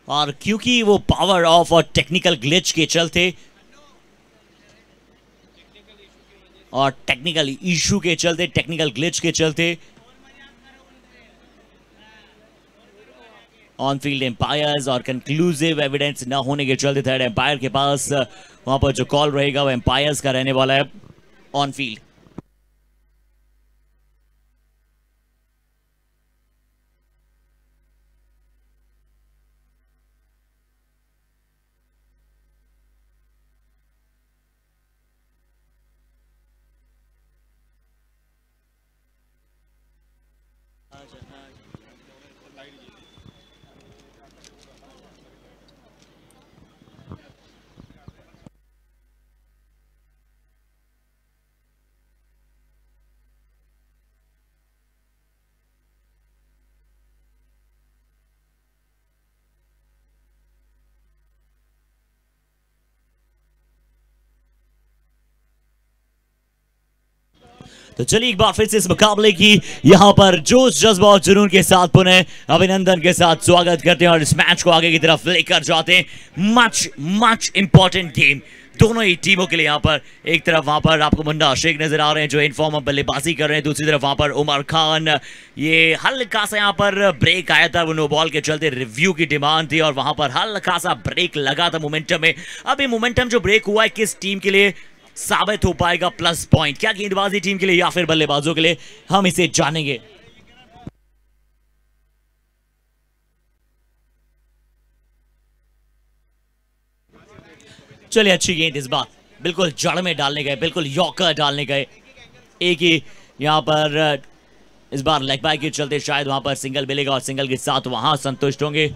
और क्योंकि वो पावर ऑफ और टेक्निकल ग्लिच के चलते और टेक्निकल इशू के चलते, टेक्निकल ग्लिच के चलते ऑन फील्ड एम्पायर्स और कंक्लूसिव एविडेंस न होने के चलते थर्ड एम्पायर के पास वहां पर जो कॉल रहेगा वो एम्पायर्स का रहने वाला है ऑन फील्ड। तो चलिए एक बार फिर से इस मुकाबले की यहां पर जोश जज्बा और जुनून के साथ पुनः अभिनंदन के साथ स्वागत करते हैं और इस मैच को आगे की तरफ लेकर जाते हैं। मच इंपॉर्टेंट गेम दोनों ही टीमों के लिए। यहाँ पर एक तरफ वहां पर आपको मुन्ना शेख नजर आ रहे हैं जो इनफॉर्म ऑफ बल्लेबाजी कर रहे हैं, दूसरी तरफ वहां पर उमर खान। ये हल्का सा यहाँ पर ब्रेक आया था, वो नो बॉल के चलते रिव्यू की डिमांड थी और वहां पर हल्का सा ब्रेक लगा था मोमेंटम में। अब ये मोमेंटम जो ब्रेक हुआ है किस टीम के लिए साबित हो पाएगा प्लस पॉइंट, क्या गेंदबाजी टीम के लिए या फिर बल्लेबाजों के लिए, हम इसे जानेंगे। चलिए अच्छी गेंद इस बार, बिल्कुल जड़ में डालने गए, बिल्कुल यॉर्कर डालने गए। एक ही यहां पर इस बार लेग बाय के चलते शायद वहां पर सिंगल मिलेगा और सिंगल के साथ वहां संतुष्ट होंगे।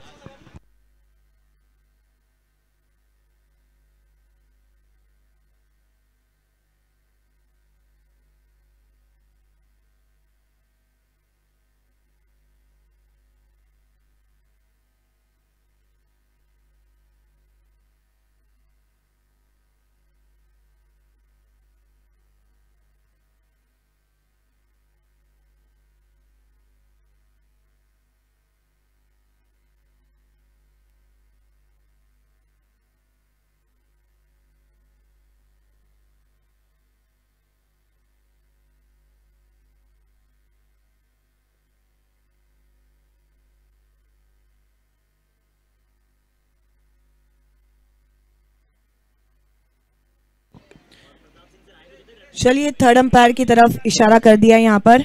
चलिए थर्ड अंपायर की तरफ इशारा कर दिया यहाँ पर।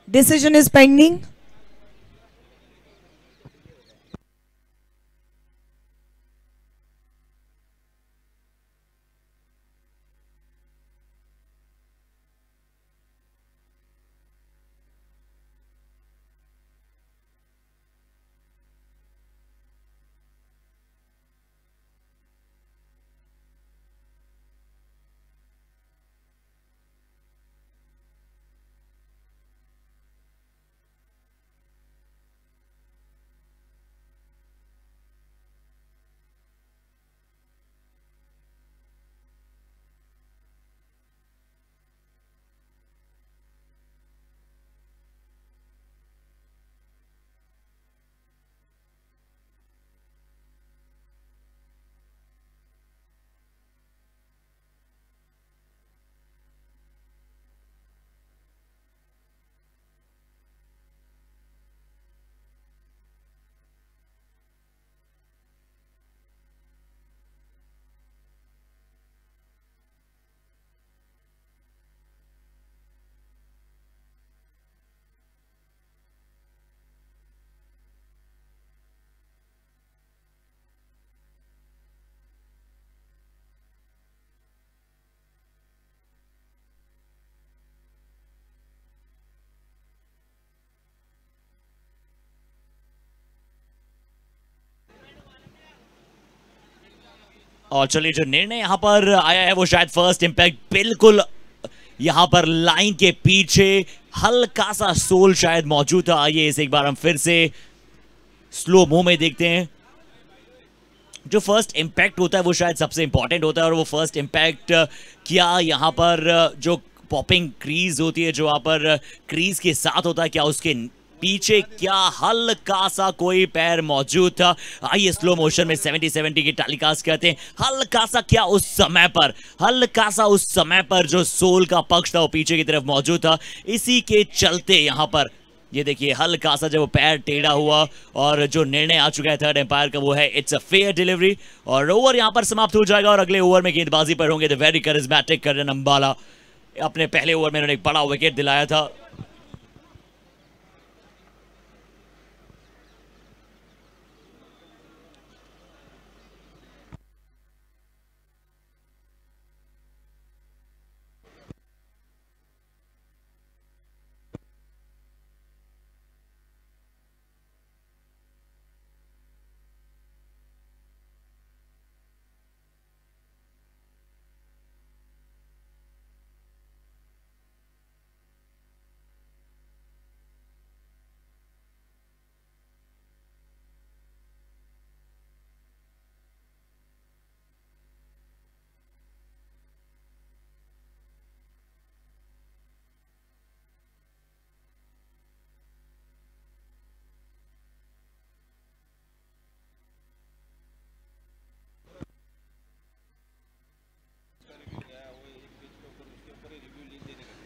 Decision is pending. और चलिए जो निर्णय यहां पर आया है वो शायद फर्स्ट इंपैक्ट बिल्कुल यहां पर लाइन के पीछे हल्का सा सोल शायद मौजूद था। आइए इसे एक बार हम फिर से स्लो मो में देखते हैं। जो फर्स्ट इंपैक्ट होता है वो शायद सबसे इंपॉर्टेंट होता है और वो फर्स्ट इंपैक्ट क्या यहां पर जो पॉपिंग क्रीज होती है जो वहां पर क्रीज के साथ होता है, क्या उसके पीछे क्या हल्का सा कोई पैर मौजूद था? आइए स्लो मोशन में 70-70 की टेलीकास्ट करते हैं। हल्का सा क्या उस समय पर जो सोल का पक्ष था वो पीछे की तरफ मौजूद था, इसी के चलते यहां पर ये देखिए हल्का सा जब वो पैर टेढ़ा हुआ और जो निर्णय आ चुका है थर्ड एम्पायर का वो है इट्स अ फेयर डिलीवरी, और ओवर यहां पर समाप्त हो जाएगा और अगले ओवर में गेंदबाजी पर होंगे द वेरी करिज्मेटिक करन अंबाला। अपने पहले ओवर में उन्होंने एक बड़ा विकेट दिलाया था।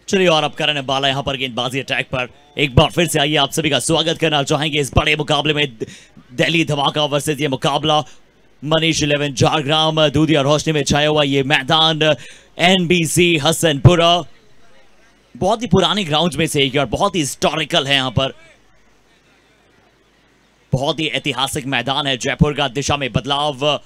चलिए और अब करन अंबाला यहां पर गेंदबाजी अटैक पर एक बार फिर से आइए आप सभी का स्वागत करना चाहेंगे इस बड़े मुकाबले में। दिल्ली धमाका वर्सेस ये मुकाबला मनीष 11 झारग्राम दूधिया रोशनी में छाया हुआ ये मैदान एनबीसी हसनपुरा बहुत ही पुराने ग्राउंड में से एक और बहुत ही हिस्टोरिकल है। यहां पर बहुत ही ऐतिहासिक मैदान है। जयपुर का दिशा में बदलाव,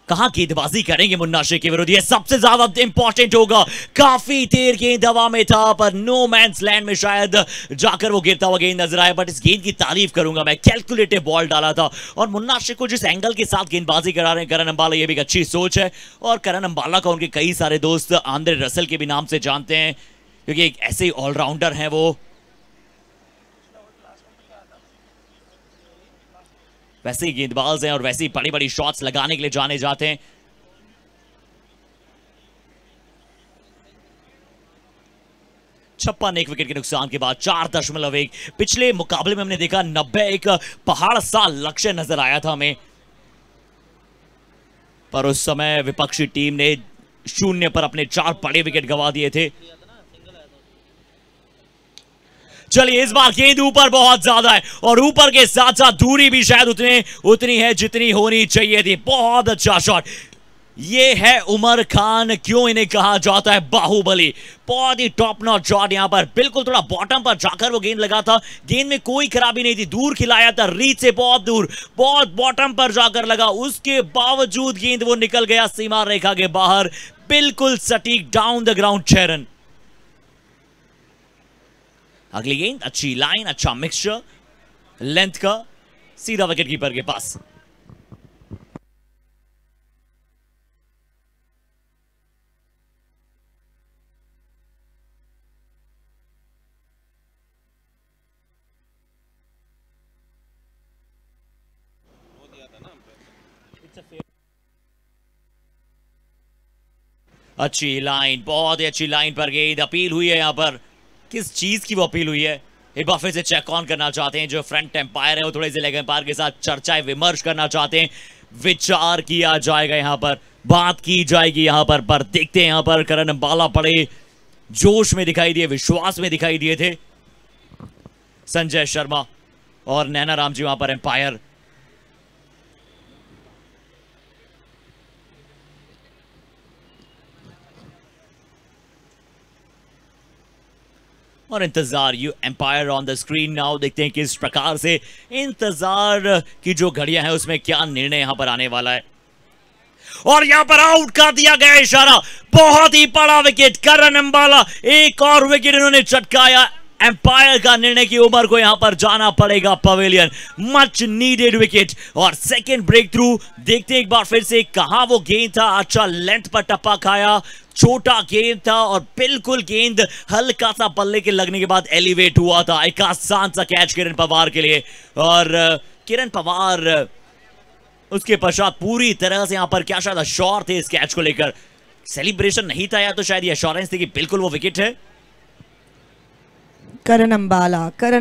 कहां गेंदबाजी करेंगे मुन्ना शेख के विरुद्ध, यह सबसे ज्यादा इंपॉर्टेंट होगा। काफी देर गेंद हवा में था पर नो मैंस लैंड में शायद जाकर वो गिरता हुआ गेंद नजर आया, बट इस गेंद की तारीफ करूंगा मैं, कैलकुलेटिव बॉल डाला था। और मुन्ना शेख को जिस एंगल के साथ गेंदबाजी करा रहे हैं करन अंबाला, ये भी एक अच्छी सोच है। और करन अंबाला को उनके कई सारे दोस्त आंद्रे रसल के भी नाम से जानते हैं क्योंकि एक ऐसे ऑलराउंडर हैं वो। वैसे ही गेंदबाज हैं और वैसे ही बड़ी बड़ी शॉट्स लगाने के लिए जाने जाते हैं। छप्पन एक विकेट के नुकसान के बाद 4.1। पिछले मुकाबले में हमने देखा 90 एक पहाड़ सा लक्ष्य नजर आया था हमें, पर उस समय विपक्षी टीम ने 0 पर अपने 4 बड़े विकेट गंवा दिए थे। चलिए इस बार गेंद ऊपर बहुत ज्यादा है और ऊपर के साथ साथ दूरी भी शायद उतनी है जितनी होनी चाहिए थी। बहुत अच्छा शॉट, ये है उमर खान, क्यों इन्हें कहा जाता है बाहुबली। बहुत ही टॉप नॉच शॉट यहां पर, बिल्कुल थोड़ा बॉटम पर जाकर वो गेंद लगा था। गेंद में कोई खराबी नहीं थी, दूर खिलाया था, रीच से बहुत दूर, बहुत बॉटम पर जाकर लगा, उसके बावजूद गेंद वो निकल गया सीमा रेखा के बाहर, बिल्कुल सटीक डाउन द ग्राउंड 6 रन। अगली गेंद अच्छी लाइन, अच्छा मिक्सचर लेंथ का, सीधा विकेट कीपर के पास। अच्छी लाइन, बहुत ही अच्छी लाइन पर गेंद, अपील हुई है यहां पर। किस चीज की वो अपील हुई है एक बार फिर से चेक ऑन करना चाहते हैं। जो फ्रंट एम्पायर है वो थोड़े से लेग एम्पायर के साथ चर्चाएं विमर्श करना चाहते हैं, विचार किया जाएगा यहां पर, बात की जाएगी यहां पर देखते हैं यहां पर करन अंबाला बड़े जोश में दिखाई दिए, विश्वास में दिखाई दिए थे। संजय शर्मा और नैना राम जी वहां पर एम्पायर। और इंतजार, you umpire on the screen now, देखते हैं किस प्रकार से इंतजार की जो घड़ियां हैं उसमें क्या निर्णय यहां पर आने वाला है। और यहां पर आउट कर दिया गया इशारा, बहुत ही बड़ा विकेट करन अंबाला, एक और विकेट इन्होंने चटकाया। एम्पायर का निर्णय की उम्र को यहां पर जाना पड़ेगा पवेलियन, मच नीडेड विकेट। और सेकंड ब्रेक थ्रू, देखते हैं एक बार फिर से कहां वो गेंद था, अच्छा लेंथ पर टप्पा खाया, छोटा गेंद था और बिल्कुल गेंद हल्का सा बल्ले के लगने के बाद एलिवेट हुआ था। एक आसान सा कैच किरण पवार के लिए, और किरण पवार उसके पश्चात पूरी तरह से यहां पर क्या शायद श्योर थे इस कैच को लेकर। सेलिब्रेशन नहीं था या तो शायद ये एश्योरेंस थी कि बिल्कुल वो विकेट है। करण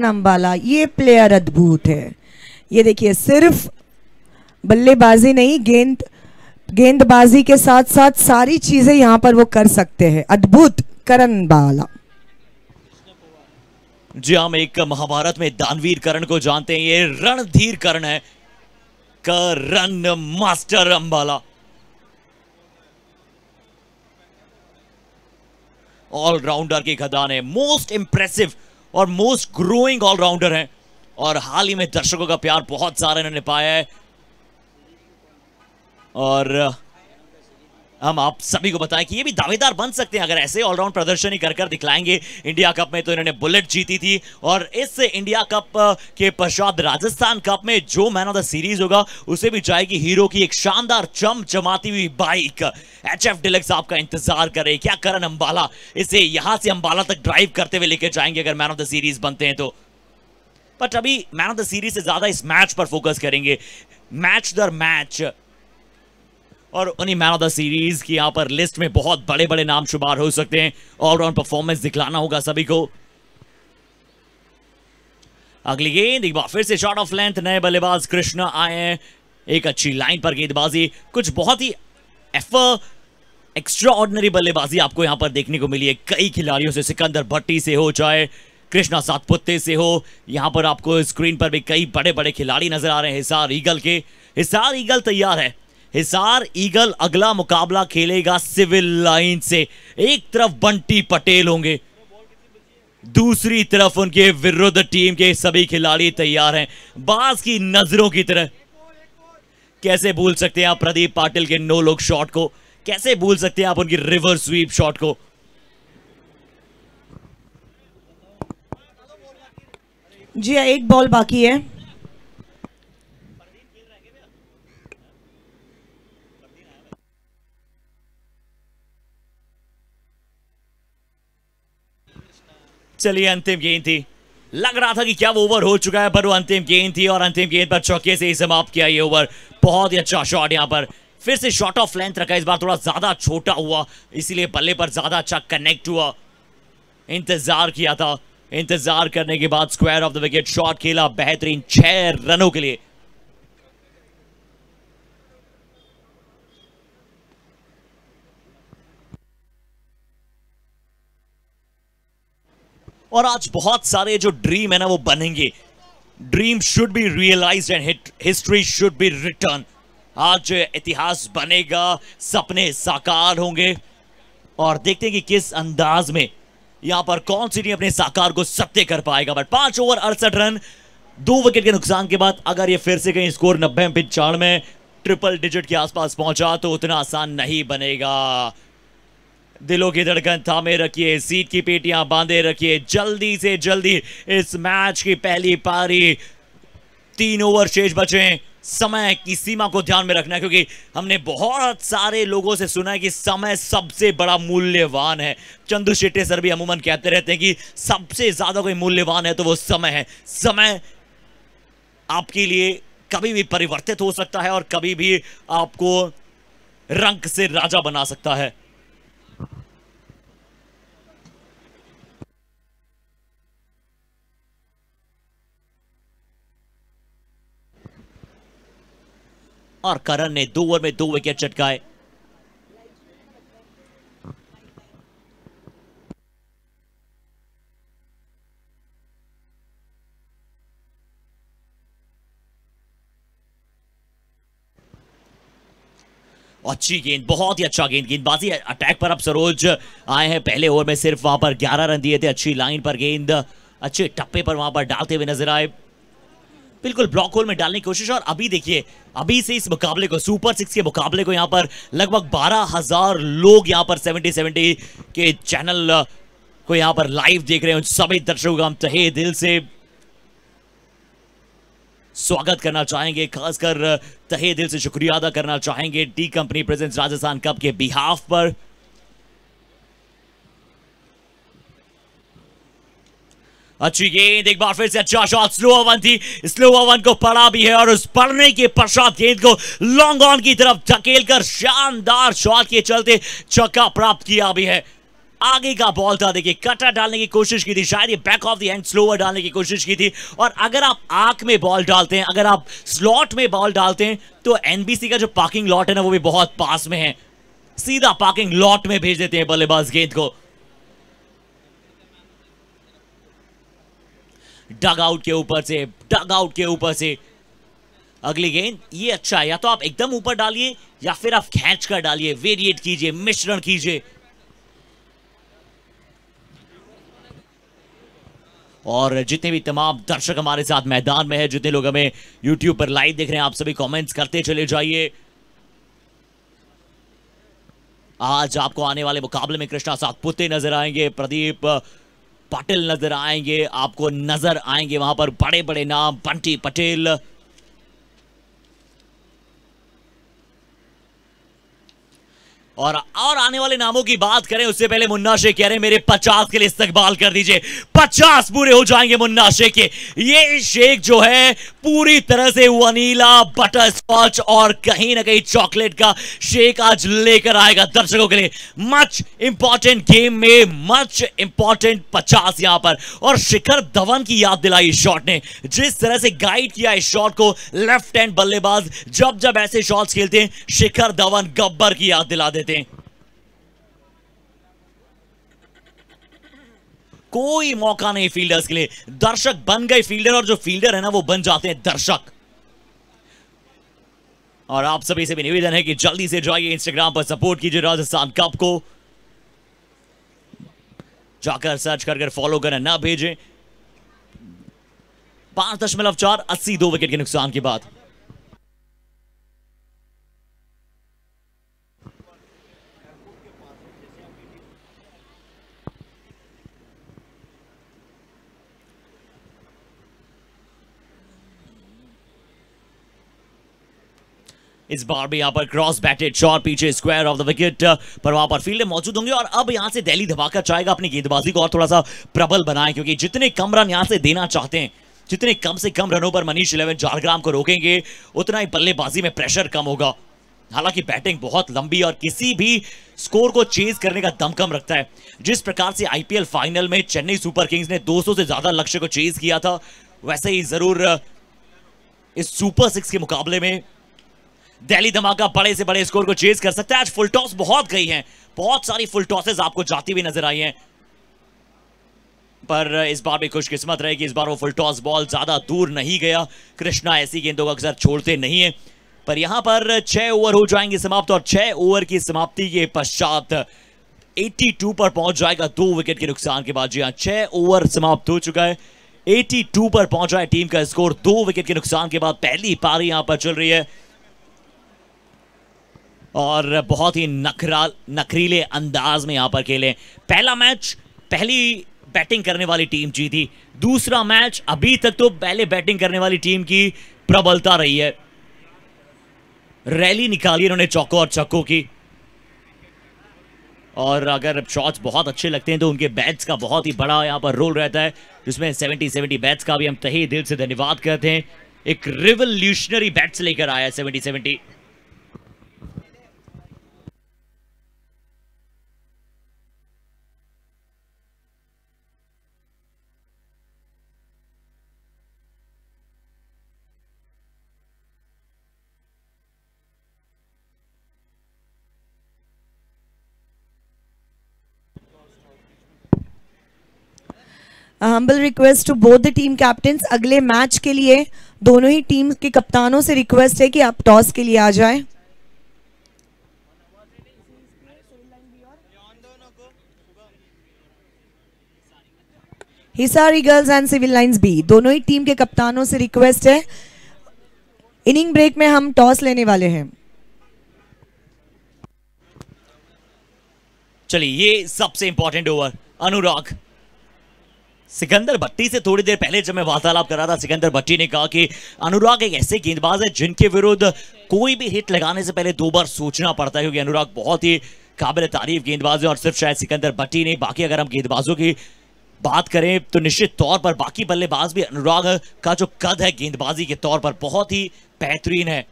अंबाला ये प्लेयर अद्भुत है। ये देखिए सिर्फ बल्लेबाजी नहीं, गेंदबाजी के साथ साथ सारी चीजें यहां पर वो कर सकते हैं। अद्भुत करण अंबाला। जी हम एक महाभारत में दानवीर कर्ण को जानते हैं, ये रणधीर कर्ण है, करण मास्टर अंबाला। ऑलराउंडर की खदान है, मोस्ट इंप्रेसिव और मोस्ट ग्रोइंग ऑलराउंडर है और हाल ही में दर्शकों का प्यार बहुत सारा इन्होंने पाया है। और हम आप सभी को बताएं कि ये भी दावेदार बन सकते हैं अगर ऐसे ऑलराउंड प्रदर्शन ही कर दिखलाएंगे। इंडिया कप में तो इन्होंने बुलेट जीती थी और इस इंडिया कप के पश्चात राजस्थान कप में जो मैन ऑफ द सीरीज होगा उसे भी जाएगी हीरो की एक शानदार चमचमाती हुई बाइक। HF डिलक्स आपका इंतजार करे। क्या करण अंबाला इसे यहां से अंबाला तक ड्राइव करते हुए लेके जाएंगे अगर मैन ऑफ द सीरीज बनते हैं तो। बट अभी मैन ऑफ द सीरीज से ज्यादा इस मैच पर फोकस करेंगे, मैच दर मैच। और उन्हीं मैन ऑफ द सीरीज की यहां पर लिस्ट में बहुत बड़े बड़े नाम शुमार हो सकते हैं। ऑलराउंड परफॉर्मेंस दिखलाना होगा सभी को। अगली गेंद एक बार फिर से शॉट ऑफ लेंथ, नए बल्लेबाज कृष्णा आए हैं। एक अच्छी लाइन पर गेंदबाजी, कुछ बहुत ही एक्स्ट्रा ऑर्डिनरी बल्लेबाजी आपको यहां पर देखने को मिली है कई खिलाड़ियों से। सिकंदर भट्टी से हो चाहे कृष्णा सातपुते से हो, यहां पर आपको स्क्रीन पर भी कई बड़े बड़े खिलाड़ी नजर आ रहे हैं। हिसार ईगल के, हिसार ईगल तैयार है। हिसार ईगल अगला मुकाबला खेलेगा सिविल लाइन से। एक तरफ बंटी पटेल होंगे, दूसरी तरफ उनके विरुद्ध टीम के सभी खिलाड़ी तैयार हैं बाज की नजरों की तरह। कैसे भूल सकते हैं आप प्रदीप पाटिल के नो लुक शॉट को, कैसे भूल सकते हैं आप उनकी रिवर्स स्वीप शॉट को। जी एक बॉल बाकी है। चलिए अंतिम गेंद थी, लग रहा था कि क्या वो ओवर हो चुका है पर वो अंतिम गेंद थी और अंतिम गेंद पर चौके से ही समाप्त किया ये ओवर। बहुत ही अच्छा शॉट, यहां पर फिर से शॉट ऑफ लेंथ रखा, इस बार थोड़ा ज्यादा छोटा हुआ इसीलिए बल्ले पर ज्यादा अच्छा कनेक्ट हुआ। इंतजार किया था, इंतजार करने के बाद square of the wicket shot खेला बेहतरीन 6 रनों के लिए। और आज बहुत सारे जो ड्रीम है ना वो बनेंगे। Dream should be realised and history should be return. आज इतिहास बनेगा, सपने साकार होंगे और देखते हैं कि किस अंदाज में यहां पर कौन सी टीम अपने साकार को सत्य कर पाएगा। बट 5 ओवर 68 रन 2 विकेट के नुकसान के बाद अगर ये फिर से कहीं स्कोर 90-95 में ट्रिपल डिजिट के आसपास पहुंचा तो उतना आसान नहीं बनेगा। दिलों की धड़कन थामे रखिए, सीट की पेटियां बांधे रखिए, जल्दी से जल्दी इस मैच की पहली पारी। 3 ओवर शेष बचे, समय की सीमा को ध्यान में रखना है क्योंकि हमने बहुत सारे लोगों से सुना है कि समय सबसे बड़ा मूल्यवान है। चंदू शेट्टी सर भी अमूमन कहते रहते हैं कि सबसे ज्यादा कोई मूल्यवान है तो वो समय है। समय आपके लिए कभी भी परिवर्तित हो सकता है और कभी भी आपको रंक से राजा बना सकता है। और करण ने 2 ओवर में 2 विकेट चटकाए। अच्छी गेंद, बहुत ही अच्छा गेंदबाजी अटैक पर अब सरोज आए हैं। पहले ओवर में सिर्फ वहां पर 11 रन दिए थे। अच्छी लाइन पर गेंद, अच्छे टप्पे पर वहां पर डालते हुए नजर आए, बिल्कुल ब्लॉक होल में डालने की कोशिश। और अभी देखिए, अभी से इस मुकाबले को, सुपर 6 के मुकाबले को यहां पर लगभग 12,000 लोग यहां पर 70 के चैनल को यहां पर लाइव देख रहे हैं। सभी दर्शकों का हम तहे दिल से स्वागत करना चाहेंगे, खासकर तहे दिल से शुक्रिया अदा करना चाहेंगे T company presents Rajasthan cup के बिहाफ पर। अच्छी गेंद, एक बार फिर से अच्छा शॉट, स्लोअर वन थी, स्लोअर वन को पड़ा भी है और उस पड़ने के पश्चात गेंद को लॉन्ग ऑन की तरफ धकेलकर शानदार शॉट के चलते छक्का प्राप्त किया भी है। आगे का बॉल था, देखिए कटर डालने की कोशिश की थी, शायद ये back of the hand slower डालने की कोशिश की थी। और अगर आप आंख में बॉल डालते हैं, अगर आप स्लॉट में बॉल डालते हैं, तो एनबीसी का जो पार्किंग लॉट है ना, वो भी बहुत पास में है, सीधा पार्किंग लॉट में भेज देते हैं बल्लेबाज गेंद को। डग आउट के ऊपर से, डग आउट के ऊपर से अगली गेंद, ये अच्छा है, या तो आप एकदम ऊपर डालिए या फिर आप खींच कर डालिए, वेरिएट कीजिए, मिश्रण कीजिए। और जितने भी तमाम दर्शक हमारे साथ मैदान में है, जितने लोग हमें YouTube पर लाइव देख रहे हैं, आप सभी कमेंट्स करते चले जाइए। आज आपको आने वाले मुकाबले में कृष्णा सातपुते नजर आएंगे, प्रदीप पाटिल नजर आएंगे, आपको नजर आएंगे वहां पर बड़े बड़े नाम, बंटी पटेल, और आने वाले नामों की बात करें उससे पहले मुन्ना शेख कह रहे हैं मेरे 50 के लिए इस्तकबाल कर दीजिए। 50 पूरे हो जाएंगे मुन्ना शेख के। ये शेख जो है पूरी तरह से वनीला, बटर स्कॉच और कहीं ना कहीं चॉकलेट का शेक आज लेकर आएगा दर्शकों के लिए। मच इंपॉर्टेंट गेम में मच इंपॉर्टेंट 50 यहां पर, और शिखर धवन की याद दिलाई इस शॉट ने, जिस तरह से गाइड किया इस शॉट को लेफ्ट हैंड बल्लेबाज जब जब ऐसे शॉट्स खेलते हैं, शिखर धवन गब्बर की याद दिला देते हैं। कोई मौका नहीं फील्डर्स के लिए, दर्शक बन गए फील्डर, और जो फील्डर है ना वो बन जाते हैं दर्शक। और आप सभी से भी निवेदन है कि जल्दी से जाइए इंस्टाग्राम पर, सपोर्ट कीजिए राजस्थान कप को, जाकर सर्च कर फॉलो करना ना भेजें। 5.4 82 विकेट के नुकसान के बाद इस बार भी यहां पर क्रॉस बैटेड शॉट, पीछे स्क्वायर ऑफ द विकेट पर वहां पर फील्डर मौजूद होंगे। और अब यहां से दिल्ली धमाका चाहेगा अपनी गेंदबाजी को और थोड़ा सा प्रबल बनाएं, क्योंकि जितने कम रन यहां से देना चाहते हैं, जितने कम से कम रनों पर मनीष 11 झारग्राम को रोकेंगे, उतना ही बल्लेबाजी में प्रेशर कम होगा। हालांकि बैटिंग बहुत लंबी और किसी भी स्कोर को चेज करने का दम कम रखता है। जिस प्रकार से आईपीएल फाइनल में चेन्नई सुपर किंग्स ने 200 से ज्यादा लक्ष्य को चेज किया था, वैसे ही जरूर इस सुपर 6 के मुकाबले में दिल्ली धमाका बड़े से बड़े स्कोर को चेज कर सकता है। आज फुल टॉस बहुत गई हैं, बहुत सारी फुल टॉसेस आपको जाती हुई नजर आई हैं, पर इस बार भी खुशकिस्मत रहे कि इस बार वो फुल टॉस बॉल ज्यादा दूर नहीं गया। कृष्णा ऐसी गेंदों को अक्सर छोड़ते नहीं है, पर यहां पर 6 ओवर हो जाएंगे समाप्त, और 6 ओवर की समाप्ति के पश्चात 82 पर पहुंच जाएगा 2 विकेट के नुकसान के बाद। जी हां, 6 ओवर समाप्त हो चुका है, 82 पर पहुंचा है टीम का स्कोर 2 विकेट के नुकसान के बाद। पहली पारी यहां पर चल रही है और बहुत ही नखरीले अंदाज में यहां पर खेले। पहला मैच पहली बैटिंग करने वाली टीम जीती, दूसरा मैच अभी तक तो पहले बैटिंग करने वाली टीम की प्रबलता रही है। रैली निकाली इन्होंने चौकों और छक्कों की, और अगर शॉट्स बहुत अच्छे लगते हैं तो उनके बैट्स का बहुत ही बड़ा यहां पर रोल रहता है, जिसमें 70 बैट्स का भी हम तहे दिल से धन्यवाद करते हैं। एक रिवोल्यूशनरी बैट्स लेकर आया है 70। Humble request to both the team captains, अगले मैच के लिए दोनों ही टीम के कप्तानों से रिक्वेस्ट है कि आप टॉस के लिए आ जाएं। Hisar Eagles and Civil Lines B, दोनों ही टीम के कप्तानों से रिक्वेस्ट है। इनिंग ब्रेक में हम टॉस लेने वाले हैं। चलिए, ये सबसे इंपॉर्टेंट ओवर। अनुराग सिकंदर भट्टी से थोड़ी देर पहले जब मैं वार्तालाप कर रहा था, सिकंदर भट्टी ने कहा कि अनुराग एक ऐसे गेंदबाज है जिनके विरुद्ध कोई भी हिट लगाने से पहले 2 बार सोचना पड़ता है, क्योंकि अनुराग बहुत ही काबिल तारीफ गेंदबाज है। और सिर्फ शायद सिकंदर भट्टी नहीं, बाकी अगर हम गेंदबाजों की बात करें तो निश्चित तौर पर बाकी बल्लेबाज भी अनुराग का जो कद है गेंदबाजी के तौर पर बहुत ही बेहतरीन है।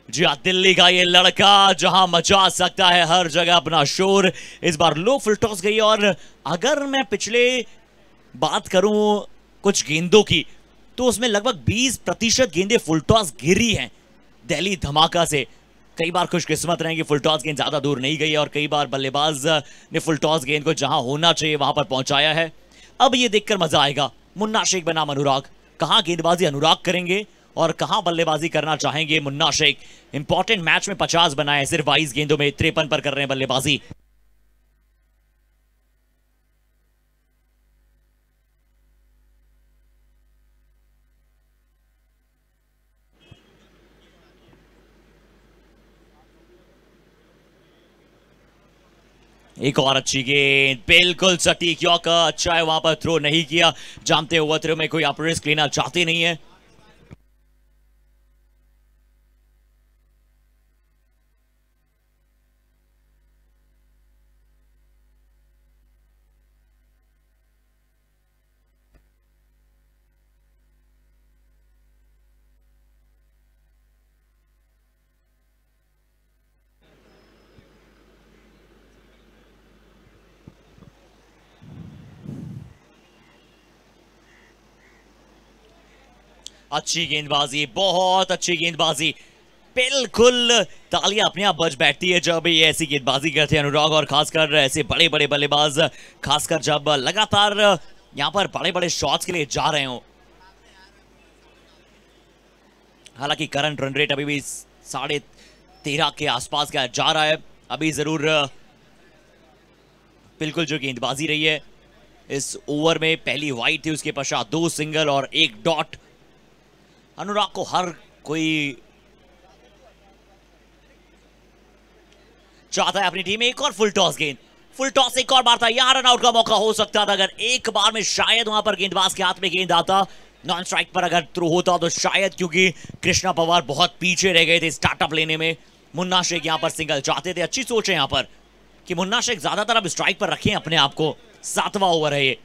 जी हाँ, दिल्ली का ये लड़का जहां मचा सकता है हर जगह अपना शोर, इस बार लो फुल टॉस गई। और अगर मैं पिछले बात करूं कुछ गेंदों की तो उसमें लगभग 20% गेंदें फुल टॉस गिरी हैं दिल्ली धमाका से। कई बार खुशकिस्मत रहे कि फुल टॉस गेंद ज्यादा दूर नहीं गई और कई बार बल्लेबाज ने फुल टॉस गेंद को जहां होना चाहिए वहां पर पहुंचाया है। अब ये देखकर मजा आएगा, मुन्ना शेख बनाम अनुराग, कहां गेंदबाजी अनुराग करेंगे और कहां बल्लेबाजी करना चाहेंगे मुन्ना शेख। इंपॉर्टेंट मैच में 50 बनाए, सिर्फ 22 गेंदों में 53 पर कर रहे हैं बल्लेबाजी। एक और अच्छी गेंद, बिल्कुल सटीक यॉर्कर, अच्छा है वहां पर थ्रो नहीं किया, जानते हुए थ्रो में कोई आप रिस्क लेना चाहते नहीं है। अच्छी गेंदबाजी, बहुत अच्छी गेंदबाजी, बिल्कुल तालियां अपने आप बज बैठती है जब ये ऐसी गेंदबाजी करते हैं अनुराग, और खासकर ऐसे बड़े बड़े बल्लेबाज, खासकर जब लगातार यहां पर बड़े बड़े शॉट्स के लिए जा रहे हो। हालांकि करंट रन रेट अभी भी 13.5 के आसपास का जा रहा है। अभी जरूर बिल्कुल जो गेंदबाजी रही है इस ओवर में, पहली वाइड थी, उसके पश्चात 2 सिंगल और 1 डॉट। अनुराग को हर कोई चाहता है अपनी टीम में एक और फुल टॉस गेंद, फुल टॉस एक और बार था, यहां रन आउट का मौका हो सकता था अगर एक बार में शायद वहां पर गेंदबाज के हाथ में गेंद आता, नॉन स्ट्राइक पर अगर थ्रो होता तो शायद, क्योंकि कृष्णा पवार बहुत पीछे रह गए थे स्टार्टअप लेने में। मुन्ना शेख यहां पर सिंगल चाहते थे। अच्छी सोच है यहां पर कि मुन्ना शेख ज्यादातर अब स्ट्राइक पर रखें अपने आप को। 7वां ओवर है ये।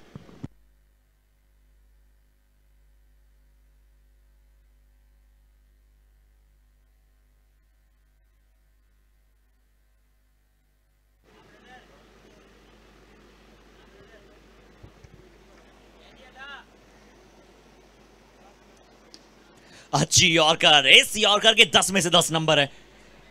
अच्छी यॉर्कर, इस यॉर्कर के 10 में से 10 नंबर है।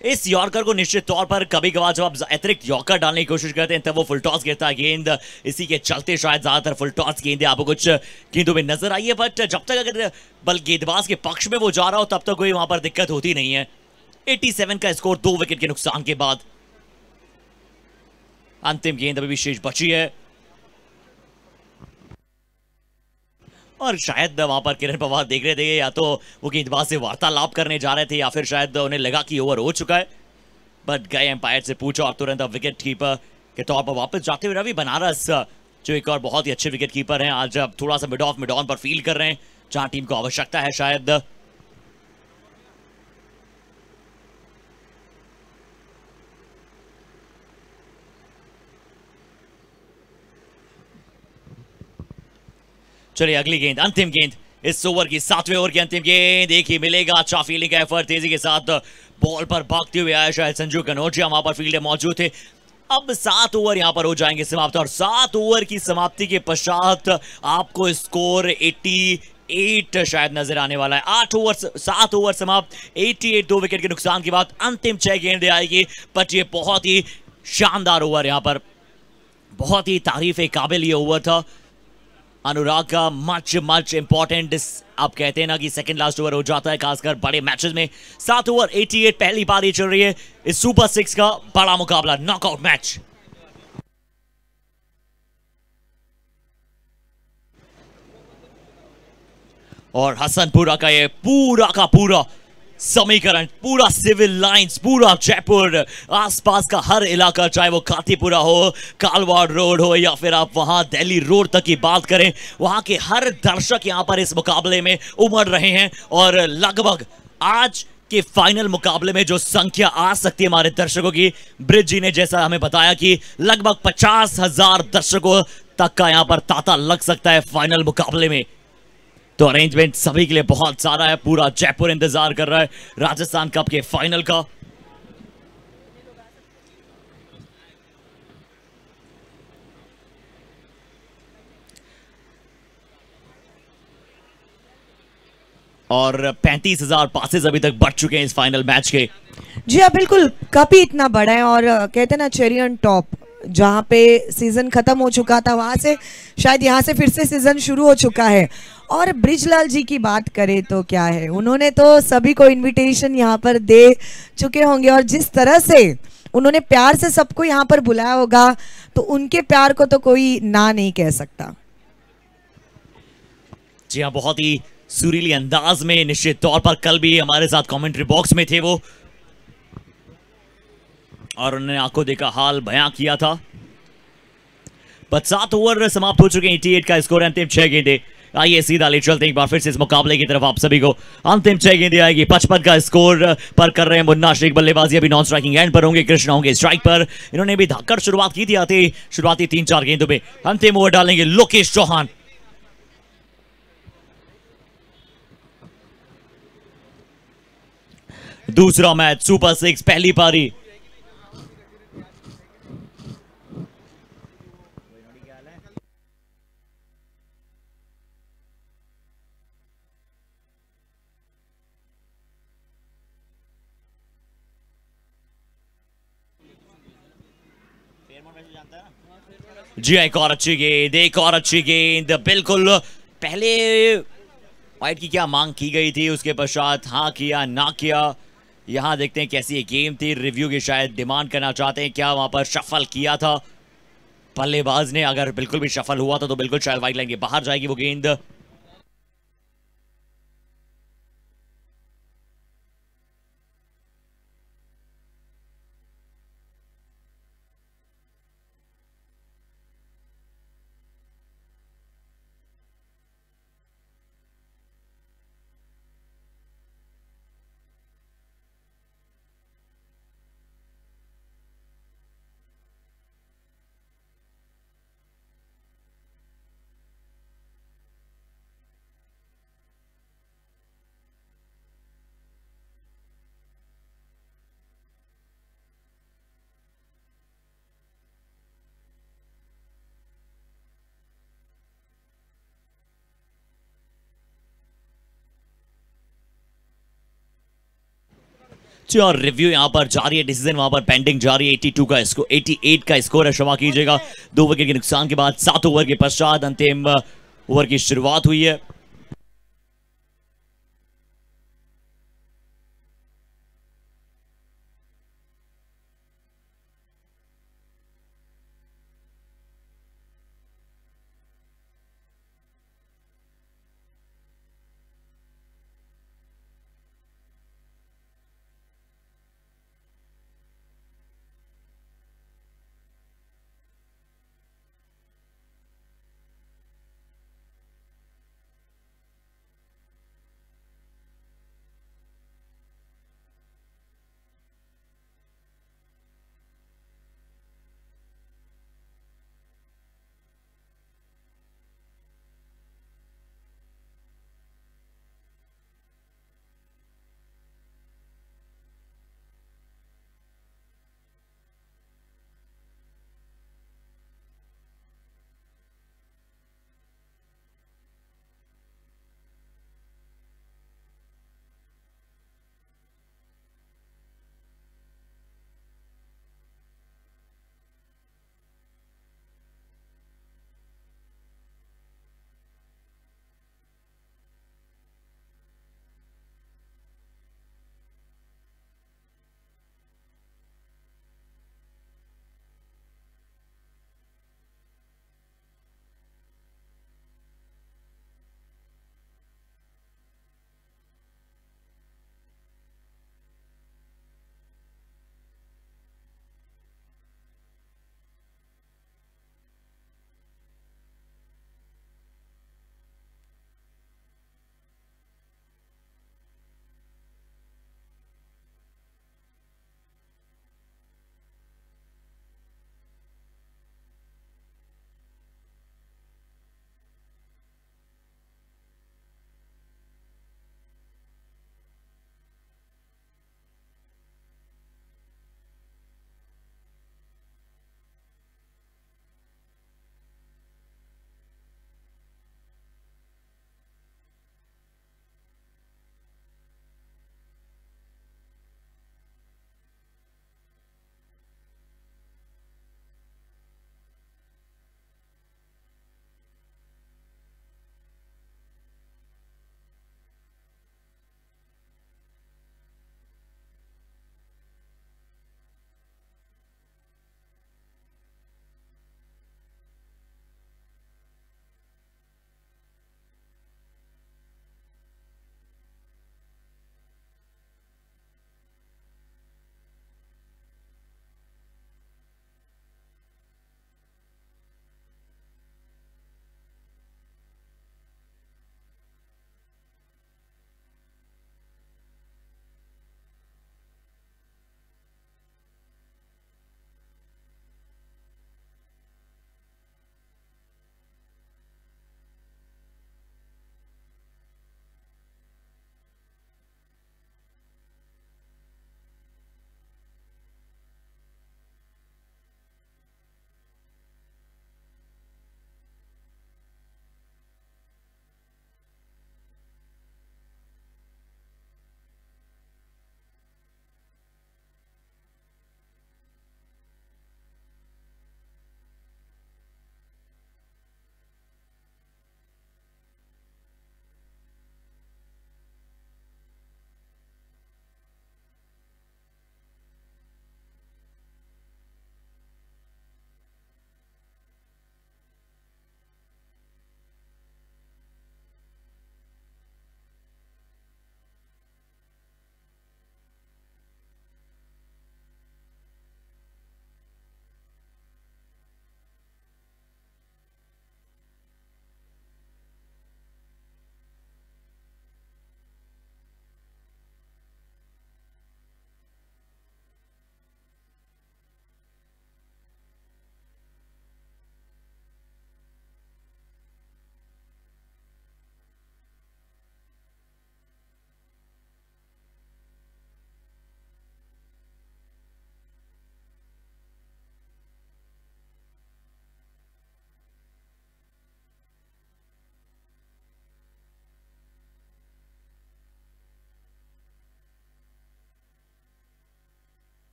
इस यॉर्कर को निश्चित तौर पर कभी कभार जब आप अतिरिक्त यॉर्कर डालने की कोशिश करते हैं तब वो फुल टॉस गिरता है गेंद, इसी के चलते शायद ज्यादातर फुल टॉस गेंदें आपको कुछ गेंदों में नजर आई है। बट जब तक अगर बल गेंदबाज के पक्ष में वो जा रहा हो तब तक कोई वहां पर दिक्कत होती नहीं है। 87 का स्कोर 2 विकेट के नुकसान के बाद। अंतिम गेंद अभी भी शेष बची है और शायद वहां पर किरण पवार देख रहे थे, या तो वो गेंदबाज से वार्तालाप करने जा रहे थे या फिर शायद उन्हें लगा कि ओवर हो चुका है। बट गए एम्पायर से पूछा और तुरंत विकेट कीपर के तौर पर वापस जाते हुए रवि बनारस, जो एक और बहुत ही अच्छे विकेट कीपर हैं, आज अब थोड़ा सा मिड ऑफ मिड ऑन पर फील कर रहे हैं जहां टीम को आवश्यकता है शायद। चलिए अगली गेंद, अंतिम गेंद इस ओवर की, 7वें ओवर की अंतिम गेंद, एक ही मिलेगा। अच्छा फील्डिंग का एफर्ट, तेजी के साथ बॉल पर भागते हुए आया शायद संजू कनौजिया, वहां पर फील्डर मौजूद थे। अब 7 ओवर यहां पर हो जाएंगे समाप्त और 7 ओवर की समाप्ति के पश्चात आपको स्कोर 88 शायद नजर आने वाला है। 7 ओवर समाप्त, 88, 2 विकेट के नुकसान के बाद अंतिम 6 गेंदें आएगी। बट ये बहुत ही शानदार ओवर, यहां पर बहुत ही तारीफ काबिल ये ओवर था अनुराग का। मच इंपॉर्टेंट, आप कहते हैं ना कि सेकंड लास्ट ओवर हो जाता है खासकर बड़े मैचेस में। 7 ओवर 88, पहली पारी चल रही है इस सुपर 6 का बड़ा मुकाबला, नॉकआउट मैच। और हसनपुरा का ये पूरा का पूरा समीकरण, पूरा सिविल लाइंस, पूरा जयपुर, आसपास का हर इलाका, चाहे वो खातीपुरा हो, कालवाड़ रोड हो या फिर आप वहां दिल्ली रोड तक की बात करें, वहां के हर दर्शक यहां पर इस मुकाबले में उमड़ रहे हैं। और लगभग आज कि फाइनल मुकाबले में जो संख्या आ सकती है हमारे दर्शकों की, ब्रिज जी ने जैसा हमें बताया कि लगभग 50,000 दर्शकों तक का यहां पर तांता लग सकता है फाइनल मुकाबले में। तो अरेंजमेंट सभी के लिए बहुत सारा है, पूरा जयपुर इंतजार कर रहा है राजस्थान कप के फाइनल का। और 35,000 पासेस अभी तक बढ़ चुके हैं इस फाइनल मैच के। जी हाँ बिल्कुल, कप ही इतना बड़ा है और कहते हैं ना चेरी ऑन टॉप, जहाँ पे सीजन खत्म हो चुका था वहां से शायद यहाँ से फिर से सीजन शुरू हो चुका है। और ब्रिजलाल जी की बात करें तो क्या है, उन्होंने तो सभी को इनविटेशन यहाँ पर दे चुके होंगे और जिस तरह से उन्होंने प्यार से सबको यहाँ पर बुलाया होगा तो उनके प्यार को तो कोई ना नहीं कह सकता। जी हाँ, बहुत ही सुरीली अंदाज में निश्चित तौर पर कल भी हमारे साथ कमेंट्री बॉक्स में थे वो, और उन्होंने आंखों देखा हाल बयां किया था। 7 ओवर समाप्त हो चुके हैं, 88 का स्कोर, अंतिम 6 गेंदें। आइए सीधा ले चलते हैं एक बार फिर से इस मुकाबले की तरफ आप सभी को। अंतिम 6 गेंदें आएगी, 55 का स्कोर पर कर रहे हैं मुन्ना शेख। बल्लेबाजी अभी नॉन स्ट्राइकिंग एंड पर होंगे, कृष्णा होंगे स्ट्राइक पर। इन्होंने भी धाकड़ शुरुआत की थी शुरुआती 3-4 गेंदों में। अंतिम ओवर डालेंगे लोकेश चौहान। दूसरा मैच सुपर 6 पहली पारी। जी एक और अच्छी गेंद, एक और अच्छी गेंद, बिल्कुल पहले वाइड की क्या मांग की गई थी, उसके पश्चात हाँ किया ना किया। यहां देखते हैं कैसी ये गेम थी, रिव्यू की शायद डिमांड करना चाहते हैं, क्या वहां पर शफल किया था बल्लेबाज ने? अगर बिल्कुल भी शफल हुआ था तो बिल्कुल शायद वाइड लाइन के बाहर जाएगी वो गेंद। और रिव्यू यहां पर जारी है, डिसीजन वहां पर पेंडिंग जारी है। 82 का स्कोर, 88 का स्कोर है, क्षमा कीजिएगा। 2 विकेट के नुकसान के बाद 7 ओवर के पश्चात अंतिम ओवर की शुरुआत हुई है।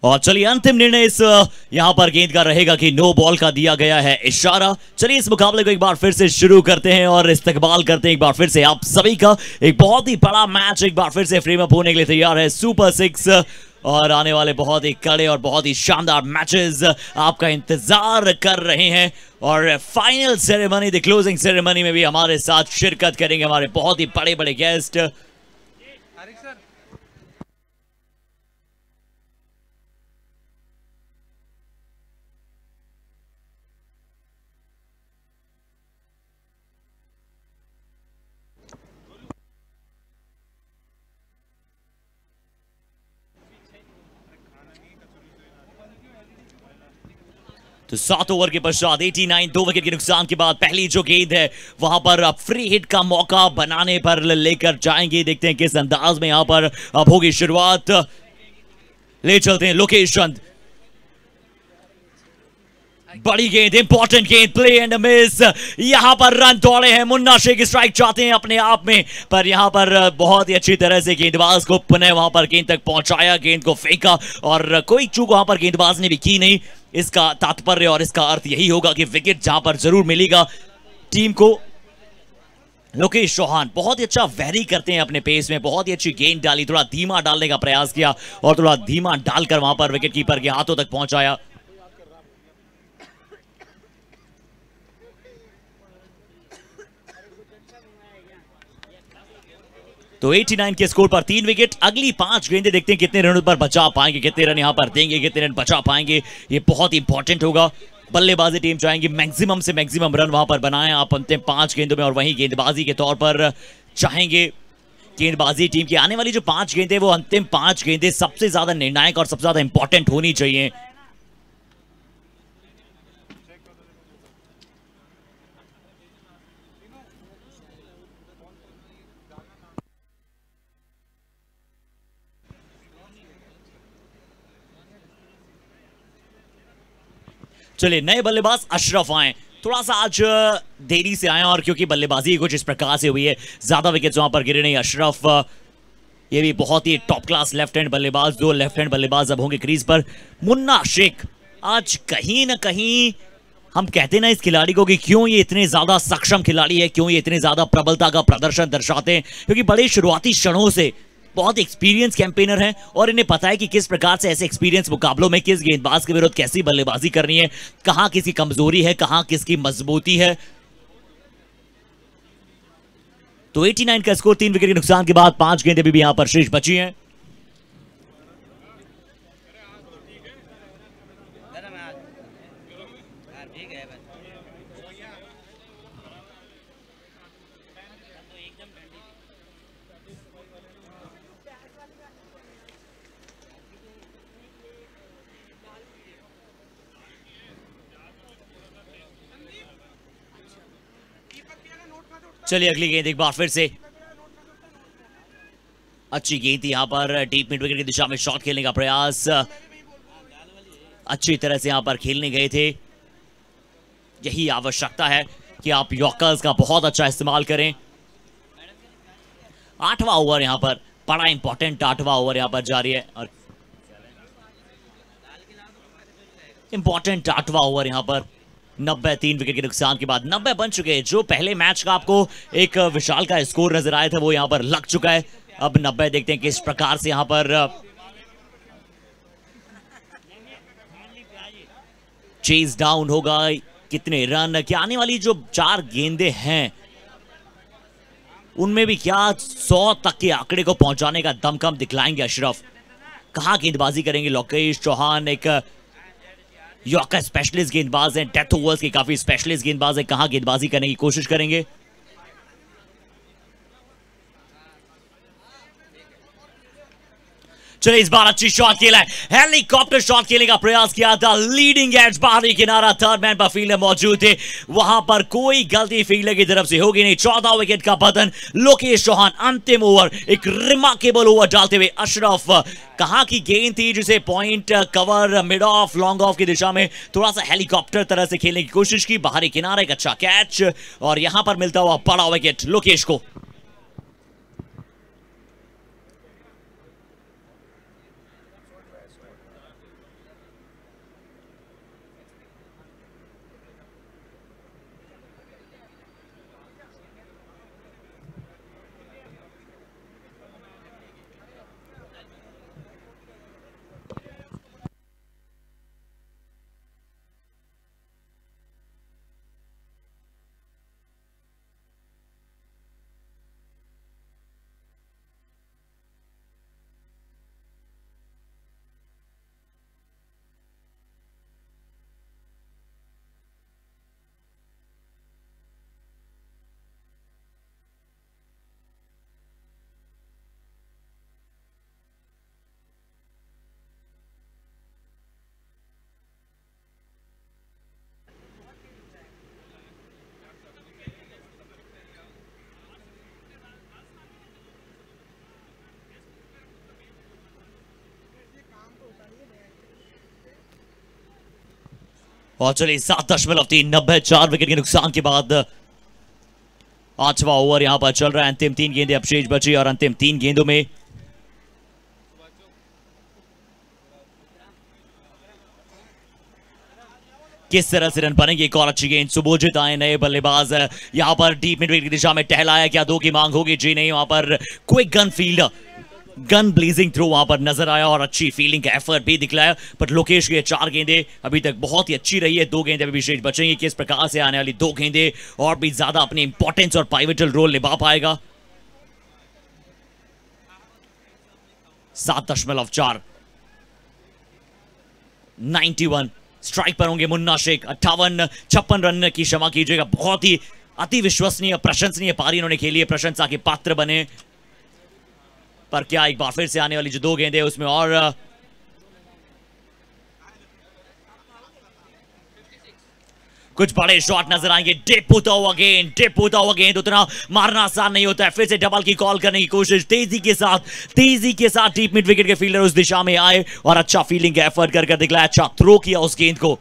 और चलिए अंतिम निर्णय इस यहां पर गेंद का रहेगा कि नो बॉल का दिया गया है इशारा। चलिए इस मुकाबले को एक बार फिर से शुरू करते हैं और इस्तकबाल करते हैं एक बार फिर से आप सभी का। एक बहुत ही बड़ा मैच एक बार फिर से फ्रेम अप होने के लिए तैयार है। सुपर 6 और आने वाले बहुत ही कड़े और बहुत ही शानदार मैचेस आपका इंतजार कर रहे हैं। और final ceremony, the closing ceremony में भी हमारे साथ शिरकत करेंगे हमारे बहुत ही बड़े बड़े गेस्ट। तो 7 ओवर के पश्चात 89 2 विकेट के नुकसान के बाद पहली जो गेंद है वहां पर अब फ्री हिट का मौका बनाने पर लेकर जाएंगे। देखते हैं किस अंदाज में यहां पर अब होगी शुरुआत। ले चलते हैं लोकेश चंद। बड़ी गेंद, इंपॉर्टेंट गेंद, प्ले एंड मिस। यहां पर रन दौड़े हैं, मुन्ना शेख स्ट्राइक चाहते हैं अपने आप में, पर यहां पर बहुत ही अच्छी तरह से गेंदबाज को पुनः वहां पर गेंद तक पहुंचाया, गेंद को फेंका और कोई चूक वहां पर गेंदबाज ने भी की नहीं। इसका तात्पर्य और इसका अर्थ यही होगा कि विकेट जहां पर जरूर मिलेगा टीम को। लोकेश चौहान बहुत ही अच्छा वेरी करते हैं अपने पेस में, बहुत ही अच्छी गेंद डाली, थोड़ा धीमा डालने का प्रयास किया और थोड़ा धीमा डालकर वहां पर विकेट कीपर के हाथों तक पहुंचाया। तो 89 के स्कोर पर 3 विकेट। अगली 5 गेंदें देखते हैं कितने रनों पर बचा पाएंगे, कितने रन यहां पर देंगे, कितने रन बचा पाएंगे। ये बहुत इंपॉर्टेंट होगा। बल्लेबाजी टीम चाहेंगे मैक्सिमम से मैक्सिमम रन वहां पर बनाएं आप अंतिम 5 गेंदों में, और वहीं गेंदबाजी के तौर पर चाहेंगे गेंदबाजी टीम की आने वाली जो 5 गेंदें वो अंतिम 5 गेंदें सबसे ज्यादा निर्णायक और सबसे ज्यादा इंपॉर्टेंट होनी चाहिए। चलिए नए बल्लेबाज अशरफ आए, थोड़ा सा आज देरी से आए और क्योंकि बल्लेबाजी कुछ इस प्रकार से हुई है, ज्यादा विकेट्स वहां पर गिरे नहीं। अशरफ ये भी बहुत ही टॉप क्लास लेफ्ट हैंड बल्लेबाज, 2 लेफ्ट हैंड बल्लेबाज अब होंगे क्रीज पर। मुन्ना शेख आज कहीं ना कहीं हम कहते ना इस खिलाड़ी को कि क्यों ये इतने ज्यादा सक्षम खिलाड़ी है, क्यों ये इतने ज्यादा प्रबलता का प्रदर्शन दर्शाते हैं, क्योंकि बड़े शुरुआती क्षणों से बहुत एक्सपीरियंस कैंपेनर हैं और इन्हें पता है कि किस प्रकार से ऐसे एक्सपीरियंस मुकाबलों में किस गेंदबाज के विरुद्ध कैसी बल्लेबाजी करनी है, कहां किसकी कमजोरी है, कहां किसकी मजबूती है। तो 89 का स्कोर 3 विकेट के नुकसान के बाद 5 गेंदें भी यहां पर शेष बची हैं। चलिए अगली गेंद एक बार फिर से अच्छी गेंद थी, यहां पर डीप मिड विकेट की दिशा में शॉट खेलने का प्रयास, अच्छी तरह से यहां पर खेलने गए थे। यही आवश्यकता है कि आप यॉर्कर्स का बहुत अच्छा इस्तेमाल करें। 8वां ओवर यहां पर बड़ा इंपॉर्टेंट 8वां ओवर यहां पर जारी है और इंपॉर्टेंट 8वां ओवर यहां पर 90 3 विकेट के नुकसान के बाद 90 बन चुके हैं। जो पहले मैच का आपको एक विशाल का स्कोर नजर आया था वो यहां पर लग चुका है। अब 90 देखते हैं किस प्रकार से यहां पर चेज डाउन होगा, कितने रन, क्या आने वाली जो 4 गेंदें हैं उनमें भी क्या 100 तक के आंकड़े को पहुंचाने का दमखम दिखलाएंगे अशरफ। कहां गेंदबाजी करेंगे लोकेश चौहान, एक यॉर्कर स्पेशलिस्ट गेंदबाज हैं, डेथ ओवर्स के काफी स्पेशलिस्ट गेंदबाज हैं, कहां गेंदबाजी करने की कोशिश करेंगे। चलिए इस बार अच्छी शॉट खेला है, हेलीकॉप्टर शॉट खेलने का प्रयास किया था, लीडिंग एज बाहरी किनारा, थर्ड मैन पर फील्डर मौजूद थे, वहां पर कोई गलती फील्डर की तरफ से होगी नहीं। 14 विकेट का पतन। लोकेश चौहान अंतिम ओवर एक रिमार्केबल ओवर डालते हुए अशरफ, कहां की गेंद थी जिसे point cover mid of long off की दिशा में थोड़ा सा हेलीकॉप्टर तरह से खेलने की कोशिश की, बाहरी किनारा एक अच्छा कैच और यहां पर मिलता हुआ बड़ा विकेट लोकेश को। और चलिए 7.3 4 विकेट के नुकसान के बाद 8वां ओवर यहां पर चल रहा है। अंतिम 3 गेंदें अब शेष बची और अंतिम 3 गेंदों में किस तरह से रन बनेंगे। एक और अच्छी गेंद, सुबोजित आए नए बल्लेबाज यहां पर डीप मिड विकेट की दिशा में टहलाया, क्या 2 की मांग होगी? जी नहीं, वहां पर quick gun field gun blazing throw वहां पर नजर आया और अच्छी फील्डिंग का एफर्ट भी दिखलाया। बट लोकेश की 4 गेंदें अभी तक बहुत ही अच्छी रही है। 2 गेंदें अभी शेष बचेंगी। किस प्रकार से आने वाली 2 गेंदें और भी ज्यादा अपनी इंपॉर्टेंस और पाइवेटल रोल निभा पाएगा। 7.4 91 स्ट्राइक पर होंगे मुन्ना शेख। 56 रन की क्षमा कीजिएगा। बहुत ही अति विश्वसनीय प्रशंसनीय पारी इन्होंने खेली है, प्रशंसा के पात्र बने। पर क्या एक बार फिर से आने वाली जो 2 गेंदें उसमें और कुछ बड़े शॉट नजर आएंगे। डिप होता हुआ गेंद उतना मारना आसान नहीं होता है। फिर से डबल की कॉल करने की कोशिश, तेजी के साथ डीप मिड विकेट के फील्डर उस दिशा में आए और अच्छा फील्डिंग का एफर्ट कर दिखलाया, अच्छा थ्रो किया उस गेंद को।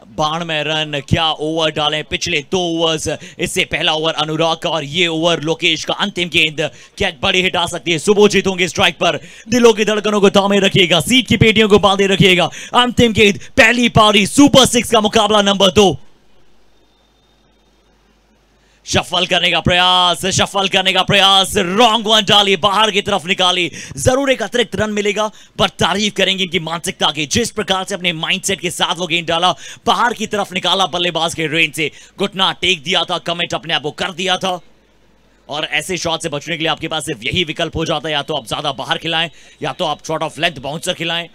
बाण में रन, क्या ओवर डालें पिछले 2 ओवर्स। इससे पहला ओवर अनुराग का और ये ओवर लोकेश का। अंतिम गेंद, क्या बड़ी हिट आ सकती है? सुबोजित होंगे स्ट्राइक पर। दिलों की धड़कनों को थामे रखिएगा, सीट की पेटियों को बांधे रखिएगा। अंतिम गेंद, पहली पारी, सुपर 6 का मुकाबला नंबर 2। शफल करने का प्रयास, रॉन्ग वन डाली, बाहर की तरफ निकाली। जरूर एक अतिरिक्त रन मिलेगा, पर तारीफ करेंगे इनकी मानसिकता की। जिस प्रकार से अपने माइंडसेट के साथ वो गेंद डाला, बाहर की तरफ निकाला बल्लेबाज के रेंज से, घुटना टेक दिया था, कमिट अपने आप को कर दिया था। और ऐसे शॉट से बचने के लिए आपके पास सिर्फ यही विकल्प हो जाता है, या तो आप ज्यादा बाहर खिलाएं या तो आप शॉर्ट ऑफ लेंथ बाउंसर खिलाएं।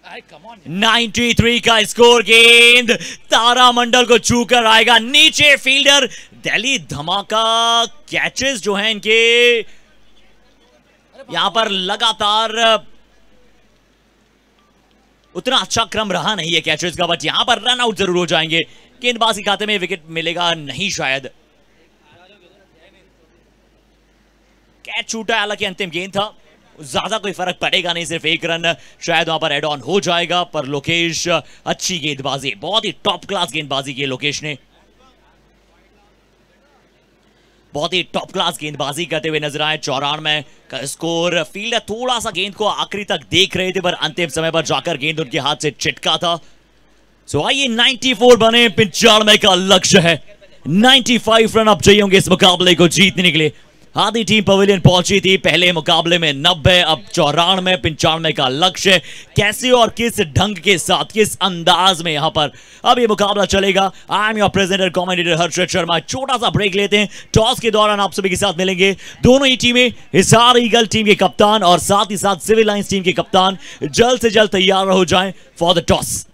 93 का स्कोर, गेंद तारामंडल को छूकर आएगा नीचे। फील्डर दिल्ली धमाका कैचेस जो हैं इनके यहां पर लगातार उतना अच्छा क्रम रहा नहीं है कैचेस का, बट यहां पर रन आउट जरूर हो जाएंगे। गेंदबाज के खाते में विकेट मिलेगा नहीं शायद। कैच छूटा, हालांकि अंतिम गेंद था, ज्यादा कोई फर्क पड़ेगा नहीं, सिर्फ 1 रन शायद वहां पर एड ऑन हो जाएगा। पर लोकेश अच्छी गेंदबाजी, बहुत ही टॉप क्लास गेंदबाजी की लोकेश ने, बहुत ही टॉप क्लास गेंदबाजी करते हुए नजर आए। 94 का स्कोर। फील्डर थोड़ा सा गेंद को आखिरी तक देख रहे थे, पर अंतिम समय पर जाकर गेंद उनके हाथ से चिटका था। सो आइए 94 बने 95 का लक्ष्य है। 95 रन अब चाहिए होंगे इस मुकाबले को जीतने के लिए। आधी टीम पवेलियन पहुंची थी पहले मुकाबले में 90, अब 94 95 का लक्ष्य। कैसे और किस ढंग के साथ, किस अंदाज में यहां पर अब ये मुकाबला चलेगा। I am your presenter commentator Harshad Sharma. छोटा सा ब्रेक लेते हैं, टॉस के दौरान आप सभी के साथ मिलेंगे दोनों ही टीमें। हिसार ईगल टीम के कप्तान और साथ ही साथ सिविल लाइंस टीम के कप्तान जल्द से जल्द तैयार हो जाएं for the toss.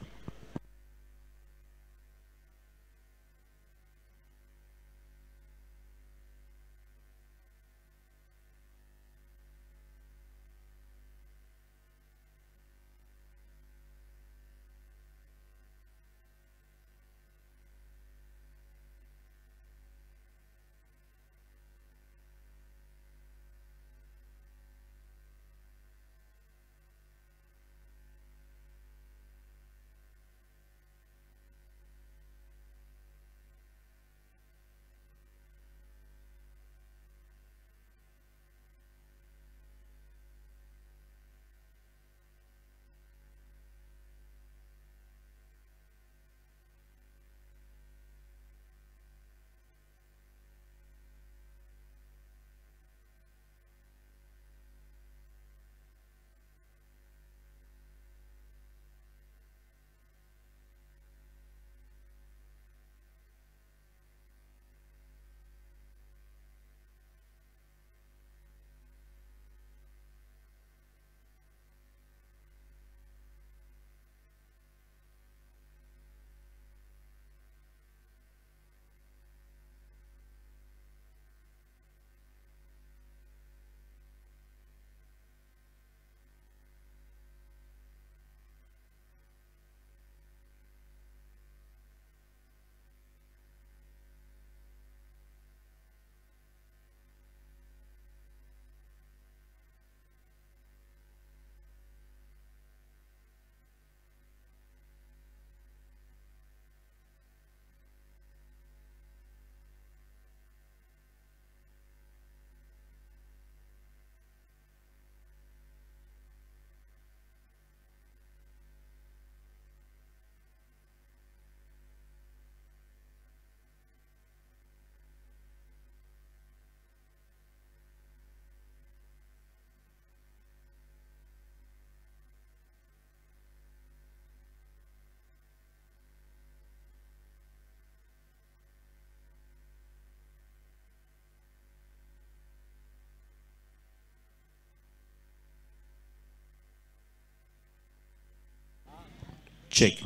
Check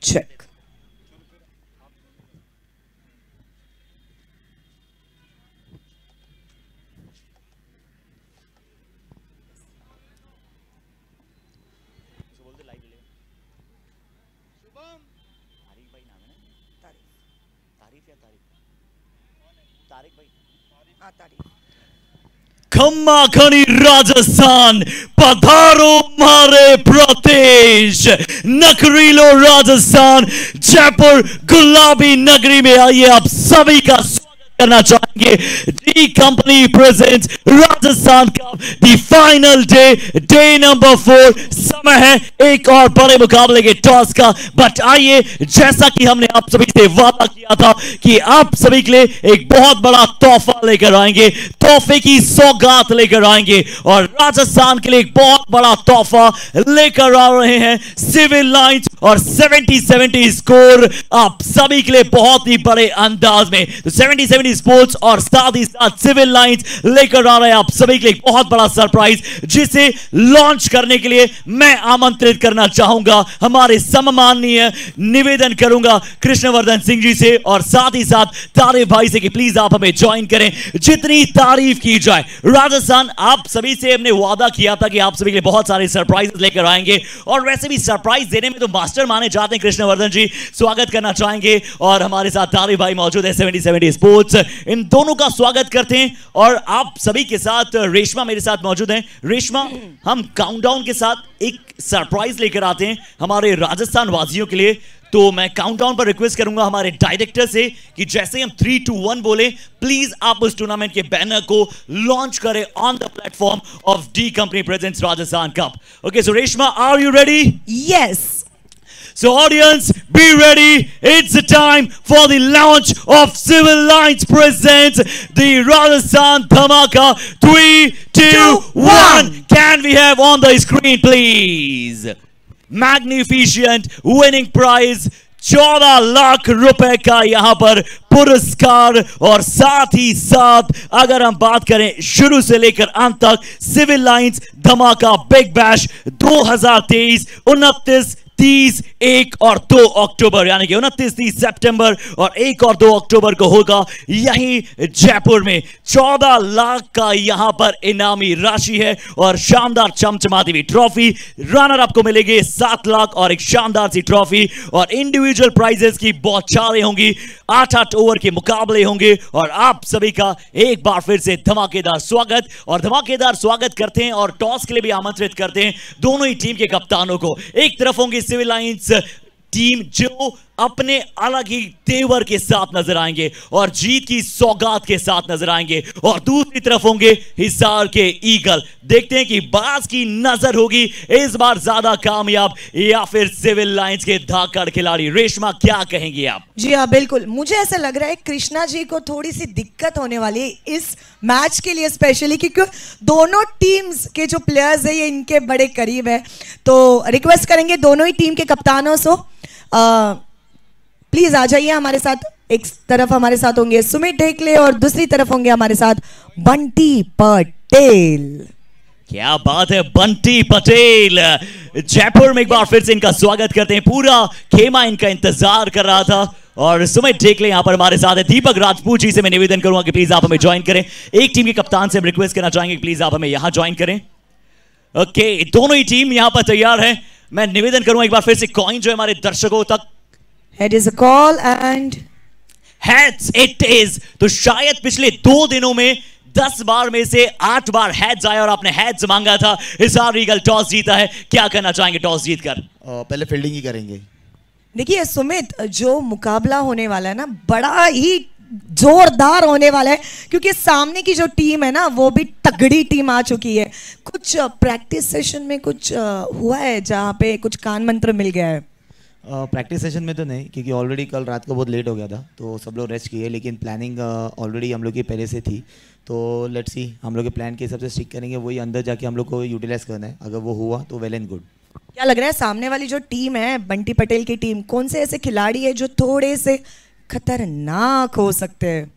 check. खम्मा खनी राजस्थान पधारो मारे प्रदेश नगरीलो राजस्थान जयपुर गुलाबी नगरी में आइए आप सभी का करना चाहेंगे। D company present Rajasthan cup the final day number 4। समय है एक और बड़े मुकाबले के टॉस का, बट आइए जैसा कि हमने आप सभी से वादा किया था कि आप सभी के लिए एक बहुत बड़ा तोहफा लेकर आएंगे, तोहफे की सौगात लेकर आएंगे और राजस्थान के लिए एक बहुत बड़ा तोहफा लेकर आ रहे हैं सिविल लाइंस और 70-70 स्कोर आप सभी के लिए बहुत ही बड़े अंदाज में। तो 70-70 स्पोर्ट्स और साथ ही साथ सिविल लाइंस लेकर आ रहे हैं आप सभी के लिए बहुत बड़ा सरप्राइज, जिसे लॉन्च करने के लिए मैं आमंत्रित करना चाहूंगा हमारे सम्माननीय निवेदन करूंगा कृष्णवर्धन सिंह जी से और साथ ही साथ तारिफ भाई से कि प्लीज आप हमें ज्वाइन करें। जितनी तारीफ की जाए राजस्थान, आप सभी से हमने वादा किया था कि आप सभी के लिए बहुत सारे सरप्राइजेस लेकर आएंगे और वैसे भी सरप्राइज देने में तो मास्टर माने जाते हैं कृष्णवर्धन जी। स्वागत करना चाहेंगे और हमारे साथ तारिफ भाई मौजूद है 70-70 स्पोर्ट्स, इन दोनों का स्वागत करते हैं और आप सभी के साथ रेशमा मेरे साथ मौजूद हैं। रेशमा, हम काउंटडाउन के साथ एक सरप्राइज लेकर आते हैं हमारे राजस्थान वासियों के लिए, तो मैं काउंटडाउन पर रिक्वेस्ट करूंगा हमारे डायरेक्टर से कि जैसे हम 3, 2, 1 बोले प्लीज आप उस टूर्नामेंट के बैनर को लॉन्च करें on the platform of the company presents Rajasthan cup. Okay, so Reshma, are you ready? Yes. So audience, be ready. It's the time for the launch of Civil Lines presents the Rajasthan Dhamaka 3, 2, 1. Can we have on the screen please? Magnificent winning prize 14 lakh रुपए का यहां पर पुरस्कार और साथ ही साथ अगर हम बात करें शुरू से लेकर अंत तक सिविल लाइंस धमाका बिग बैश 2023 29, 30, 1 और 2 अक्टूबर यानी कि 29, 30 सितंबर और 1 और 2 अक्टूबर को होगा यहीं जयपुर में। 14 लाख का यहां पर इनामी राशि है और शानदार चमचमाती हुई ट्रॉफी। रनर अप को मिलेगी 7 लाख और एक शानदार सी ट्रॉफी और इंडिविजुअल प्राइजेस की बौछारें होंगी। 8-8 ओवर के मुकाबले होंगे और आप सभी का एक बार फिर से धमाकेदार स्वागत और धमाकेदार स्वागत करते हैं और टॉस के लिए भी आमंत्रित करते हैं दोनों ही टीम के कप्तानों को। एक तरफ होंगे सिविल लाइंस टीम जो अपने अलग ही तेवर के साथ नजर आएंगे और जीत की सौगात के साथ नजर आएंगे और दूसरी तरफ होंगे हिसार के ईगल। देखते हैं कि बाज की नजर होगी इस बार ज्यादा कामयाब या फिर सिविल लाइंस के धाकड़ खिलाड़ी। रेशमा, क्या कहेंगे आप? जी हाँ, बिल्कुल। मुझे ऐसा लग रहा है कृष्णा जी को थोड़ी सी दिक्कत होने वाली है इस मैच के लिए स्पेशली, क्योंकि दोनों टीम्स के जो प्लेयर्स है ये इनके बड़े करीब है। तो रिक्वेस्ट करेंगे दोनों ही टीम के कप्तानों से प्लीज आ जाइए हमारे साथ। एक तरफ हमारे साथ होंगे सुमित ढेकले और दूसरी तरफ होंगे हमारे साथ बंटी पटेल। क्या बात है, बंटी पटेल। जयपुर में एक बार फिर से इनका स्वागत करते हैं। पूरा खेमा इनका इंतजार कर रहा था और सुमित ढेकले यहां पर हमारे साथ है। दीपक राजपूत जी से मैं निवेदन करूंगा कि प्लीज आप हमें ज्वाइन करें। एक टीम के कप्तान से हम रिक्वेस्ट करना चाहेंगे प्लीज आप हमें यहां ज्वाइन करें। ओके, दोनों ही टीम यहां पर तैयार है। मैं निवेदन करूंगा एक बार फिर से कॉइन जो है हमारे दर्शकों तक। Head is a call and heads it is। तो शायद पिछले 2 दिनों में 10 बार में से 8 बार हेड्स आया और आपने हेड्स मांगा था। हिसार ईगल टॉस जीता है, क्या करना चाहेंगे टॉस जीतकर? पहले फील्डिंग ही करेंगे। देखिए सुमित, जो मुकाबला होने वाला है ना बड़ा ही जोरदार होने वाला है, क्योंकि सामने की जो टीम है ना वो भी तगड़ी टीम आ चुकी है। कुछ प्रैक्टिस सेशन में कुछ हुआ है जहाँ पे कुछ कान मंत्र मिल गया है? प्रैक्टिस सेशन में तो नहीं, क्योंकि ऑलरेडी कल रात को बहुत लेट हो गया था तो सब लोग रेस्ट किए, लेकिन प्लानिंग ऑलरेडी हम लोग की पहले से थी। तो लेट्स सी, हम लोग के प्लान के हिसाब से स्टिक करेंगे, वही अंदर जाके हम लोग को यूटिलाइज करना है। अगर वो हुआ तो वेल एंड गुड। क्या लग रहा है सामने वाली जो टीम है बंटी पटेल की टीम, कौन से ऐसे खिलाड़ी है जो थोड़े से खतरनाक हो सकते हैं?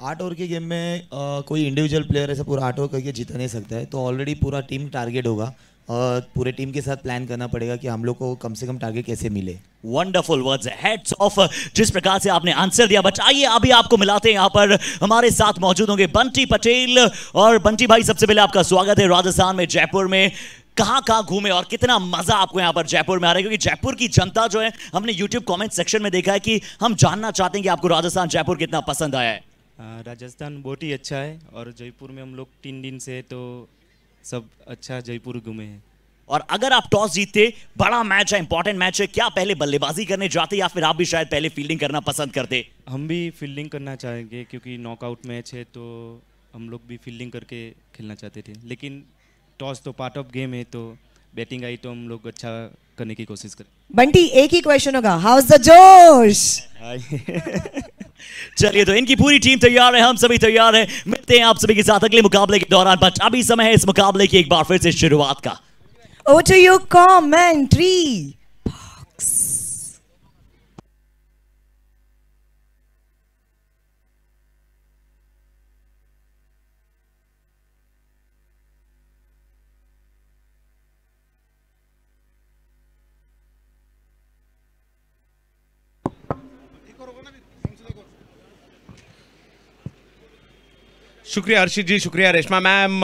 8 ओवर के गेम में कोई इंडिविजुअल प्लेयर ऐसा पूरा 8 ओवर करके जीत नहीं सकता है, तो ऑलरेडी पूरा टीम टारगेट होगा पूरे टीम के साथ प्लान करना पड़ेगा कि हम लोग को कम से कम टारगेट कैसे मिले। वंडरफुल वर्ड्स, हेड्स ऑफ जिस प्रकार से आपने आंसर दिया। बट आइए अभी आपको मिलाते हैं, यहाँ पर हमारे साथ मौजूद होंगे बंटी पटेल। और बंटी भाई, सबसे पहले आपका स्वागत है राजस्थान में, जयपुर में। कहाँ घूमे और कितना मजा आपको यहाँ पर जयपुर में आ रहा है? क्योंकि जयपुर की जनता जो है, हमने यूट्यूब कमेंट सेक्शन में देखा है कि हम जानना चाहते हैं कि आपको राजस्थान जयपुर कितना पसंद आया है। राजस्थान बहुत ही अच्छा है और जयपुर में हम लोग 3 दिन से तो सब अच्छा जयपुर घूमे हैं। और अगर आप टॉस जीतते, बड़ा मैच है, इंपॉर्टेंट मैच है, क्या पहले बल्लेबाजी करने जाते या फिर आप भी शायद पहले फील्डिंग करना पसंद करते? हम भी फील्डिंग करना चाहेंगे क्योंकि नॉकआउट मैच है तो हम लोग भी फील्डिंग करके खेलना चाहते थे, लेकिन टॉस तो पार्ट ऑफ गेम है, तो बैटिंग आई तो हम लोग अच्छा करने की कोशिश करें। बंटी, एक ही क्वेश्चन होगा, हाउ इज द जोश? चलिए, तो इनकी पूरी टीम तैयार है, हम सभी तैयार हैं। मिलते हैं आप सभी के साथ अगले मुकाबले के दौरान। बट अभी समय है इस मुकाबले की एक बार फिर से शुरुआत का। Over to you, commentary box. शुक्रिया अर्शित जी, शुक्रिया रेशमा मैम।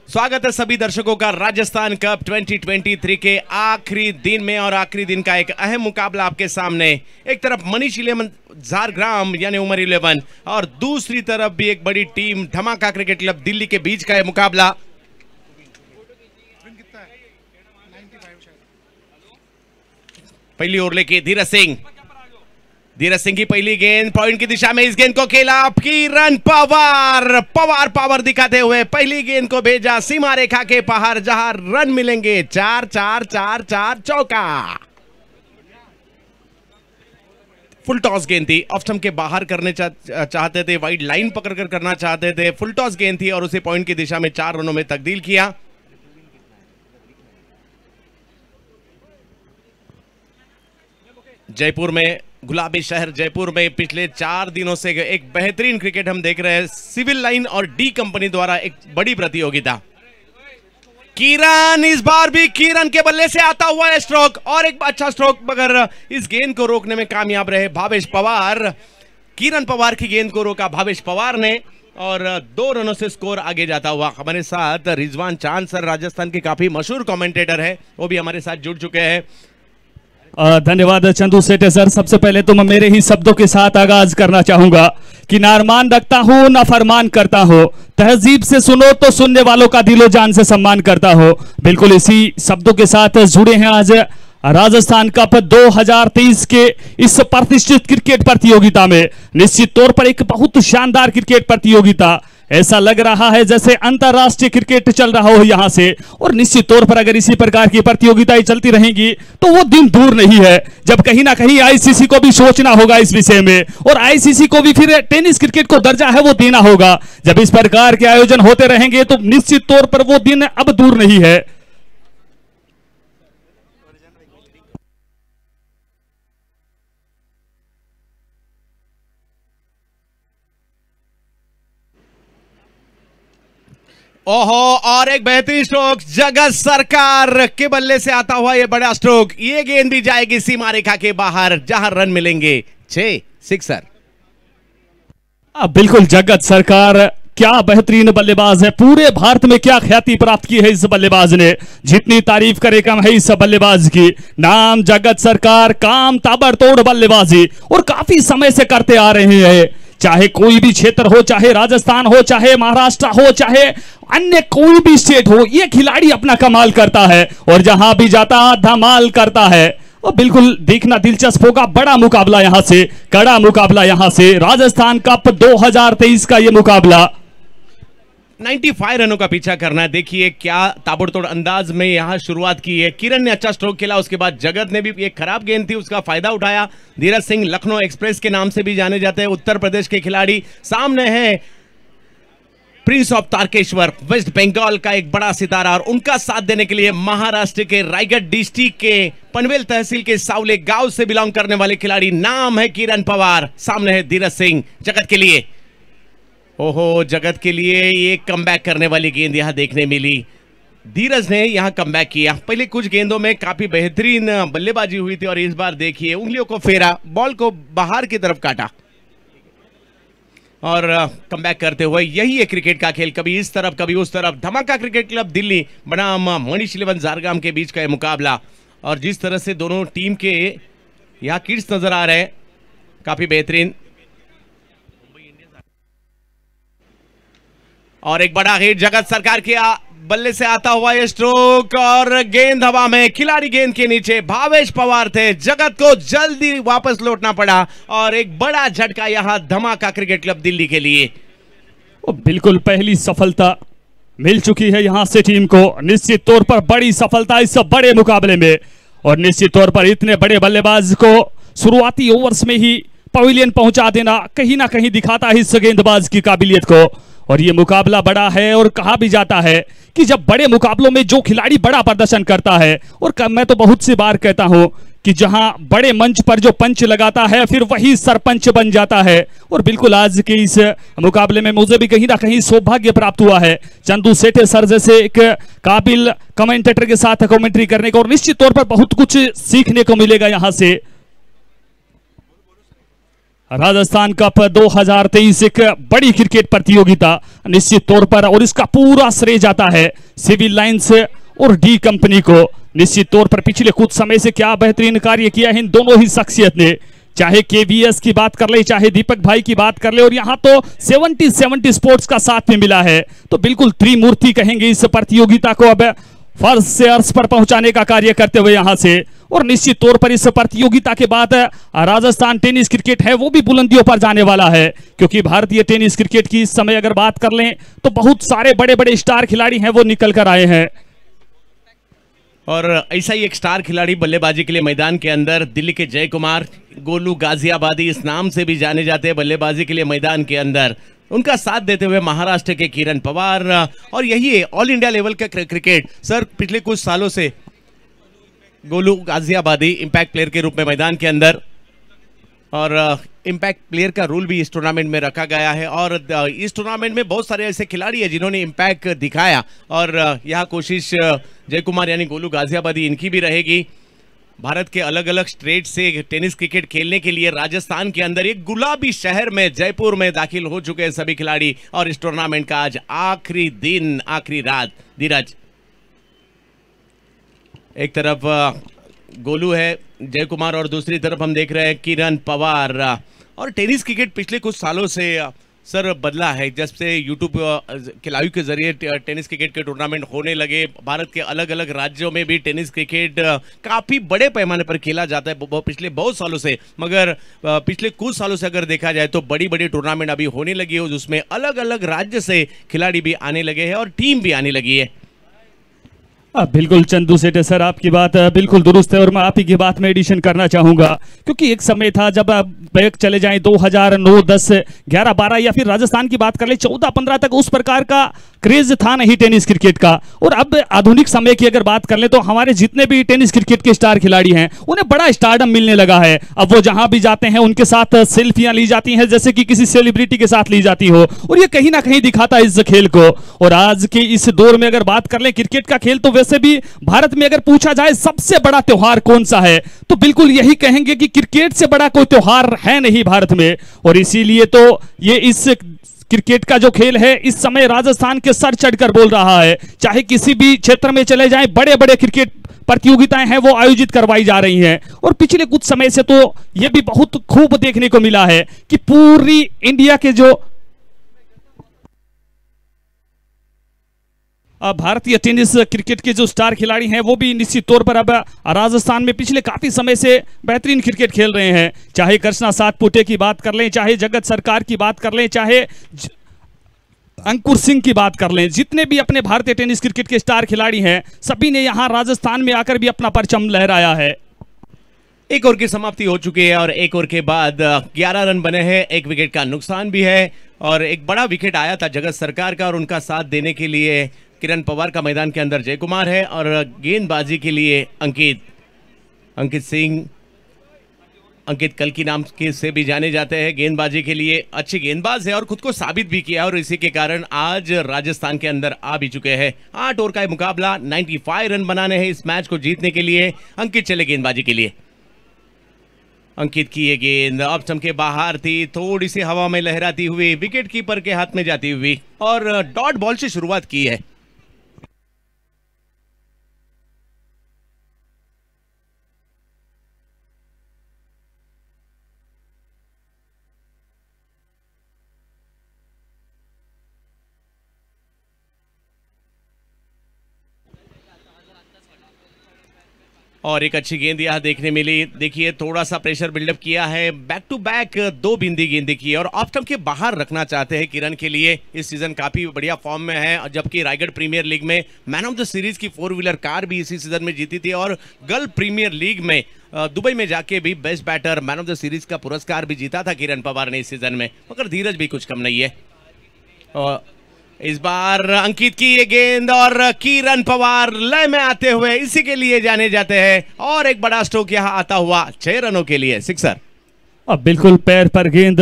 स्वागत है सभी दर्शकों का राजस्थान कप 2023 के आखिरी दिन में। और आखिरी दिन का एक अहम मुकाबला आपके सामने। एक तरफ मनीष 11 झारग्राम यानी उमर 11 और दूसरी तरफ भी एक बड़ी टीम धमाका क्रिकेट क्लब दिल्ली के बीच का यह मुकाबला। पहली ओवर लेके धीरज सिंह की पहली गेंद पॉइंट की दिशा में, इस गेंद को खेला किरण पवार। पावर दिखाते हुए पहली गेंद को भेजा सीमा रेखा के बाहर, जहां रन मिलेंगे 4 चौका। फुल टॉस गेंद थी, ऑफ स्टंप के बाहर करने चाहते थे, वाइड लाइन पकड़कर करना चाहते थे। फुल टॉस गेंद थी और उसे पॉइंट की दिशा में 4 रनों में तब्दील किया। जयपुर में, गुलाबी शहर जयपुर में पिछले 4 दिनों से एक बेहतरीन क्रिकेट हम देख रहे हैं। सिविल लाइन और डी कंपनी द्वारा एक बड़ी प्रतियोगिता। किरण, इस बार भी किरण के बल्ले से आता हुआ है स्ट्रोक, और एक अच्छा स्ट्रोक, मगर इस गेंद को रोकने में कामयाब रहे भावेश पवार। किरण पवार की गेंद को रोका भावेश पवार ने और 2 रनों से स्कोर आगे जाता हुआ। हमारे साथ रिजवान चांद सर, राजस्थान के काफी मशहूर कमेंटेटर है, वो भी हमारे साथ जुड़ चुके हैं। धन्यवाद चंदू सेठे सर। सबसे पहले तो मैं मेरे ही शब्दों के साथ आगाज करना चाहूंगा कि ना अरमान रखता हूं ना फरमान करता हूं, तहजीब से सुनो तो सुनने वालों का दिलो जान से सम्मान करता हो। बिल्कुल इसी शब्दों के साथ जुड़े हैं आज राजस्थान कप 2023 के इस प्रतिष्ठित क्रिकेट प्रतियोगिता में। निश्चित तौर पर एक बहुत शानदार क्रिकेट प्रतियोगिता, ऐसा लग रहा है जैसे अंतरराष्ट्रीय क्रिकेट चल रहा हो यहां से। और निश्चित तौर पर अगर इसी प्रकार की प्रतियोगिताएं चलती रहेंगी तो वो दिन दूर नहीं है जब कहीं ना कहीं आईसीसी को भी सोचना होगा इस विषय में, और आईसीसी को भी फिर टेनिस क्रिकेट को दर्जा है वो देना होगा। जब इस प्रकार के आयोजन होते रहेंगे तो निश्चित तौर पर वो दिन अब दूर नहीं है। ओहो, और एक बेहतरीन स्ट्रोक जगत सरकार के बल्ले से आता हुआ ये बड़ा स्ट्रोक। ये गेंद भी जाएगी सीमा रेखा के बाहर, जहां रन मिलेंगे 6 सिक्सर। बिल्कुल, जगत सरकार क्या बेहतरीन बल्लेबाज है। पूरे भारत में क्या ख्याति प्राप्त की है इस बल्लेबाज ने, जितनी तारीफ करे कम है इस बल्लेबाज की। नाम जगत सरकार, काम ताबड़तोड़ बल्लेबाजी, और काफी समय से करते आ रहे हैं। चाहे कोई भी क्षेत्र हो, चाहे राजस्थान हो, चाहे महाराष्ट्र हो, चाहे अन्य कोई भी स्टेट हो, ये खिलाड़ी अपना कमाल करता है और जहां भी जाता धमाल करता है। और बिल्कुल देखना दिलचस्प होगा, बड़ा मुकाबला यहां से, कड़ा मुकाबला यहां से, राजस्थान कप 2023 का यह मुकाबला। 95 रनों का पीछा करना है। देखिए क्या ताबड़तोड़ अंदाज में यहां शुरुआत की है। किरण ने अच्छा स्ट्रोक खेला, उसके बाद जगत ने भी, एक खराब गेंद थी उसका फायदा उठाया। धीरज सिंह लखनऊ एक्सप्रेस के नाम से भी जाने जाते हैं, उत्तर प्रदेश के खिलाड़ी। सामने है prince of Tarakeshwar, west Bengal का एक बड़ा सितारा, और उनका साथ देने के लिए महाराष्ट्र के रायगढ़ डिस्ट्रिक्ट के पनवेल तहसील के सावले गांव से बिलोंग करने वाले खिलाड़ी। नाम है किरण पवार, सामने है धीरज सिंह। जगत के लिए, ओहो, जगत के लिए ये कमबैक करने वाली गेंद यहां देखने मिली। धीरज ने यहां कमबैक किया। पहले कुछ गेंदों में काफी बेहतरीन बल्लेबाजी हुई थी और इस बार देखिए उंगलियों को फेरा, बॉल को बाहर की तरफ काटा और कमबैक करते हुए यही है क्रिकेट का खेल, कभी इस तरफ कभी उस तरफ। धमाका क्रिकेट क्लब दिल्ली बनाम मनीष 11 झारग्राम के बीच का मुकाबला और जिस तरह से दोनों टीम के यहाँ किड्स नजर आ रहे हैं काफी बेहतरीन। और एक बड़ा हिट जगत सरकार के बल्ले से आता हुआ ये स्ट्रोक और गेंद हवा में, खिलाड़ी गेंद के नीचे। भावेश पवार थे, जगत को जल्दी वापस लौटना पड़ा और एक बड़ा झटका यहां धमाका क्रिकेट क्लब दिल्ली के लिए। बिल्कुल पहली सफलता मिल चुकी है यहां से टीम को, निश्चित तौर पर बड़ी सफलता इस बड़े मुकाबले में। और निश्चित तौर पर इतने बड़े बल्लेबाज को शुरुआती ओवर्स में ही पवेलियन पहुंचा देना कहीं ना कहीं दिखाता है इस गेंदबाज की काबिलियत को। और ये मुकाबला बड़ा है और कहा भी जाता है कि जब बड़े मुकाबलों में जो खिलाड़ी बड़ा प्रदर्शन करता है, और मैं तो बहुत सी बार कहता हूं कि जहां बड़े मंच पर जो पंच लगाता है फिर वही सरपंच बन जाता है। और बिल्कुल आज के इस मुकाबले में मुझे भी कहीं ना कहीं सौभाग्य प्राप्त हुआ है चंदू सेठे सर जैसे एक काबिल कमेंटेटर के साथ कमेंट्री करने को, और निश्चित तौर पर बहुत कुछ सीखने को मिलेगा यहां से। राजस्थान कप 2023 एक बड़ी क्रिकेट प्रतियोगिता निश्चित तौर पर, और इसका पूरा श्रेय जाता है सिविल लाइंस और डी कंपनी को। निश्चित तौर पर पिछले कुछ समय से क्या बेहतरीन कार्य किया है इन दोनों ही शख्सियत ने, चाहे केवीएस की बात कर ले, चाहे दीपक भाई की बात कर ले, और यहाँ तो 70 स्पोर्ट्स का साथ में मिला है। तो बिल्कुल त्रिमूर्ति कहेंगे इस प्रतियोगिता को अब फर्श से अर्श पर पहुंचाने का कार्य करते हुए यहां से। और निश्चित तौर पर इस प्रतियोगिता के बाद राजस्थान टेनिस क्रिकेट है वो भी बुलंदियों पर जाने वाला है, क्योंकि भारतीय टेनिस क्रिकेट की इस समय अगर बात कर लें तो बहुत सारे बड़े बड़े स्टार खिलाड़ी हैं वो निकल कर आए हैं। और ऐसा ही एक स्टार खिलाड़ी बल्लेबाजी के लिए मैदान के अंदर दिल्ली के जय कुमार, गोलू गाजियाबादी इस नाम से भी जाने जाते हैं बल्लेबाजी के लिए मैदान के अंदर। उनका साथ देते हुए महाराष्ट्र के किरण पवार, और यही है ऑल इंडिया लेवल का क्रिकेट। सर पिछले कुछ सालों से गोलू गाजियाबादी इंपैक्ट प्लेयर के रूप में मैदान के अंदर, और इंपैक्ट प्लेयर का रूल भी इस टूर्नामेंट में रखा गया है। और इस टूर्नामेंट में बहुत सारे ऐसे खिलाड़ी हैं जिन्होंने इंपैक्ट दिखाया, और यह कोशिश जय कुमार यानी गोलू गाजियाबादी इनकी भी रहेगी। भारत के अलग अलग स्टेट से टेनिस क्रिकेट खेलने के लिए राजस्थान के अंदर एक गुलाबी शहर में जयपुर में दाखिल हो चुके हैं सभी खिलाड़ी, और इस टूर्नामेंट का आज आखिरी दिन, आखिरी रात। धीरज, एक तरफ गोलू है, जय कुमार, और दूसरी तरफ हम देख रहे हैं किरण पवार। और टेनिस क्रिकेट पिछले कुछ सालों से सर बदला है, जब से यूट्यूब के लाइव के जरिए टेनिस क्रिकेट के टूर्नामेंट होने लगे। भारत के अलग अलग राज्यों में भी टेनिस क्रिकेट काफ़ी बड़े पैमाने पर खेला जाता है पिछले बहुत सालों से, मगर पिछले कुछ सालों से अगर देखा जाए तो बड़ी बड़ी टूर्नामेंट अभी होने लगी है, जिसमें अलग अलग राज्य से खिलाड़ी भी आने लगे हैं और टीम भी आने लगी है। बिल्कुल चंदू सेठे सर, आपकी बात बिल्कुल दुरुस्त है, और मैं आप ही की बात में एडिशन करना चाहूंगा, क्योंकि एक समय था जब बैक चले जाएं 2009, 10, 11, 12 या फिर राजस्थान की बात कर ले 14, 15 तक उस प्रकार का क्रेज था नहीं टेनिस क्रिकेट का। और अब आधुनिक समय की अगर बात कर ले तो हमारे जितने भी टेनिस क्रिकेट के स्टार खिलाड़ी हैं उन्हें बड़ा स्टारडम मिलने लगा है। अब वो जहां भी जाते हैं उनके साथ सेल्फियां ली जाती हैं जैसे कि किसी सेलिब्रिटी के साथ ली जाती हो, और ये कहीं ना कहीं दिखाता है इस खेल को। और आज के इस दौर में अगर बात कर ले क्रिकेट का खेल, तो वैसे भी भारत में अगर पूछा जाए सबसे बड़ा त्योहार कौन सा है, तो बिल्कुल यही कहेंगे कि क्रिकेट से बड़ा कोई त्योहार है नहीं भारत में। और इसीलिए तो ये इस क्रिकेट का जो खेल है इस समय राजस्थान के सर चढ़कर बोल रहा है। चाहे किसी भी क्षेत्र में चले जाएं, बड़े बड़े क्रिकेट प्रतियोगिताएं हैं वो आयोजित करवाई जा रही हैं। और पिछले कुछ समय से तो ये भी बहुत खूब देखने को मिला है कि पूरी इंडिया के जो भारतीय टेनिस क्रिकेट के जो स्टार खिलाड़ी हैं वो भी निश्चित तौर पर अब राजस्थान में पिछले काफी समय से बेहतरीन क्रिकेट खेल रहे हैं। चाहे कृष्णा सातपुते की बात कर लें, चाहे जगत सरकार की बात कर लें, चाहे अंकुर सिंह की बात कर लें, जितने भी अपने भारतीय टेनिस क्रिकेट के स्टार खिलाड़ी हैं सभी ने यहां राजस्थान में आकर भी अपना परचम लहराया है। एक ओवर की समाप्ति हो चुकी है और एक ओवर के बाद 11 रन बने हैं, एक विकेट का नुकसान भी है, और एक बड़ा विकेट आया था जगत सरकार का, और उनका साथ देने के लिए किरण पवार का मैदान के अंदर जय कुमार है, और गेंदबाजी के लिए अंकित सिंह अंकित कल की नाम के से भी जाने जाते हैं, गेंदबाजी के लिए अच्छे गेंदबाज है और खुद को साबित भी किया और इसी के कारण आज राजस्थान के अंदर आ भी चुके हैं। 8 ओवर का मुकाबला, 95 रन बनाने हैं इस मैच को जीतने के लिए। अंकित चले गेंदबाजी के लिए। अंकित की ये गेंद ऑफ स्टंप के बाहर थी, थोड़ी सी हवा में लहराती हुई विकेट कीपर के हाथ में जाती हुई और डॉट बॉल से शुरुआत की है। और एक अच्छी गेंद यहां देखने मिली। देखिए थोड़ा सा प्रेशर बिल्डअप किया है, बैक टू बैक 2 बिंदी गेंदें की और ऑफ स्टंप के बाहर रखना चाहते हैं किरण के लिए। इस सीजन काफी बढ़िया फॉर्म में है, जबकि रायगढ़ प्रीमियर लीग में मैन ऑफ द सीरीज की 4 व्हीलर कार भी इसी सीजन में जीती थी और गल्फ प्रीमियर लीग में दुबई में जाके भी best batter man of the series का पुरस्कार भी जीता था किरण पवार ने इस सीजन में। मगर धीरज भी कुछ कम नहीं है। और इस बार अंकित की ये गेंद और किरण पवार लय में आते हुए इसी के लिए जाने जाते हैं और एक बड़ा स्ट्रोक यहां आता हुआ 6 रनों के लिए सिक्सर। अब बिल्कुल पैर पर गेंद,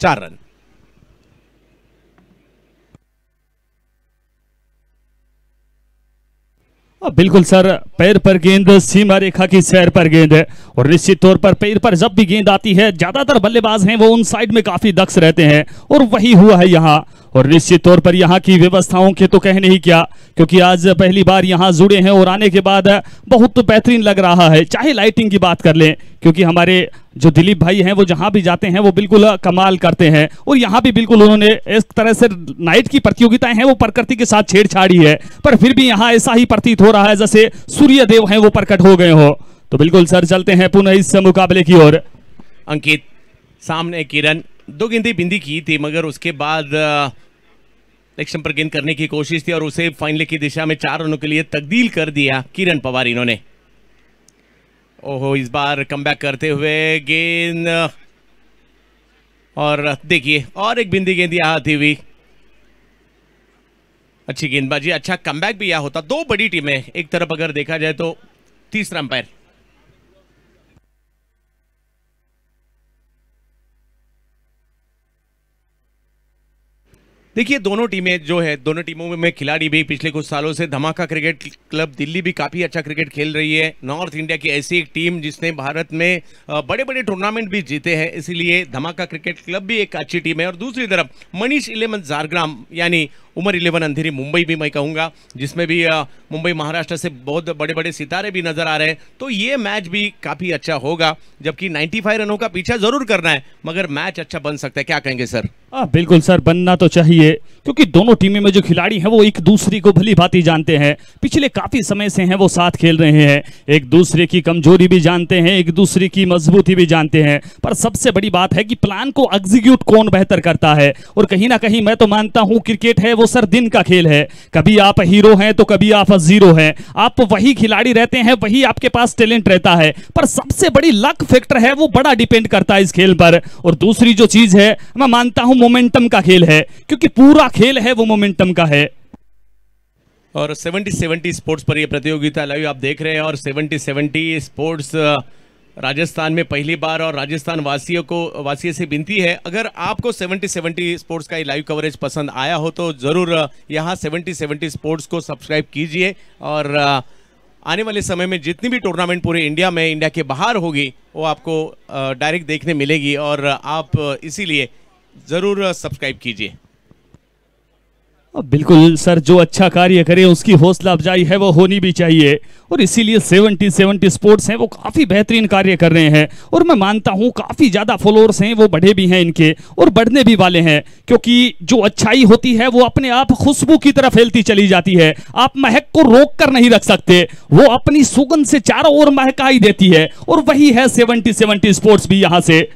4 रन। बिल्कुल सर, पैर पर गेंद सीमा रेखा की सैर पर गेंद है और निश्चित तौर पर पैर पर जब भी गेंद आती है ज्यादातर बल्लेबाज हैं वो उन साइड में काफी दक्ष रहते हैं और वही हुआ है यहाँ। और निश्चित तौर पर यहाँ की व्यवस्थाओं के तो कहने ही क्या, क्योंकि आज पहली बार यहाँ जुड़े हैं और आने के बाद बहुत बेहतरीन लग रहा है। चाहे लाइटिंग की बात कर लें, क्योंकि हमारे जो दिलीप भाई हैं वो जहाँ भी जाते हैं वो बिल्कुल कमाल करते हैं और यहाँ भी बिल्कुल उन्होंने इस तरह से नाइट की प्रतियोगिताएं हैं वो प्रकृति के साथ छेड़छाड़ी है, पर फिर भी यहाँ ऐसा ही प्रतीत हो रहा है जैसे सूर्य देव हैं वो प्रकट हो गए हो। तो बिल्कुल सर चलते हैं पुनः इस मुकाबले की ओर। अंकित सामने किरण 2 गेंदें बिंदी की थी, मगर उसके बाद लेग पर गेंद करने की कोशिश थी और उसे फाइनल की दिशा में 4 रनों के लिए तब्दील कर दिया किरण पवार इन्होंने। ओहो, इस बार कमबैक करते हुए गेंद और देखिए और एक बिंदी गेंद यहां आती हुई। अच्छी गेंदबाजी, अच्छा कमबैक भी यह होता। 2 बड़ी टीमें एक तरफ अगर देखा जाए तो तीसरा अंपायर। देखिए दोनों टीमें जो है, दोनों टीमों में खिलाड़ी भी पिछले कुछ सालों से धमाका क्रिकेट क्लब दिल्ली भी काफ़ी अच्छा क्रिकेट खेल रही है। नॉर्थ इंडिया की ऐसी एक टीम जिसने भारत में बड़े बड़े टूर्नामेंट भी जीते हैं, इसीलिए धमाका क्रिकेट क्लब भी एक अच्छी टीम है। और दूसरी तरफ मनीष 11 झारग्राम यानी उमर 11 अंधेरी मुंबई भी मैं कहूँगा, जिसमें भी मुंबई महाराष्ट्र से बहुत बड़े बड़े सितारे भी नजर आ रहे हैं। तो ये मैच भी काफ़ी अच्छा होगा, जबकि 95 रनों का पीछा जरूर करना है, मगर मैच अच्छा बन सकता है। क्या कहेंगे सर? बिल्कुल सर, बनना तो चाहिए, क्योंकि दोनों टीमें में जो खिलाड़ी हैं वो एक दूसरे को भली भांति जानते हैं। पिछले काफी समय से हैं वो साथ खेल रहे हैं, एक दूसरे की कमजोरी भी जानते हैं, एक दूसरे की मजबूती भी जानते हैं। पर सबसे बड़ी बात है कि प्लान को एग्जीक्यूट कौन बेहतर करता है। और कहीं ना कहीं मैं तो मानता हूं क्रिकेट है वो सर दिन का खेल है। कभी आप हीरो हैं तो कभी आप जीरो हैं। आप वही खिलाड़ी रहते हैं, वही आपके पास टैलेंट रहता है, पर सबसे बड़ी लक फैक्टर है वो बड़ा डिपेंड करता है इस खेल पर। और दूसरी जो चीज है मैं मानता हूं मोमेंटम का खेल है, क्योंकि पूरा खेल है वो मोमेंटम का है। और 70-70 स्पोर्ट्स पर यह प्रतियोगिता लाइव आप देख रहे हैं और 70-70 स्पोर्ट्स राजस्थान में पहली बार और राजस्थान वासियों से विनती है, अगर आपको 70-70 स्पोर्ट्स का लाइव कवरेज पसंद आया हो तो ज़रूर यहाँ 70-70 स्पोर्ट्स को सब्सक्राइब कीजिए। और आने वाले समय में जितनी भी टूर्नामेंट पूरे इंडिया में, इंडिया के बाहर होगी, वो आपको डायरेक्ट देखने मिलेगी और आप इसीलिए ज़रूर सब्सक्राइब कीजिए। बिल्कुल सर, जो अच्छा कार्य करे उसकी हौसला अफजाई है वो होनी भी चाहिए, और इसीलिए 70-70 स्पोर्ट्स हैं वो काफ़ी बेहतरीन कार्य कर रहे हैं। और मैं मानता हूं काफ़ी ज़्यादा फॉलोअर्स हैं वो बढ़े भी हैं इनके, और बढ़ने भी वाले हैं, क्योंकि जो अच्छाई होती है वो अपने आप खुशबू की तरफ फैलती चली जाती है। आप महक को रोक कर नहीं रख सकते, वो अपनी सुगंध से चारों ओर महकाई देती है, और वही है 70-70 स्पोर्ट्स भी। यहाँ से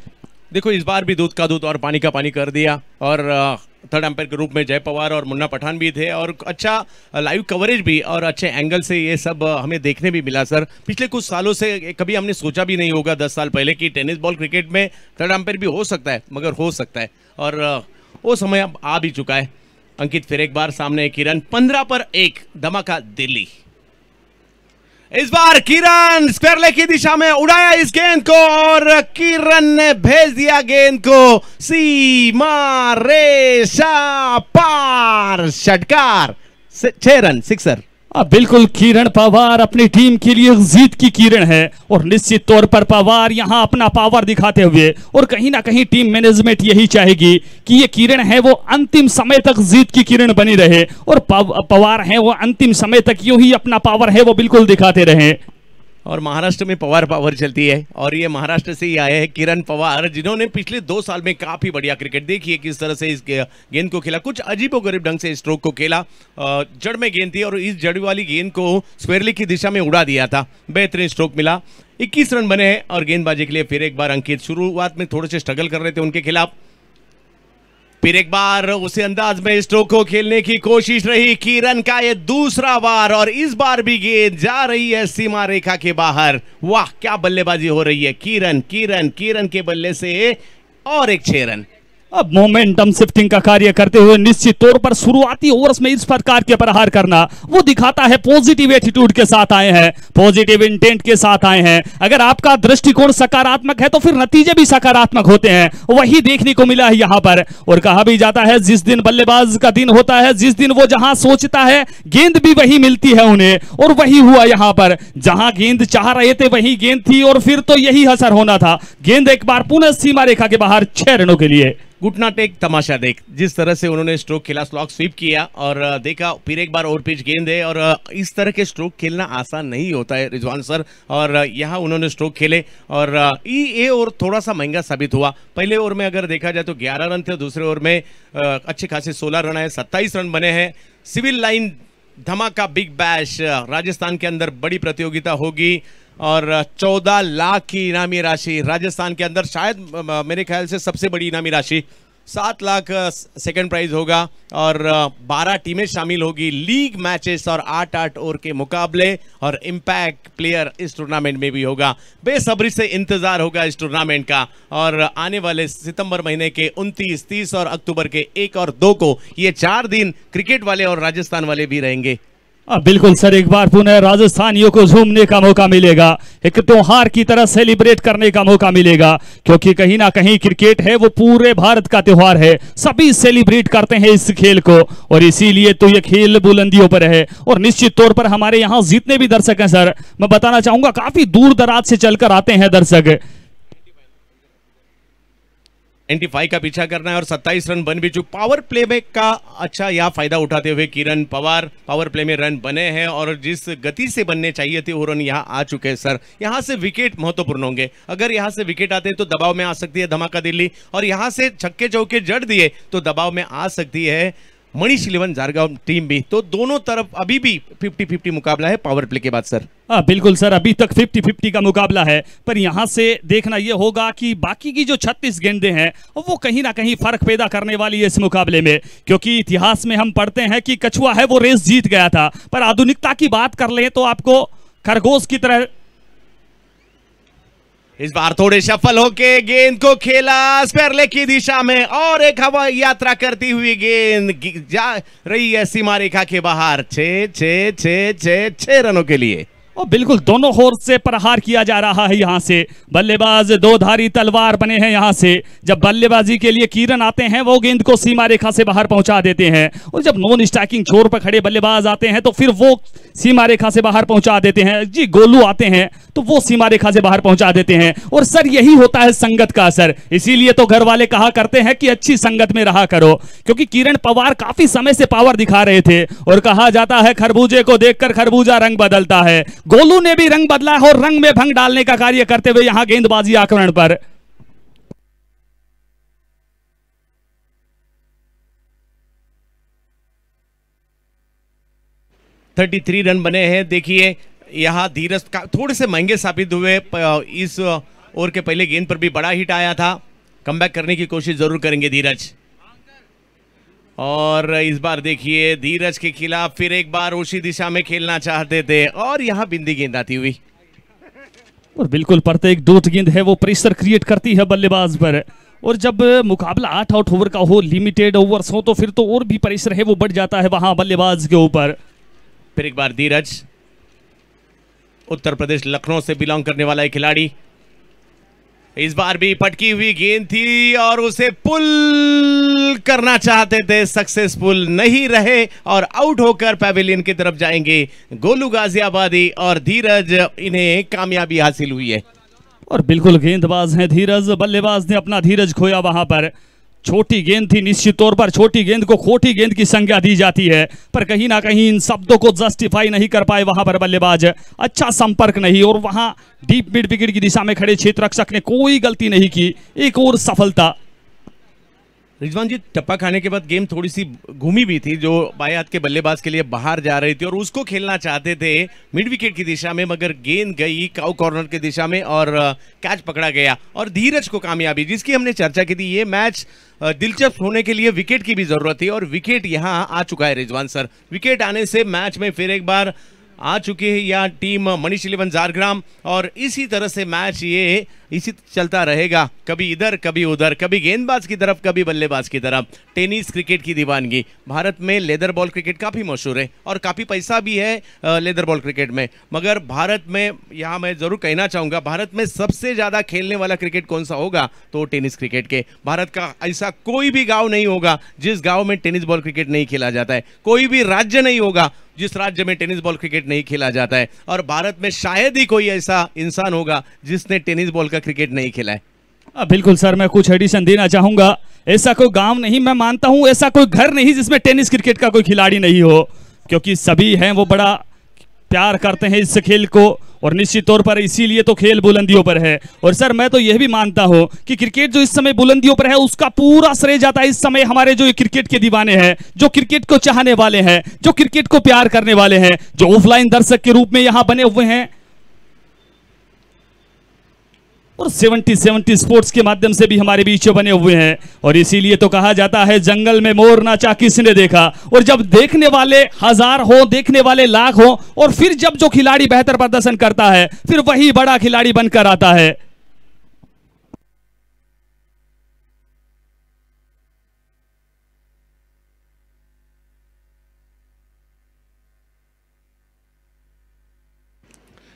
देखो इस बार भी दूध का दूध और पानी का पानी कर दिया, और थर्ड अंपायर के रूप में जय पवार और मुन्ना पठान भी थे, और अच्छा लाइव कवरेज भी और अच्छे एंगल से ये सब हमें देखने भी मिला। सर पिछले कुछ सालों से कभी हमने सोचा भी नहीं होगा 10 साल पहले कि टेनिस बॉल क्रिकेट में थर्ड अंपायर भी हो सकता है, मगर हो सकता है, और वो समय अब आ भी चुका है। अंकित फिर एक बार सामने, किरण 15 पर 1 धमाका दिल्ली। इस बार किरण स्क्वायर लेग की दिशा में उड़ाया इस गेंद को और किरण ने भेज दिया गेंद को सीमा रेखा पार। षटकार, 6 रन, सिक्सर। बिल्कुल किरण पवार अपनी टीम के लिए जीत की किरण है और निश्चित तौर पर पवार यहां अपना पावर दिखाते हुए और कहीं ना कहीं टीम मैनेजमेंट यही चाहेगी कि ये किरण है वो अंतिम समय तक जीत की किरण बनी रहे और पवार है वो अंतिम समय तक यूं ही अपना पावर है वो बिल्कुल दिखाते रहे। और महाराष्ट्र में पवार पावर चलती है और ये महाराष्ट्र से ही आए हैं किरण पवार, जिन्होंने पिछले 2 साल में काफी बढ़िया क्रिकेट देखी है किस तरह से इस गेंद को खेला। कुछ अजीबोगरीब ढंग से स्ट्रोक को खेला, जड़ में गेंद थी और इस जड़ वाली गेंद को स्क्वायर लेग की दिशा में उड़ा दिया था। बेहतरीन स्ट्रोक मिला, 21 रन बने हैं और गेंदबाजी के लिए फिर एक बार अंकित शुरुआत में थोड़े से स्ट्रगल कर रहे थे उनके खिलाफ, फिर एक बार उसी अंदाज में स्ट्रोक को खेलने की कोशिश रही किरण का ये दूसरा बार और इस बार भी गेंद जा रही है सीमा रेखा के बाहर। वाह क्या बल्लेबाजी हो रही है किरण किरण किरण के बल्ले से और एक 6 रन। अब मोमेंटम शिफ्टिंग का कार्य करते हुए निश्चित तौर पर शुरुआती ओवर्स में इस प्रकार के प्रहार करना वो दिखाता है पॉजिटिव एटीट्यूड के साथ आए हैं, पॉजिटिव इंटेंट के साथ आए हैं। अगर आपका दृष्टिकोण सकारात्मक है तो फिर नतीजे भी सकारात्मक होते हैं, वही देखने को मिला है यहाँ पर। और कहा भी जाता है जिस दिन बल्लेबाज का दिन होता है, जिस दिन वो जहां सोचता है गेंद भी वही मिलती है उन्हें, और वही हुआ यहाँ पर। जहां गेंद चाह रहे थे वही गेंद थी और फिर तो यही असर होना था। गेंद एक बार पुनः सीमा रेखा के बाहर 6 रनों के लिए। घुटना टेक तमाशा देख, जिस तरह से उन्होंने स्ट्रोक खेला, स्लॉग स्वीप किया और देखा फिर एक बार ओवर पिच गेंद है और इस तरह के स्ट्रोक खेलना आसान नहीं होता है रिजवान सर, और यहाँ उन्होंने स्ट्रोक खेले और ये ओवर थोड़ा सा महंगा साबित हुआ। पहले ओवर में अगर देखा जाए तो 11 रन थे, दूसरे ओवर में अच्छे खासे 16 रन आए, 27 रन बने हैं। सिविल लाइन धमाका बिग बैश राजस्थान के अंदर बड़ी प्रतियोगिता होगी और 14 लाख की इनामी राशि राजस्थान के अंदर, शायद मेरे ख्याल से सबसे बड़ी इनामी राशि। 7 लाख सेकंड प्राइज होगा और 12 टीमें शामिल होगी, लीग मैचेस और 8-8 ओवर के मुकाबले और इम्पैक्ट प्लेयर इस टूर्नामेंट में भी होगा। बेसब्री से इंतजार होगा इस टूर्नामेंट का और आने वाले सितंबर महीने के 29, 30 और अक्टूबर के 1 और 2 को ये 4 दिन क्रिकेट वाले और राजस्थान वाले भी रहेंगे। बिल्कुल सर, एक बार पुनः राजस्थानियों को झूमने का मौका मिलेगा, एक त्योहार की तरह सेलिब्रेट करने का मौका मिलेगा, क्योंकि कहीं ना कहीं क्रिकेट है वो पूरे भारत का त्योहार है। सभी सेलिब्रेट करते हैं इस खेल को और इसीलिए तो ये खेल बुलंदियों पर है। और निश्चित तौर पर हमारे यहाँ जितने भी दर्शक हैं सर, मैं बताना चाहूंगा काफी दूर दराज से चलकर आते हैं दर्शक। 95 का पीछा करना है और 27 रन बन भी चुके। पावर प्ले में का अच्छा यहाँ फायदा उठाते हुए किरण पवार पावर प्ले में रन बने हैं और जिस गति से बनने चाहिए थे वो रन यहाँ आ चुके हैं सर। यहाँ से विकेट महत्वपूर्ण होंगे, अगर यहाँ से विकेट आते हैं तो दबाव में आ सकती है धमाका दिल्ली, और यहाँ से छक्के चौके जड़ दिए तो दबाव में आ सकती है मनीष इलेवन जारगांव टीम भी। तो दोनों तरफ अभी भी 50-50 मुकाबला है पावर प्ले के बाद सर। बिल्कुल सर, अभी तक 50-50 का मुकाबला है, पर यहां से देखना यह होगा कि बाकी की जो 36 गेंदें हैं वो कहीं ना कहीं फर्क पैदा करने वाली है इस मुकाबले में, क्योंकि इतिहास में हम पढ़ते हैं कि कछुआ है वो रेस जीत गया था, पर आधुनिकता की बात कर लें तो आपको खरगोश की तरह। इस बार थोड़े सफल होके गेंद को खेला स्क्वायर लेग की दिशा में और एक हवाई यात्रा करती हुई गेंद जा रही है सीमा रेखा के बाहर। 6 रनों के लिए और बिल्कुल दोनों ओर से प्रहार किया जा रहा है। यहाँ से बल्लेबाज दो धारी तलवार बने हैं। यहाँ से जब बल्लेबाजी के लिए किरण आते हैं वो गेंद को सीमा रेखा से बाहर पहुंचा देते हैं, और जब नॉन स्ट्राइकिंग छोर पर खड़े बल्लेबाज आते हैं तो फिर वो सीमा रेखा से बाहर पहुंचा देते हैं। जी गोलू आते हैं तो वो सीमा रेखा से बाहर पहुंचा देते हैं। और सर यही होता है संगत का असर, इसीलिए तो घर वाले कहा करते हैं कि अच्छी संगत में रहा करो, क्योंकि किरण पवार काफी समय से पावर दिखा रहे थे और कहा जाता है खरबूजे को देखकर खरबूजा रंग बदलता है। गोलू ने भी रंग बदला और रंग में भंग डालने का कार्य करते हुए यहां गेंदबाजी आक्रमण पर। रन बने हैं। देखिए यहां धीरज का थोड़े से महंगे साबित हुए, इस ओवर के पहले गेंद पर भी बड़ा हिट आया था, कमबैक करने की कोशिश जरूर करेंगे धीरज। और इस बार देखिए धीरज के खिलाफ फिर एक बार उसी दिशा में खेलना चाहते थे और यहां बिंदी गेंद आती हुई। और बिल्कुल प्रत्येक डॉट गेंद है वो प्रेशर क्रिएट करती है बल्लेबाज पर, और जब मुकाबला 8 ओवर का हो, लिमिटेड ओवर्स हो, तो फिर तो और भी प्रेशर है वो बढ़ जाता है वहां बल्लेबाज के ऊपर। फिर एक बार धीरज उत्तर प्रदेश लखनऊ से बिलोंग करने वाला एक खिलाड़ी। इस बार भी पटकी हुई गेंद थी और उसे पुल करना चाहते थे, सक्सेसफुल नहीं रहे और आउट होकर पैवेलियन की तरफ जाएंगे गोलू गाजियाबादी और धीरज, इन्हें कामयाबी हासिल हुई है। और बिल्कुल गेंदबाज हैं धीरज, बल्लेबाज ने अपना धीरज खोया वहां पर। छोटी गेंद थी, निश्चित तौर पर छोटी गेंद को खोटी गेंद की संज्ञा दी जाती है, पर कहीं ना कहीं इन शब्दों को जस्टिफाई नहीं कर पाए वहां पर बल्लेबाज। अच्छा संपर्क नहीं, और वहां डीप मिड विकेट की दिशा में खड़े क्षेत्र रक्षक ने कोई गलती नहीं की, एक और सफलता। रिजवान जी, टप्पा खाने के बाद गेम थोड़ी सी घूमी भी थी, जो बाएं हाथ के बल्लेबाज के लिए बाहर जा रही थी और उसको खेलना चाहते थे मिड विकेट की दिशा में, मगर गेंद गई काउ कॉर्नर की दिशा में और कैच पकड़ा गया और धीरज को कामयाबी, जिसकी हमने चर्चा की थी। ये मैच दिलचस्प होने के लिए विकेट की भी जरूरत थी और विकेट यहां आ चुका है रिजवान सर। विकेट आने से मैच में फिर एक बार आ चुकी है यह टीम मनीष 11 झारग्राम, और इसी तरह से मैच ये इसी चलता रहेगा, कभी इधर कभी उधर, कभी गेंदबाज की तरफ कभी बल्लेबाज की तरफ। टेनिस क्रिकेट की दीवानगी, भारत में लेदर बॉल क्रिकेट काफ़ी मशहूर है और काफ़ी पैसा भी है लेदर बॉल क्रिकेट में, मगर भारत में, यहाँ मैं ज़रूर कहना चाहूँगा, भारत में सबसे ज़्यादा खेलने वाला क्रिकेट कौन सा होगा तो टेनिस क्रिकेट के। भारत का ऐसा कोई भी गाँव नहीं होगा जिस गाँव में टेनिस बॉल क्रिकेट नहीं खेला जाता है, कोई भी राज्य नहीं होगा जिस राज्य में टेनिस बॉल क्रिकेट नहीं खेला जाता है, और भारत में शायद ही कोई ऐसा इंसान होगा जिसने टेनिस बॉल का क्रिकेट नहीं खेला है। बिल्कुल सर, मैं कुछ एडिशन देना चाहूंगा। ऐसा कोई गांव नहीं, मैं मानता हूं ऐसा कोई घर नहीं जिसमें टेनिस क्रिकेट का कोई खिलाड़ी नहीं हो, क्योंकि सभी हैं वो बड़ा प्यार करते हैं इस खेल को, और निश्चित तौर पर इसीलिए तो खेल बुलंदियों पर है। और सर मैं तो यह भी मानता हूं कि क्रिकेट जो इस समय बुलंदियों पर है उसका पूरा श्रेय जाता है इस समय हमारे जो क्रिकेट के दीवाने हैं, जो क्रिकेट को चाहने वाले हैं, जो क्रिकेट को प्यार करने वाले हैं, जो ऑफलाइन दर्शक के रूप में यहां बने हुए हैं, और 70 स्पोर्ट्स के माध्यम से भी हमारे बीच बने हुए हैं। और इसीलिए तो कहा जाता है जंगल में मोर नाचा किसने देखा। और जब देखने वाले हजार हो, देखने वाले लाख हो, और फिर जब जो खिलाड़ी बेहतर प्रदर्शन करता है फिर वही बड़ा खिलाड़ी बनकर आता है।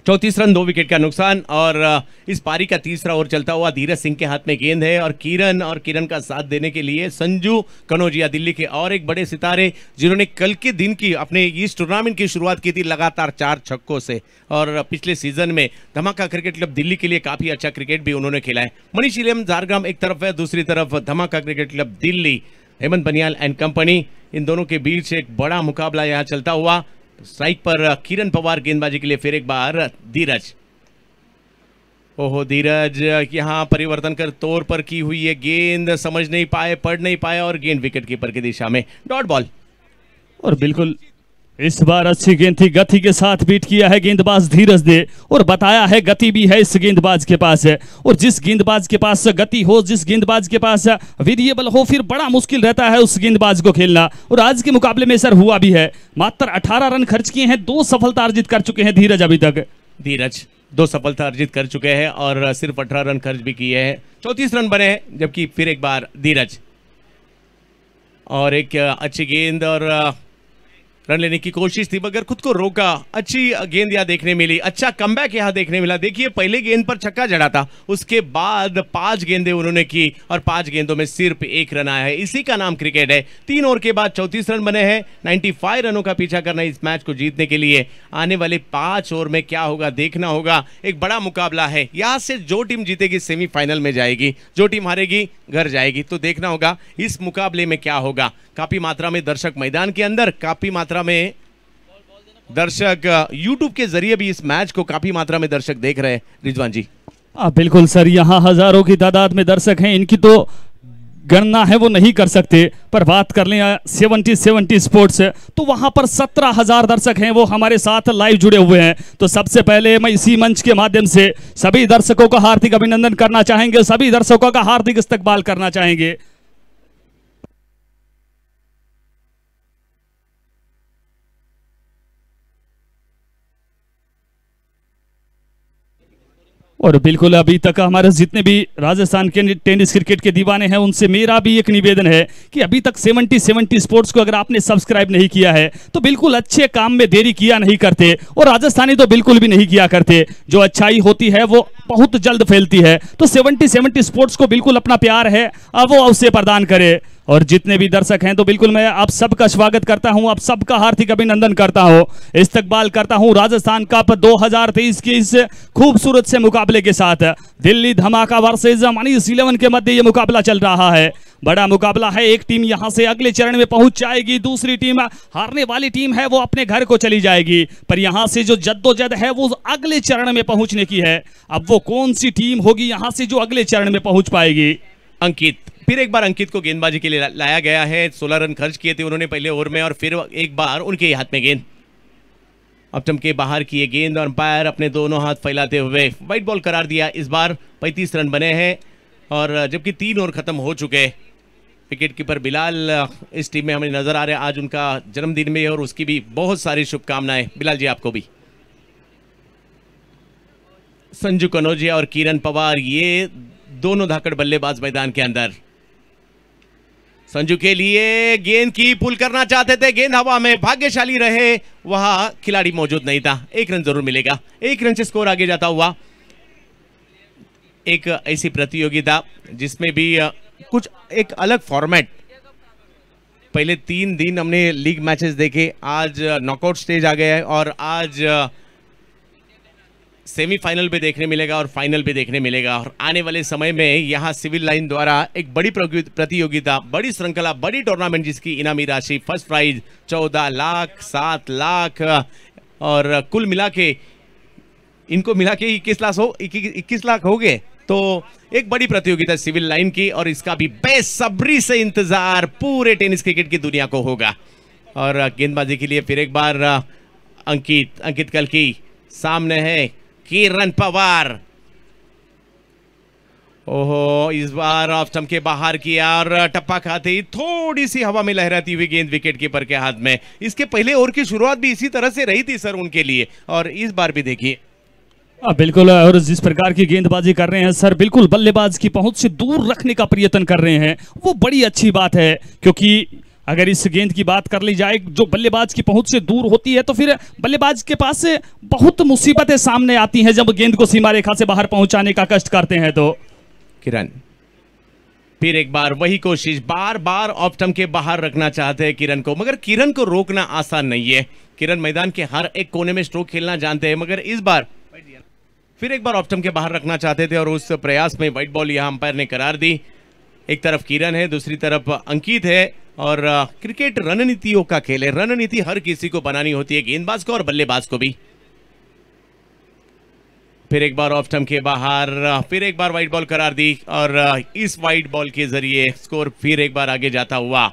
चौंतीस रन, 2 विकेट का नुकसान, और इस पारी का तीसरा ओवर चलता हुआ धीरज सिंह के हाथ में गेंद है, और किरण का साथ देने के लिए संजू कनौजिया, दिल्ली के और एक बड़े सितारे जिन्होंने कल के दिन की अपने इस टूर्नामेंट की शुरुआत की थी लगातार 4 छक्कों से, और पिछले सीजन में धमाका क्रिकेट क्लब दिल्ली के लिए काफी अच्छा क्रिकेट भी उन्होंने खेला है। मनीष 11 झारग्राम एक तरफ है, दूसरी तरफ Dhamaka cricket club Delhi, Hemant Baniyal and company, इन दोनों के बीच एक बड़ा मुकाबला यहाँ चलता हुआ। स्ट्राइक पर किरण पवार, गेंदबाजी के लिए फिर एक बार धीरज। ओहो, धीरज यहां परिवर्तन कर तौर पर की हुई है गेंद, समझ नहीं पाए, पढ़ नहीं पाए, और गेंद विकेट कीपर की दिशा में, डॉट बॉल। और बिल्कुल इस बार अच्छी गेंद थी, गति के साथ बीट किया है गेंदबाज धीरज ने, और बताया है गति भी है इस गेंदबाज के पास है। और जिस गेंदबाज के पास गति हो, जिस गेंदबाज के पास वेरिएबल हो, फिर बड़ा मुश्किल रहता है उस गेंदबाज को खेलना। और आज के मुकाबले में सर हुआ भी है, मात्र 18 रन खर्च किए हैं, 2 सफलता अर्जित कर चुके हैं धीरज अभी तक। धीरज 2 सफलता अर्जित कर चुके हैं और सिर्फ 18 रन खर्च भी किए हैं, 34 रन बने हैं, जबकि फिर एक बार धीरज, और एक अच्छी गेंद और रन लेने की कोशिश थी मगर खुद को रोका। अच्छी गेंद यहाँ देखने मिली, अच्छा कमबैक यहाँ देखने मिला। देखिए पहले गेंद पर छक्का जड़ा था, उसके बाद 5 गेंदें उन्होंने की और 5 गेंदों में सिर्फ 1 रन आया है। इसी का नाम क्रिकेट है। 3 ओवर के बाद 34 रन बने हैं। 95 रनों का पीछा करना इस मैच को जीतने के लिए। आने वाले 5 ओवर में क्या होगा देखना होगा। एक बड़ा मुकाबला है, यहाँ से जो टीम जीतेगी सेमीफाइनल में जाएगी, जो टीम हारेगी घर जाएगी। तो देखना होगा इस मुकाबले में क्या होगा। काफी मात्रा में दर्शक मैदान के अंदर, काफी मात्रा में दर्शक YouTube के जरिए भी इस मैच को काफी मात्रा में दर्शक देख रहे हैं। रिजवान जी बिल्कुल सर, यहाँ हजारों की तादाद में दर्शक हैं, इनकी तो गणना है वो नहीं कर सकते। पर बात कर लें 70 स्पोर्ट्स तो वहां पर 17,000 दर्शक हैं, वो हमारे साथ लाइव जुड़े हुए हैं। तो सबसे पहले मैं इसी मंच के माध्यम से सभी दर्शकों का हार्दिक अभिनंदन करना चाहेंगे, सभी दर्शकों का हार्दिक इस्तकबाल करना चाहेंगे। और बिल्कुल अभी तक हमारे जितने भी राजस्थान के टेनिस क्रिकेट के दीवाने हैं उनसे मेरा भी एक निवेदन है कि अभी तक 70 स्पोर्ट्स को अगर आपने सब्सक्राइब नहीं किया है तो बिल्कुल अच्छे काम में देरी किया नहीं करते, और राजस्थानी तो बिल्कुल भी नहीं किया करते। जो अच्छाई होती है वो बहुत जल्द फैलती है, तो 70 स्पोर्ट्स को बिल्कुल अपना प्यार है अब वो अवसर प्रदान करे। और जितने भी दर्शक हैं तो बिल्कुल मैं आप सबका स्वागत करता हूं, आप सबका हार्दिक अभिनंदन करता हूं, इस्तकबाल करता हूं राजस्थान कप 2023 के इस खूबसूरत से मुकाबले के साथ। दिल्ली धमाका वर्सेस मनीष 11 के मध्य ये मुकाबला चल रहा है। बड़ा मुकाबला है, एक टीम यहां से अगले चरण में पहुंच जाएगी, दूसरी टीम हारने वाली टीम है वो अपने घर को चली जाएगी, पर यहां से जो जद्दोजहद है वो अगले चरण में पहुंचने की है। अब वो कौन सी टीम होगी यहां से जो अगले चरण में पहुंच पाएगी? अंकित, फिर एक बार अंकित को गेंदबाजी के लिए लाया गया है। 16 रन खर्च किए थे उन्होंने पहले ओवर में, और फिर एक बार उनके हाथ में गेंद अपटम के बाहर किए गेंद, और अंपायर अपने दोनों हाथ फैलाते हुए वाइट बॉल करार दिया। इस बार 35 रन बने हैं, और जबकि 3 ओवर खत्म हो चुके। विकेट कीपर बिलाल इस टीम में हमें नजर आ रहे हैं। आज उनका जन्मदिन में, और उसकी भी बहुत सारी शुभकामनाएं। बिलाल जी आपको भी। संजू कनौजिया और किरण पवार, ये दोनों धाकड़ बल्लेबाज मैदान के अंदर। संजू के लिए गेंद की पुल करना चाहते थे, गेंद हवा में, भाग्यशाली रहे वहां खिलाड़ी मौजूद नहीं था। 1 रन जरूर मिलेगा, 1 रन से स्कोर आगे जाता हुआ। एक ऐसी प्रतियोगिता जिसमें भी कुछ एक अलग फॉर्मेट, पहले 3 दिन हमने लीग मैचेस देखे, आज नॉकआउट स्टेज आ गया है, और आज सेमीफाइनल भी देखने मिलेगा और फाइनल भी देखने मिलेगा। और आने वाले समय में यहाँ सिविल लाइन द्वारा एक बड़ी प्रतियोगिता, बड़ी श्रृंखला, बड़ी टूर्नामेंट जिसकी इनामी राशि फर्स्ट प्राइज 14 लाख, 7 लाख, और कुल मिला के इनको मिला के 21 लाख हो गए। तो एक बड़ी प्रतियोगिता सिविल लाइन की, और इसका भी बेसब्री से इंतजार पूरे टेनिस क्रिकेट की दुनिया को होगा। और गेंदबाजी के लिए फिर एक बार अंकित कल की सामने है किरण पवार। ओहो, इस बार ऑफ स्टंप के बाहर किया, और टप्पा खाते ही थोड़ी सी हवा में लहराती हुई गेंद विकेट कीपर के हाथ में। इसके पहले ओवर की शुरुआत भी इसी तरह से रही थी सर उनके लिए, और इस बार भी देखिए। बिल्कुल, और जिस प्रकार की गेंदबाजी कर रहे हैं सर, बिल्कुल बल्लेबाज की पहुंच से दूर रखने का प्रयत्न कर रहे हैं, वो बड़ी अच्छी बात है। क्योंकि अगर इस गेंद की बात कर ली जाए जो बल्लेबाज की पहुंच से दूर होती है, तो फिर बल्लेबाज के पास से बहुत मुसीबतें सामने आती हैं जब गेंद को सीमा रेखा से बाहर पहुंचाने का कष्ट करते हैं। तो किरण फिर एक बार वही कोशिश, बार बार ऑफ स्टंप के बाहर रखना चाहते हैं किरण को, मगर किरण को रोकना आसान नहीं है। किरण मैदान के हर एक कोने में स्ट्रोक खेलना जानते हैं, मगर इस बार फिर एक बार ऑफ स्टंप के बाहर रखना चाहते थे, और उस प्रयास में व्हाइट बॉल यहां अंपायर ने करार दी। एक तरफ किरण है, दूसरी तरफ अंकित है, और क्रिकेट रणनीतियों का खेल है। रणनीति हर किसी को बनानी होती है, गेंदबाज को और बल्लेबाज को भी। फिर एक बार ऑफ स्टंप के बाहर, फिर एक बार व्हाइट बॉल करार दी, और इस व्हाइट बॉल के जरिए स्कोर फिर एक बार आगे जाता हुआ।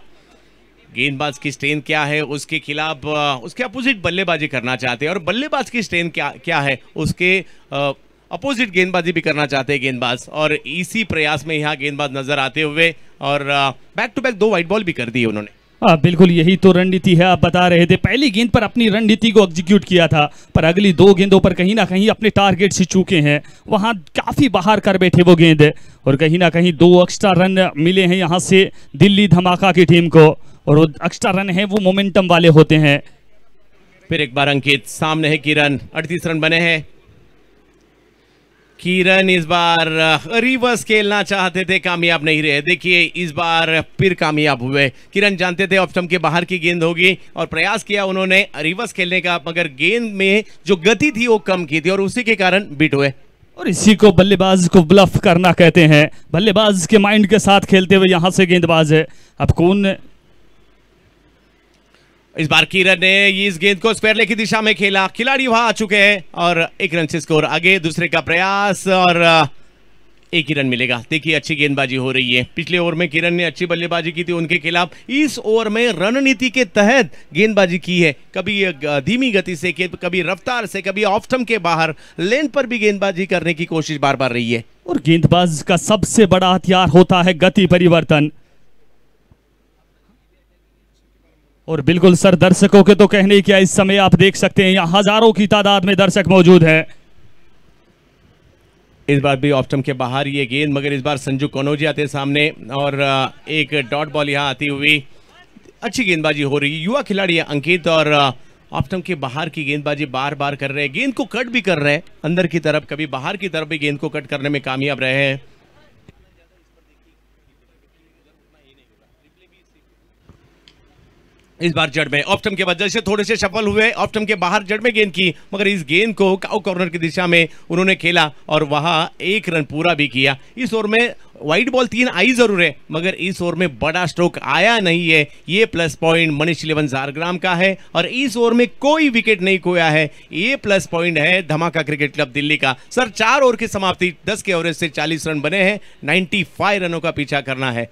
गेंदबाज की स्ट्रेंथ क्या है, उसके खिलाफ उसके अपोजिट बल्लेबाजी करना चाहते हैं, और बल्लेबाज की स्ट्रेंथ क्या है, उसके अपोजिट गेंदबाजी भी करना चाहते हैं गेंदबाज। और इसी प्रयास में यहाँ गेंदबाज नजर आते हुए, और back to back 2 white ball भी कर दी उन्होंने। बिल्कुल यही तो रणनीति है। आप बता रहे थे पहली गेंद पर अपनी रणनीति को एग्जीक्यूट किया था, पर अगली 2 गेंदों पर कहीं ना कहीं अपने टारगेट से चूके हैं, वहां काफी बाहर कर बैठे वो गेंद, और कहीं ना कहीं 2 एक्स्ट्रा रन मिले हैं यहां से दिल्ली धमाका की टीम को, और वो एक्स्ट्रा रन है वो मोमेंटम वाले होते हैं। फिर एक बार अंकित, सामने है किरण, 38 रन बने हैं। किरण इस बार रिवर्स खेलना चाहते थे, कामयाब नहीं रहे। देखिए इस बार फिर कामयाब हुए। किरण जानते थे ऑफ स्टंप के बाहर की गेंद होगी, और प्रयास किया उन्होंने रिवर्स खेलने का, मगर गेंद में जो गति थी वो कम की थी, और उसी के कारण बीट हुए। और इसी को बल्लेबाज को ब्लफ करना कहते हैं। बल्लेबाज के माइंड के साथ खेलते हुए यहां से गेंदबाज है। अब कौन, इस बार किरण ने इस गेंद को स्क्वायर लेग की दिशा में खेला, खिलाड़ी वहां आ चुके हैं, और 1 रन से स्कोर आगे। दूसरे का प्रयास, और 1 ही रन मिलेगा। देखिए अच्छी गेंदबाजी हो रही है। पिछले ओवर में किरण ने अच्छी बल्लेबाजी की थी उनके खिलाफ, इस ओवर में रणनीति के तहत गेंदबाजी की है, कभी धीमी गति से, कभी रफ्तार से, कभी ऑफ स्टंप के बाहर, लेंथ पर भी गेंदबाजी करने की कोशिश बार बार रही है। और गेंदबाज का सबसे बड़ा हथियार होता है गति परिवर्तन। और बिल्कुल सर, दर्शकों के तो कहने क्या, इस समय आप देख सकते हैं यहाँ हजारों की तादाद में दर्शक मौजूद हैं। इस बार भी ऑफ स्टंप के बाहर ये गेंद, मगर इस बार संजू कनौजिया आते सामने और एक डॉट बॉल यहाँ आती हुई। अच्छी गेंदबाजी हो रही है, युवा खिलाड़ी है अंकित, और ऑफ स्टंप के बाहर की गेंदबाजी बार बार कर रहे हैं, गेंद को कट भी कर रहे हैं अंदर की तरफ, कभी बाहर की तरफ भी गेंद को कट करने में कामयाब रहे हैं। इस बार जड़ में ऑफ स्टंप के वजह से थोड़े से सफल हुए, ऑफ स्टंप के बाहर जड़ में गेंद की, मगर इस गेंद को काउ कॉर्नर की दिशा में उन्होंने खेला और वहां एक रन पूरा भी किया। इस ओवर में वाइड बॉल 3 आई जरूर है, मगर इस ओवर में बड़ा स्ट्रोक आया नहीं है। ये प्लस पॉइंट मनीष 11 झारग्राम का है और इस ओवर में कोई विकेट नहीं खोया है। ये प्लस पॉइंट है धमाका क्रिकेट क्लब दिल्ली का। सर 4 ओवर की समाप्ति, 10 के एवरेज से 40 रन बने हैं, 95 रनों का पीछा करना है।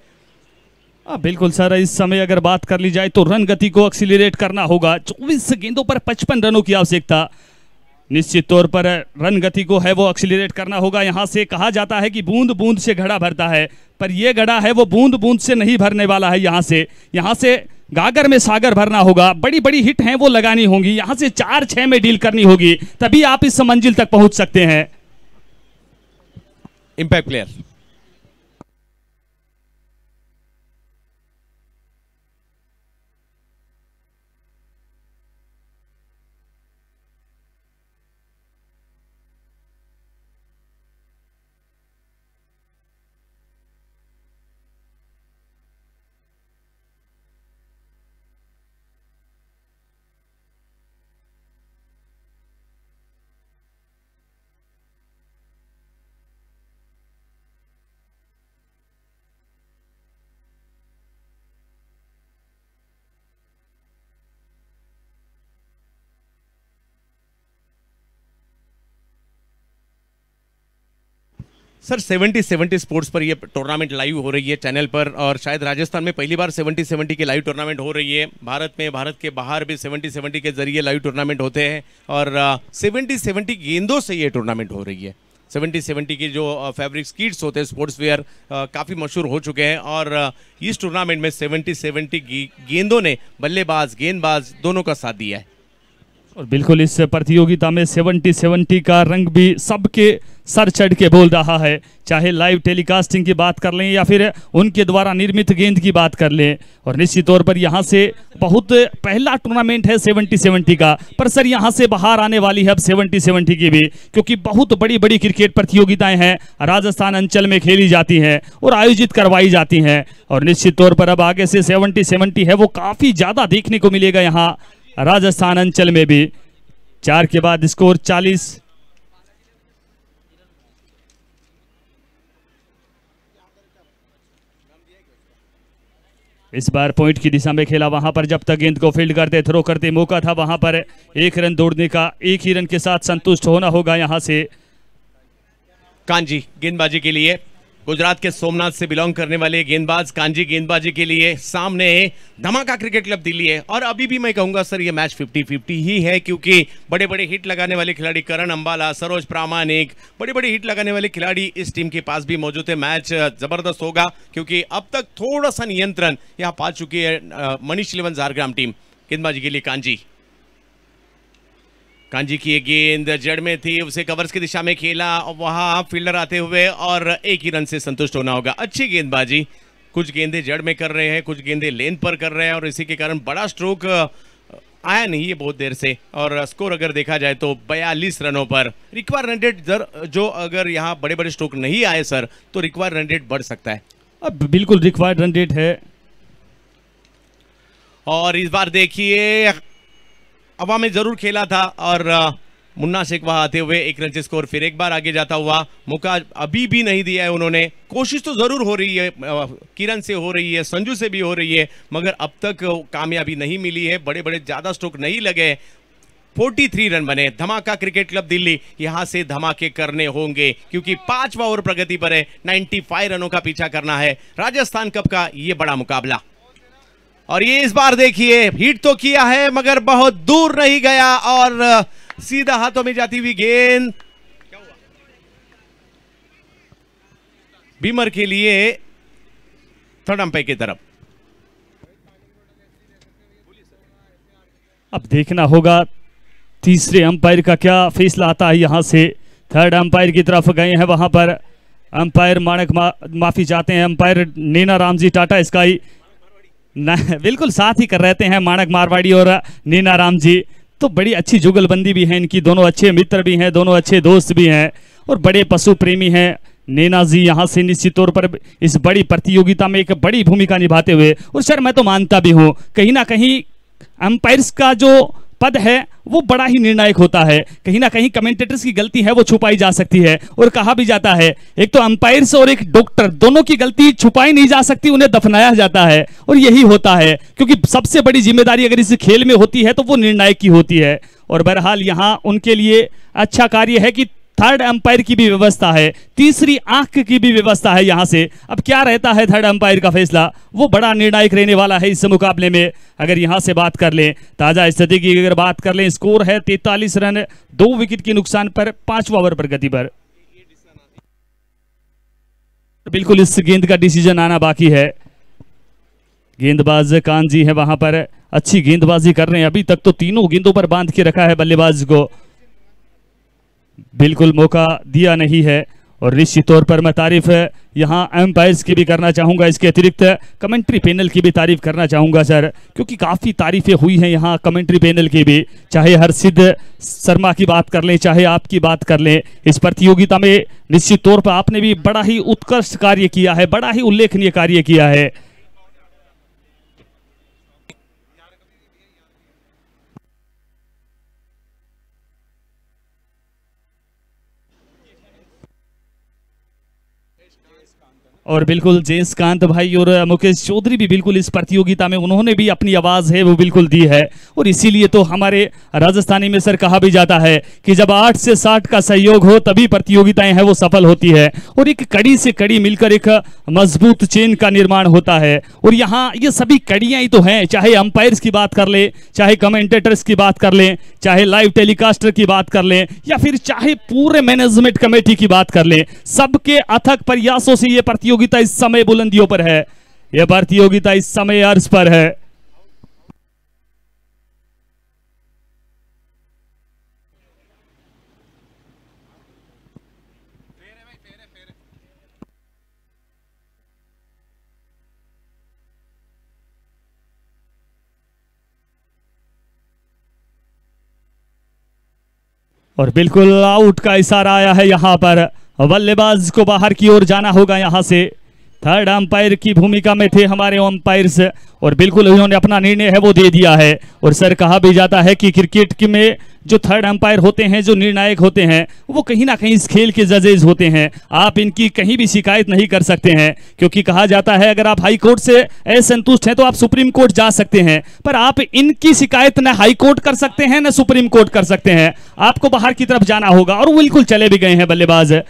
बिल्कुल सर, इस समय अगर बात कर ली जाए तो रन गति को एक्सीलरेट करना होगा। 24 गेंदों पर 55 रनों की आवश्यकता। निश्चित तौर पर रन गति को है वो एक्सीलरेट करना होगा। यहाँ से कहा जाता है कि बूंद बूंद से घड़ा भरता है, पर ये घड़ा है वो बूंद बूंद से नहीं भरने वाला है। यहाँ से गागर में सागर भरना होगा। बड़ी बड़ी हिट हैं वो लगानी होंगी, यहाँ से 4-6 में डील करनी होगी, तभी आप इस मंजिल तक पहुंच सकते हैं। इंपैक्ट प्लेयर सर 70-70 स्पोर्ट्स पर ये टूर्नामेंट लाइव हो रही है चैनल पर, और शायद राजस्थान में पहली बार 70-70 की लाइव टूर्नामेंट हो रही है। भारत में, भारत के बाहर भी 70-70 के जरिए लाइव टूर्नामेंट होते हैं और 70-70 गेंदों से ये टूर्नामेंट हो रही है। 70-70 की जो फैब्रिक किट्स होते हैं, स्पोर्ट्स वेयर काफ़ी मशहूर हो चुके हैं और इस टूर्नामेंट में 70-70 गेंदों ने बल्लेबाज गेंदबाज दोनों का साथ दिया है। और बिल्कुल इस प्रतियोगिता में 70-70 का रंग भी सबके सर चढ़ के बोल रहा है, चाहे लाइव टेलीकास्टिंग की बात कर लें या फिर उनके द्वारा निर्मित गेंद की बात कर लें। और निश्चित तौर पर यहाँ से बहुत पहला टूर्नामेंट है 70-70 का, पर सर यहाँ से बाहर आने वाली है अब 70-70 की भी, क्योंकि बहुत बड़ी बड़ी क्रिकेट प्रतियोगिताएं हैं राजस्थान अंचल में खेली जाती हैं और आयोजित करवाई जाती हैं। और निश्चित तौर पर अब आगे से 70-70 है वो काफ़ी ज़्यादा देखने को मिलेगा यहाँ राजस्थान अंचल में भी। 4 के बाद स्कोर 40। इस बार पॉइंट की दिशा में खेला, वहां पर जब तक गेंद को फील्ड करते थ्रो करते मौका था वहां पर 1 रन दौड़ने का, 1 ही रन के साथ संतुष्ट होना होगा। यहां से कांजी गेंदबाजी के लिए, गुजरात के सोमनाथ से बिलोंग करने वाले गेंदबाज कांजी गेंदबाजी के लिए सामने धमाका क्रिकेट क्लब दिल्ली है। और अभी भी मैं कहूंगा सर ये मैच 50-50 ही है, क्योंकि बड़े बड़े हिट लगाने वाले खिलाड़ी करण अंबाला, सरोज प्रामाणिक, बड़े बड़े हिट लगाने वाले खिलाड़ी इस टीम के पास भी मौजूद है। मैच जबरदस्त होगा क्योंकि अब तक थोड़ा सा नियंत्रण यहाँ पा चुकी है मनीष 11 झारग्राम टीम। गेंदबाजी के लिए कांजी की एक गेंद जड़ में थी, उसे कवर्स की दिशा में खेला, वहां फील्डर आते हुए और 1 ही रन से संतुष्ट होना होगा। अच्छी गेंदबाजी, कुछ गेंदे जड़ में कर रहे हैं, कुछ गेंदे लेंथ पर कर रहे हैं और इसी के कारण बड़ा स्ट्रोक आया नहीं है बहुत देर से। और स्कोर अगर देखा जाए तो 42 रनों पर रिक्वायर रन रेट जो अगर यहाँ बड़े बड़े स्ट्रोक नहीं आए सर तो रिक्वायर रन रेट बढ़ सकता है। अब बिल्कुल रिक्वायर्ड रन रेट है। और इस बार देखिए हवा में जरूर खेला था और मुन्ना शेख वहां आते हुए 1 रन से स्कोर फिर एक बार आगे जाता हुआ, मौका अभी भी नहीं दिया है उन्होंने। कोशिश तो जरूर हो रही है, किरण से हो रही है, संजू से भी हो रही है, मगर अब तक कामयाबी नहीं मिली है, बड़े बड़े ज्यादा स्ट्रोक नहीं लगे। 43 रन बने। धमाका क्रिकेट क्लब दिल्ली यहां से धमाके करने होंगे क्योंकि 5वां ओवर प्रगति पर है। 95 रनों का पीछा करना है राजस्थान कप का ये बड़ा मुकाबला। और ये इस बार देखिए हिट तो किया है मगर बहुत दूर नहीं गया और सीधा हाथों में जाती हुई गेंद बीमर के लिए थर्ड अंपायर की तरफ। अब देखना होगा तीसरे अंपायर का क्या फैसला आता है यहां से, थर्ड अंपायर की तरफ गए हैं, वहां पर अंपायर माणक माफी चाहते हैं, अंपायर नीना रामजी टाटा स्काई बिल्कुल साथ ही कर रहते हैं माणक मारवाड़ी और नीना राम जी। तो बड़ी अच्छी जुगलबंदी भी है इनकी, दोनों अच्छे मित्र भी हैं, दोनों अच्छे दोस्त भी हैं और बड़े पशु प्रेमी हैं। नैना जी यहाँ से निश्चित तौर पर इस बड़ी प्रतियोगिता में एक बड़ी भूमिका निभाते हुए, और सर मैं तो मानता भी हूँ कहीं ना कहीं अंपायर्स का जो पद है वो बड़ा ही निर्णायक होता है। कहीं ना कहीं कमेंटेटर्स की गलती है वो छुपाई जा सकती है, और कहा भी जाता है एक तो अंपायर्स और एक डॉक्टर दोनों की गलती छुपाई नहीं जा सकती, उन्हें दफनाया जाता है। और यही होता है क्योंकि सबसे बड़ी जिम्मेदारी अगर इस खेल में होती है तो वो निर्णायक की होती है। और बहरहाल यहाँ उनके लिए अच्छा कार्य है कि थर्ड अंपायर की भी व्यवस्था है, तीसरी आंख की भी व्यवस्था है। यहां से अब क्या रहता है थर्ड अंपायर का फैसला, वो बड़ा निर्णायक रहने वाला है इस मुकाबले में। अगर यहां से बात कर लें ताजा स्थिति की, अगर बात कर लें, स्कोर है 43 रन 2 विकेट के नुकसान पर 5वां ओवर प्रगति पर। बिल्कुल इस गेंद का डिसीजन आना बाकी है। गेंदबाज कान जी है वहां पर, अच्छी गेंदबाजी कर रहे हैं, अभी तक तो तीनों गेंदों पर बांध के रखा है बल्लेबाज को, बिल्कुल मौका दिया नहीं है। और निश्चित तौर पर मैं तारीफ यहां एम्पायर्स की भी करना चाहूंगा, इसके अतिरिक्त कमेंट्री पैनल की भी तारीफ करना चाहूंगा सर, क्योंकि काफ़ी तारीफें हुई हैं यहां कमेंट्री पैनल की भी, चाहे हर्षिद शर्मा की बात कर लें, चाहे आपकी बात कर लें। इस प्रतियोगिता में निश्चित तौर पर आपने भी बड़ा ही उत्कृष्ट कार्य किया है, बड़ा ही उल्लेखनीय कार्य किया है। और बिल्कुल जेस कांत भाई और मुकेश चौधरी भी बिल्कुल इस प्रतियोगिता में उन्होंने भी अपनी आवाज है वो बिल्कुल दी है। और इसीलिए तो हमारे राजस्थानी में सर कहा भी जाता है कि जब 8 से 60 का सहयोग हो तभी प्रतियोगिताएं हैं वो सफल होती है, और एक कड़ी से कड़ी मिलकर एक मजबूत चेन का निर्माण होता है। और यहाँ ये सभी कड़ियां ही तो हैं, चाहे अंपायर्स की बात कर ले, चाहे कमेंटेटर्स की बात कर लें, चाहे लाइव टेलीकास्टर की बात कर लें, या फिर चाहे पूरे मैनेजमेंट कमेटी की बात कर लें, सबके अथक प्रयासों से ये प्रतियोगिता इस समय बुलंदियों पर है, यह प्रतियोगिता इस समय अर्श पर है। और बिल्कुल आउट का इशारा आया है यहां पर, बल्लेबाज को बाहर की ओर जाना होगा। यहां से थर्ड अंपायर की भूमिका में थे हमारे अंपायर्स, और बिल्कुल उन्होंने अपना निर्णय है वो दे दिया है। और सर कहा भी जाता है कि क्रिकेट में जो थर्ड अंपायर होते हैं, जो निर्णायक होते हैं, वो कहीं ना कहीं इस खेल के जजेज होते हैं। आप इनकी कहीं भी शिकायत नहीं कर सकते हैं, क्योंकि कहा जाता है अगर आप हाई कोर्ट से असंतुष्ट हैं तो आप सुप्रीम कोर्ट जा सकते हैं, पर आप इनकी शिकायत न हाई कोर्ट कर सकते हैं न सुप्रीम कोर्ट कर सकते हैं, आपको बाहर की तरफ जाना होगा। और बिल्कुल चले भी गए हैं बल्लेबाज,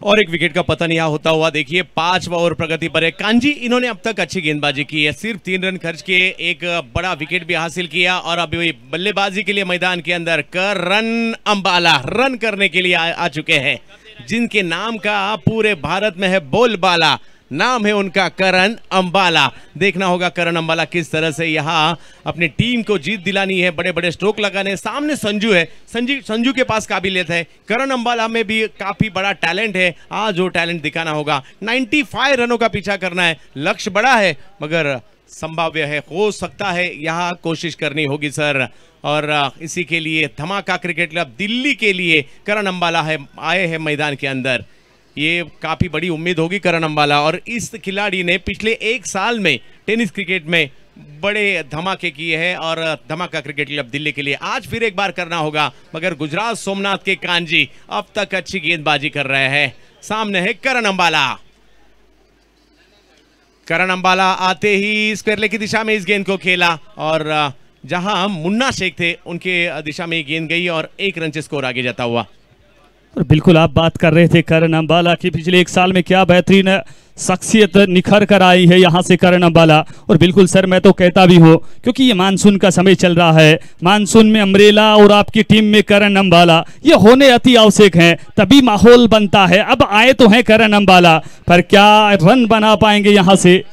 और एक विकेट का पतन यहाँ होता हुआ देखिए 5वां ओवर प्रगति पर है। कांजी इन्होंने अब तक अच्छी गेंदबाजी की है, सिर्फ 3 रन खर्च किए, एक बड़ा विकेट भी हासिल किया, और अभी बल्लेबाजी के लिए मैदान के अंदर करण अंबाला रन करने के लिए आ चुके हैं, जिनके नाम का पूरे भारत में है बोलबाला, नाम है उनका करण अंबाला। देखना होगा करण अंबाला किस तरह से यहाँ अपनी टीम को जीत दिलानी है, बड़े बड़े स्ट्रोक लगाने। सामने संजू है, संजू के पास काबिलियत है, करण अंबाला में भी काफी बड़ा टैलेंट है, आज वो टैलेंट दिखाना होगा। 95 रनों का पीछा करना है, लक्ष्य बड़ा है मगर संभाव्य है, हो सकता है, यहाँ कोशिश करनी होगी सर। और इसी के लिए धमाका क्रिकेट क्लब दिल्ली के लिए करण अंबाला है आए हैं मैदान के अंदर। ये काफी बड़ी उम्मीद होगी करण अंबाला, और इस खिलाड़ी ने पिछले 1 साल में टेनिस क्रिकेट में बड़े धमाके किए हैं, और धमाका क्रिकेट क्लब दिल्ली के लिए आज फिर एक बार करना होगा। मगर गुजरात सोमनाथ के कांजी अब तक अच्छी गेंदबाजी कर रहे हैं। सामने है करण अंबाला, करण अंबाला आते ही स्क्वायर लेग की दिशा में इस गेंद को खेला, और जहां मुन्ना शेख थे उनके दिशा में गेंद गई और 1 रन से स्कोर आगे जाता हुआ। और बिल्कुल आप बात कर रहे थे करण अंबाला की, पिछले 1 साल में क्या बेहतरीन शख्सियत निखर कर आई है यहाँ से करण अंबाला। और बिल्कुल सर मैं तो कहता भी हूँ, क्योंकि ये मानसून का समय चल रहा है, मानसून में अम्ब्रेला और आपकी टीम में करण अंबाला ये होने अति आवश्यक हैं, तभी माहौल बनता है। अब आए तो हैं करण अंबाला, पर क्या रन बना पाएंगे यहाँ से?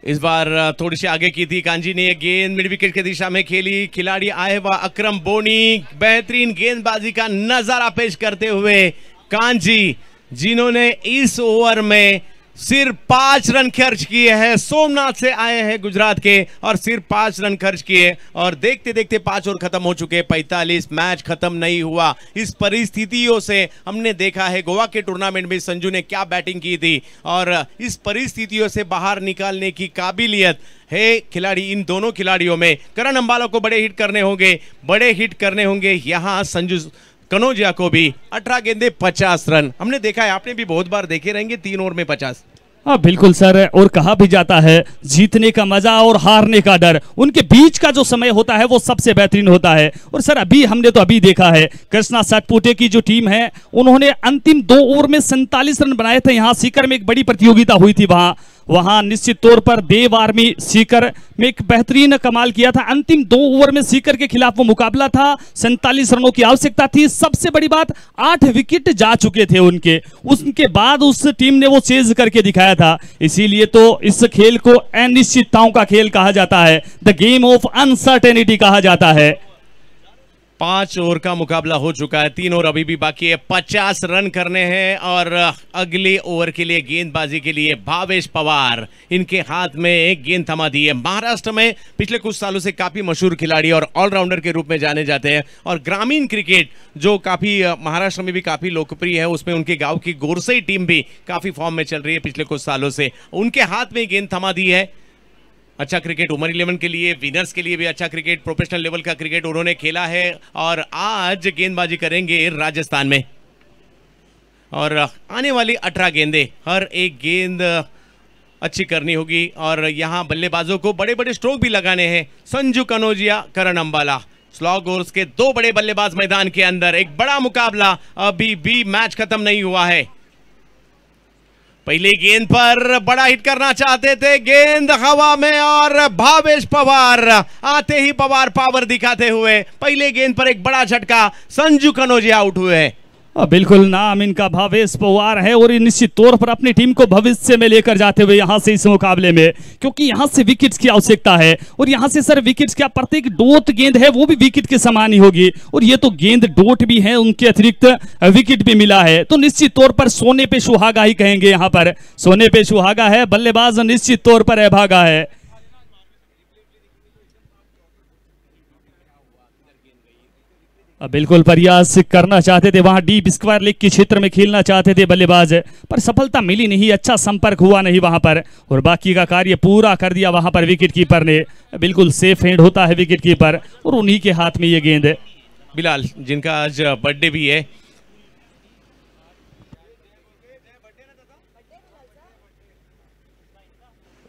इस बार थोड़ी सी आगे की थी कांजी ने, गेंद मिड विकेट की दिशा में खेली, खिलाड़ी आए वह अकरम बोनी, बेहतरीन गेंदबाजी का नजारा पेश करते हुए कांजी, जिन्होंने इस ओवर में सिर्फ 5 रन खर्च किए हैं। सोमनाथ से आए हैं गुजरात के और सिर्फ 5 रन खर्च किए और देखते देखते 5 ओवर खत्म हो चुके, 45, मैच खत्म नहीं हुआ। इस परिस्थितियों से हमने देखा है गोवा के टूर्नामेंट में संजू ने क्या बैटिंग की थी और इस परिस्थितियों से बाहर निकालने की काबिलियत है खिलाड़ी, इन दोनों खिलाड़ियों में। करण अंबाला को बड़े हिट करने होंगे, यहां संजू कनौजिया को भी 18 गेंदे 50 रन। हमने देखा है, आपने भी बहुत बार देखे रहेंगे 3 ओवर में 50। हाँ बिल्कुल सर, और कहा भी जाता है जीतने का मजा और हारने का डर, उनके बीच का जो समय होता है वो सबसे बेहतरीन होता है। और सर हमने तो अभी देखा है कृष्णा सटपुटे की जो टीम है उन्होंने अंतिम 2 ओवर में 47 रन बनाए थे। यहाँ सीकर में एक बड़ी प्रतियोगिता हुई थी, वहां निश्चित तौर पर देव आर्मी सीकर में एक बेहतरीन कमाल किया था। अंतिम 2 ओवर में सीकर के खिलाफ वो मुकाबला था, 47 रनों की आवश्यकता थी। सबसे बड़ी बात 8 विकेट जा चुके थे उसके बाद उस टीम ने वो चेज करके दिखाया था। इसीलिए तो इस खेल को अनिश्चितताओं का खेल कहा जाता है, द गेम ऑफ अनसर्टेनिटी कहा जाता है। 5 ओवर का मुकाबला हो चुका है, 3 ओवर अभी भी बाकी है, 50 रन करने हैं और अगले ओवर के लिए गेंदबाजी के लिए भावेश पवार, इनके हाथ में एक गेंद थमा दी है। महाराष्ट्र में पिछले कुछ सालों से काफी मशहूर खिलाड़ी और ऑलराउंडर के रूप में जाने जाते हैं और ग्रामीण क्रिकेट जो काफी महाराष्ट्र में भी काफी लोकप्रिय है, उसमें उनके गांव की गोरसई टीम भी काफी फॉर्म में चल रही है पिछले कुछ सालों से। उनके हाथ में गेंद थमा दी है। अच्छा क्रिकेट उमर 11 के लिए, विनर्स के लिए भी अच्छा क्रिकेट, प्रोफेशनल लेवल का क्रिकेट उन्होंने खेला है और आज गेंदबाजी करेंगे राजस्थान में। और आने वाली 18 गेंदे, हर एक गेंद अच्छी करनी होगी और यहां बल्लेबाजों को बड़े बड़े स्ट्रोक भी लगाने हैं। संजू कनौजिया, करण अंबाला, स्लॉग ओवर्स के 2 बड़े बल्लेबाज मैदान के अंदर, एक बड़ा मुकाबला, अभी भी मैच खत्म नहीं हुआ है। पहली गेंद पर बड़ा हिट करना चाहते थे, गेंद हवा में और भावेश पवार आते ही पवार पावर दिखाते हुए पहले गेंद पर एक बड़ा झटका, संजू कनौजिया आउट हुए हैं। बिल्कुल नाम इनका भावेश पवार है और निश्चित तौर पर अपनी टीम को भविष्य में लेकर जाते हुए यहां से इस मुकाबले में, क्योंकि यहां से विकेट्स की आवश्यकता है और यहां से सर विकेट्स क्या, प्रत्येक डॉट गेंद है वो भी विकेट के समान ही होगी और ये तो गेंद डॉट भी है, उनके अतिरिक्त विकेट भी मिला है, तो निश्चित तौर पर सोने पे सुहागा ही कहेंगे। यहाँ पर सोने पे सुहागा है, बल्लेबाज निश्चित तौर पर अभागा है। बिल्कुल प्रयास करना चाहते थे, वहां डीप स्क्वायर लेग के क्षेत्र में खेलना चाहते थे बल्लेबाज, पर सफलता मिली नहीं, अच्छा संपर्क हुआ नहीं वहां पर और बाकी का कार्य पूरा कर दिया वहां पर विकेट कीपर ने। बिल्कुल सेफ हैंड होता है विकेट कीपर और उन्हीं के हाथ में ये गेंद है। बिलाल जिनका आज बर्थडे भी है,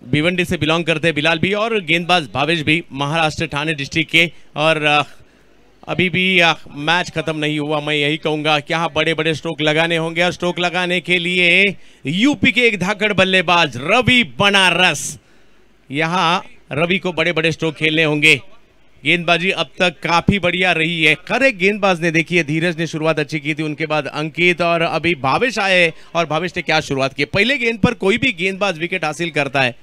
भिवंडी से बिलोंग करते हैं बिलाल भी और गेंदबाज भावेश भी, महाराष्ट्र ठाणे डिस्ट्रिक्ट के, और अभी भी मैच खत्म नहीं हुआ। मैं यही कहूंगा कि यहाँ बड़े बड़े स्ट्रोक लगाने होंगे और स्ट्रोक लगाने के लिए यूपी के एक धाकड़ बल्लेबाज रवि बनारस, यहाँ रवि को बड़े बड़े स्ट्रोक खेलने होंगे। गेंदबाजी अब तक काफी बढ़िया रही है, हर एक गेंदबाज ने, देखिए धीरज ने शुरुआत अच्छी की थी, उनके बाद अंकित और अभी भावेश आए और भावेश ने क्या शुरुआत की। पहले गेंद पर कोई भी गेंदबाज विकेट हासिल करता है,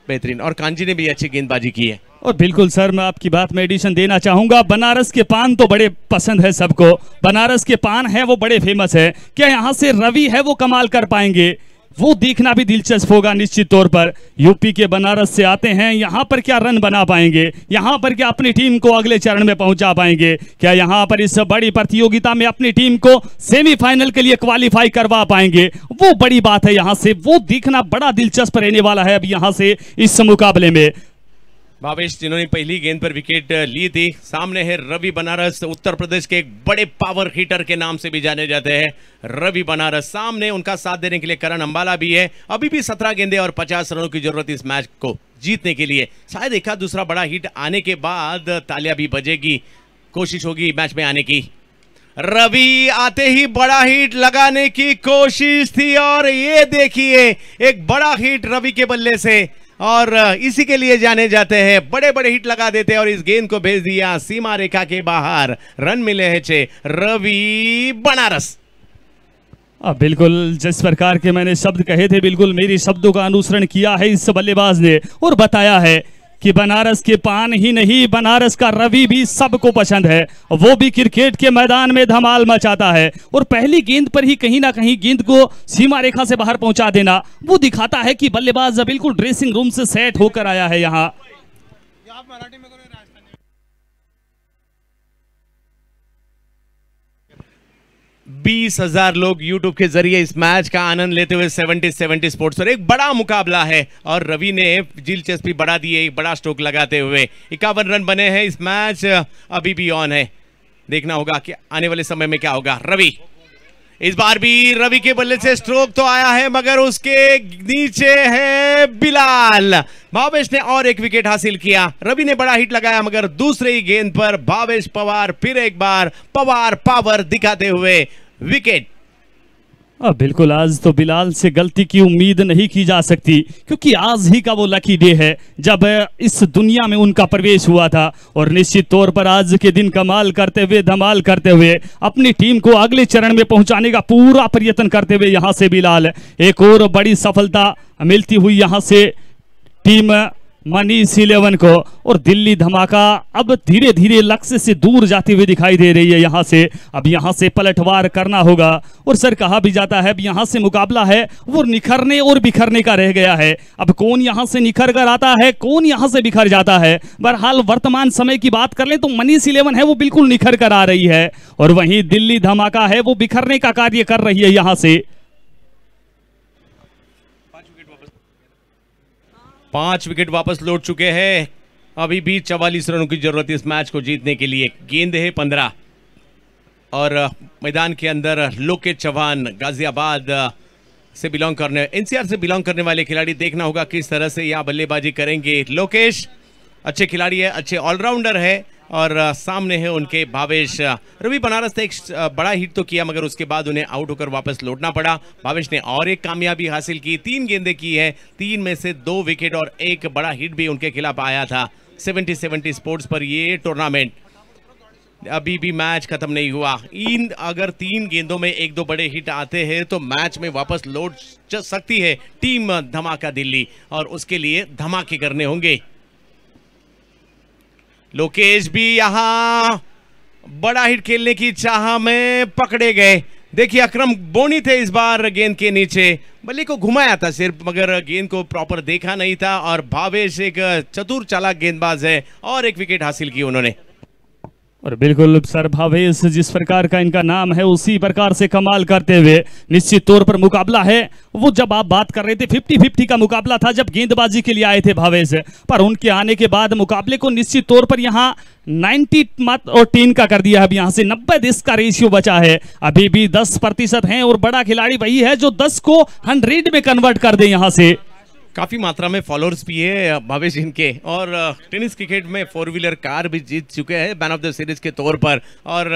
बेहतरीन, और कांजी ने भी अच्छी गेंदबाजी की है। और बिल्कुल सर मैं आपकी बात में एडिशन देना चाहूंगा, बनारस के पान तो बड़े पसंद है सबको, बनारस के पान है वो बड़े फेमस है, क्या यहाँ से रवि है वो कमाल कर पाएंगे, वो देखना भी दिलचस्प होगा। निश्चित तौर पर यूपी के बनारस से आते हैं, यहाँ पर क्या रन बना पाएंगे, यहाँ पर क्या अपनी टीम को अगले चरण में पहुंचा पाएंगे, क्या यहाँ पर इस बड़ी प्रतियोगिता में अपनी टीम को सेमीफाइनल के लिए क्वालिफाई करवा पाएंगे, वो बड़ी बात है। यहाँ से वो देखना बड़ा दिलचस्प रहने वाला है अब यहाँ से इस मुकाबले में। भावेश जिन्होंने पहली गेंद पर विकेट ली थी, सामने है रवि बनारस, उत्तर प्रदेश के एक बड़े पावर हिटर के नाम से भी जाने जाते हैं रवि बनारस। सामने उनका साथ देने के लिए करण अंबाला भी है। अभी भी 17 गेंदे और 50 रनों की जरूरत इस मैच को जीतने के लिए। शायद एक दूसरा बड़ा हिट आने के बाद तालियां भी बजेगी, कोशिश होगी मैच में आने की। रवि आते ही बड़ा हिट लगाने की कोशिश थी और ये देखिए एक बड़ा हिट रवि के बल्ले से, और इसी के लिए जाने जाते हैं, बड़े बड़े हिट लगा देते हैं और इस गेंद को भेज दिया सीमा रेखा के बाहर। रन मिले हैं 6, रवि बनारस। बिल्कुल जिस प्रकार के मैंने शब्द कहे थे, बिल्कुल मेरे शब्दों का अनुसरण किया है इस बल्लेबाज ने और बताया है कि बनारस के पान ही नहीं, बनारस का रवि भी सबको पसंद है। वो भी क्रिकेट के मैदान में धमाल मचाता है और पहली गेंद पर ही कहीं ना कहीं गेंद को सीमा रेखा से बाहर पहुंचा देना वो दिखाता है कि बल्लेबाज बिल्कुल ड्रेसिंग रूम से सेट होकर आया है यहाँ। 20,000 लोग YouTube के जरिए इस मैच का आनंद लेते हुए 70 स्पोर्ट्स पर एक बड़ा मुकाबला है और रवि ने दिलचस्पी बढ़ा दी है, एक बड़ा स्ट्रोक लगाते हुए 51 रन बने हैं। इस मैच अभी भी ऑन है, देखना होगा कि आने वाले समय में क्या होगा। रवि इस बार भी रवि के बल्ले से स्ट्रोक तो आया है मगर उसके नीचे है बिलाल। भावेश ने और एक विकेट हासिल किया। रवि ने बड़ा हिट लगाया मगर दूसरे ही गेंद पर भावेश पवार फिर एक बार पवार पावर दिखाते हुए विकेट। बिल्कुल आज तो बिलाल से गलती की उम्मीद नहीं की जा सकती क्योंकि आज ही का वो लकी डे है जब इस दुनिया में उनका प्रवेश हुआ था और निश्चित तौर पर आज के दिन कमाल करते हुए धमाल करते हुए अपनी टीम को अगले चरण में पहुंचाने का पूरा प्रयत्न करते हुए यहां से बिलाल एक और बड़ी सफलता मिलती हुई यहां से टीम मनीष 11 को और दिल्ली धमाका अब धीरे धीरे लक्ष्य से दूर जाती हुई दिखाई दे रही है। यहां से अब यहां से पलटवार करना होगा और सर कहा भी जाता है अब यहां से मुकाबला है वो निखरने और बिखरने का रह गया है। अब कौन यहां से निखर कर आता है, कौन यहां से बिखर जाता है। बहरहाल वर्तमान समय की बात कर ले तो मनीष 11 है वो बिल्कुल निखर कर आ रही है और वहीं दिल्ली धमाका है वो बिखरने का कार्य कर रही है। यहां से 5 विकेट वापस लौट चुके हैं। अभी भी 44 रनों की जरूरत है इस मैच को जीतने के लिए। गेंद है 15 और मैदान के अंदर लोकेश चौहान गाजियाबाद से बिलोंग करने एनसीआर से बिलोंग करने वाले खिलाड़ी। देखना होगा किस तरह से यहां बल्लेबाजी करेंगे। लोकेश अच्छे खिलाड़ी है, अच्छे ऑलराउंडर है और सामने है उनके भावेश। रवि बनारस ने एक बड़ा हिट तो किया मगर उसके बाद उन्हें आउट होकर वापस लौटना पड़ा। भावेश ने और एक कामयाबी हासिल की, 3 गेंदें की है, 3 में से 2 विकेट और एक बड़ा हिट भी उनके खिलाफ आया था। 70 स्पोर्ट्स पर ये टूर्नामेंट अभी भी मैच खत्म नहीं हुआ। अगर 3 गेंदों में 1-2 बड़े हिट आते हैं तो मैच में वापस लौट सकती है टीम धमाका दिल्ली और उसके लिए धमाके करने होंगे। लोकेश भी यहां बड़ा हिट खेलने की चाह में पकड़े गए। देखिए अकरम बोनी थे इस बार गेंद के नीचे, बल्ले को घुमाया था सिर्फ मगर गेंद को प्रॉपर देखा नहीं था और भावेश एक चतुर चालाक गेंदबाज है और एक विकेट हासिल की उन्होंने। और बिल्कुल सर भावेश जिस प्रकार का इनका नाम है उसी प्रकार से कमाल करते हुए निश्चित तौर पर मुकाबला है वो जब आप बात कर रहे थे 50-50 का मुकाबला था जब गेंदबाजी के लिए आए थे भावेश, पर उनके आने के बाद मुकाबले को निश्चित तौर पर यहाँ 90 मत और 10 का कर दिया है। अब यहाँ से 90-10 का रेशियो बचा है, अभी भी 10% हैं और बड़ा खिलाड़ी वही है जो 10 को 100 में कन्वर्ट कर दे। यहाँ से काफी मात्रा में फॉलोअर्स भी है भावेश इनके और टेनिस क्रिकेट में 4 व्हीलर कार भी जीत चुके हैं मैन ऑफ द सीरीज के तौर पर। और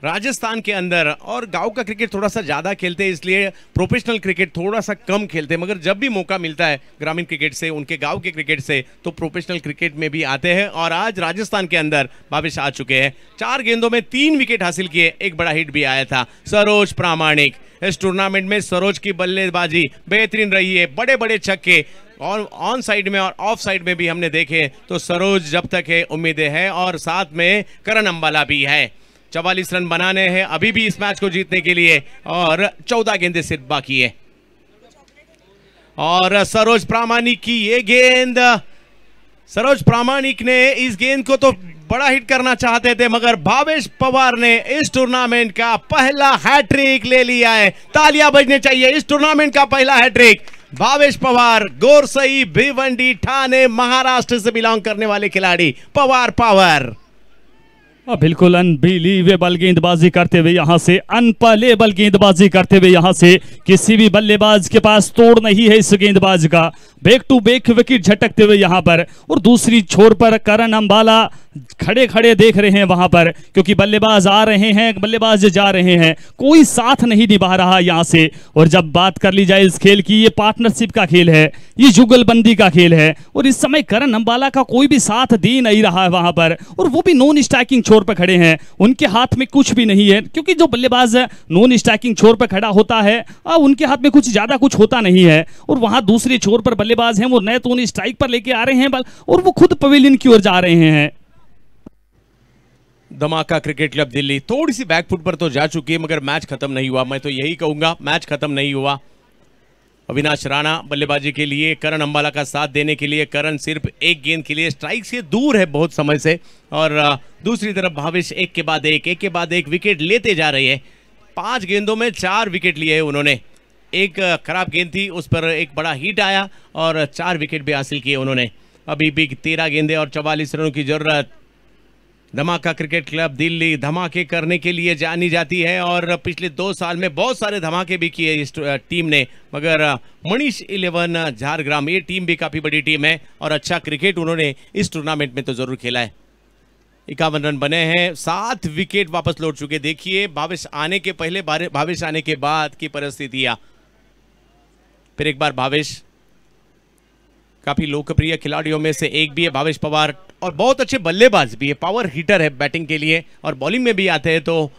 राजस्थान के अंदर और गांव का क्रिकेट थोड़ा सा ज्यादा खेलते हैं इसलिए प्रोफेशनल क्रिकेट थोड़ा सा कम खेलते हैं, मगर जब भी मौका मिलता है ग्रामीण क्रिकेट से उनके गांव के क्रिकेट से तो प्रोफेशनल क्रिकेट में भी आते हैं। और आज राजस्थान के अंदर भावेश आ चुके हैं। 4 गेंदों में 3 विकेट हासिल किए, एक बड़ा हिट भी आया था। सरोज प्रामाणिक इस टूर्नामेंट में सरोज की बल्लेबाजी बेहतरीन रही है, बड़े बड़े छक्के और ऑन साइड में और ऑफ साइड में भी हमने देखे तो सरोज जब तक है उम्मीदें हैं और साथ में करण अंबाला भी है। 44 रन बनाने हैं अभी भी इस मैच को जीतने के लिए और 14 गेंदें सिर्फ बाकी है। और सरोज प्रामाणिक की ये गेंद, सरोज प्रामाणिक ने इस गेंद को तो बड़ा हिट करना चाहते थे मगर भावेश पवार ने इस टूर्नामेंट का पहला हैट्रिक ले लिया है। तालियां बजने चाहिए, इस टूर्नामेंट का पहला हैट्रिक भावेश पवार, गोरसई भिवंडी ठाणे महाराष्ट्र से बिलोंग करने वाले खिलाड़ी पवार पावर। बिल्कुल अनबिलीवेबल गेंदबाजी करते हुए यहाँ से, अनप्लेबल गेंदबाजी करते हुए यहाँ से किसी भी बल्लेबाज के पास तोड़ नहीं है इस गेंदबाज का। बैक टू बैक विकेट झटकते हुए यहाँ पर और दूसरी छोर पर करण अंबाला खड़े खड़े देख रहे हैं वहां पर क्योंकि बल्लेबाज आ रहे हैं बल्लेबाज जा रहे हैं, कोई साथ नहीं निभा रहा यहाँ से। और जब बात कर ली जाए इस खेल की, ये पार्टनरशिप का खेल है, ये जुगलबंदी का खेल है और इस समय करण अंबाला का कोई भी साथ दे नहीं रहा है वहां पर और वो भी नॉन स्ट्राइकिंग छोर पर खड़े हैं उनके हाथ में कुछ भी नहीं है, क्योंकि जो बल्लेबाज नॉन स्ट्राइकिंग छोर पर खड़ा होता है उनके हाथ में कुछ ज्यादा कुछ होता नहीं है, और वहां दूसरे छोर पर बल्लेबाज हैं वो नए तो उन्हें स्ट्राइक पर लेके आ रहे हैं और वो खुद पवेलियन की ओर जा रहे हैं। धमाका क्रिकेट क्लब दिल्ली थोड़ी सी बैकफुट पर तो जा चुकी है, मगर मैच खत्म नहीं हुआ। मैं तो यही कहूंगा, मैच खत्म नहीं हुआ। अविनाश राणा बल्लेबाजी के लिए, करण अंबाला का साथ देने के लिए। करण सिर्फ एक गेंद के लिए स्ट्राइक से दूर है बहुत समय से, और दूसरी तरफ भावेश एक के बाद एक विकेट लेते जा रहे हैं। 5 गेंदों में 4 विकेट लिए हैं उन्होंने। एक खराब गेंद थी, उस पर एक बड़ा हिट आया और 4 विकेट भी हासिल किए उन्होंने। अभी भी 13 गेंदें और 44 रनों की जरूरत। धमाका क्रिकेट क्लब दिल्ली धमाके करने के लिए जानी जाती है, और पिछले 2 साल में बहुत सारे धमाके भी किए इस टीम ने। मगर मनीष 11 झारग्राम, ये टीम भी काफ़ी बड़ी टीम है और अच्छा क्रिकेट उन्होंने इस टूर्नामेंट में तो जरूर खेला है। 51 रन बने हैं, 7 विकेट वापस लौट चुके। देखिए भावेश आने के पहले, भावेश आने के बाद की परिस्थितियां। फिर एक बार भावेश, काफी लोकप्रिय खिलाड़ियों में से एक भी है भावेश पवार, और बहुत अच्छे बल्लेबाज भी है, पावर हिटर है बैटिंग के लिए, और बॉलिंग में भी आते हैं तो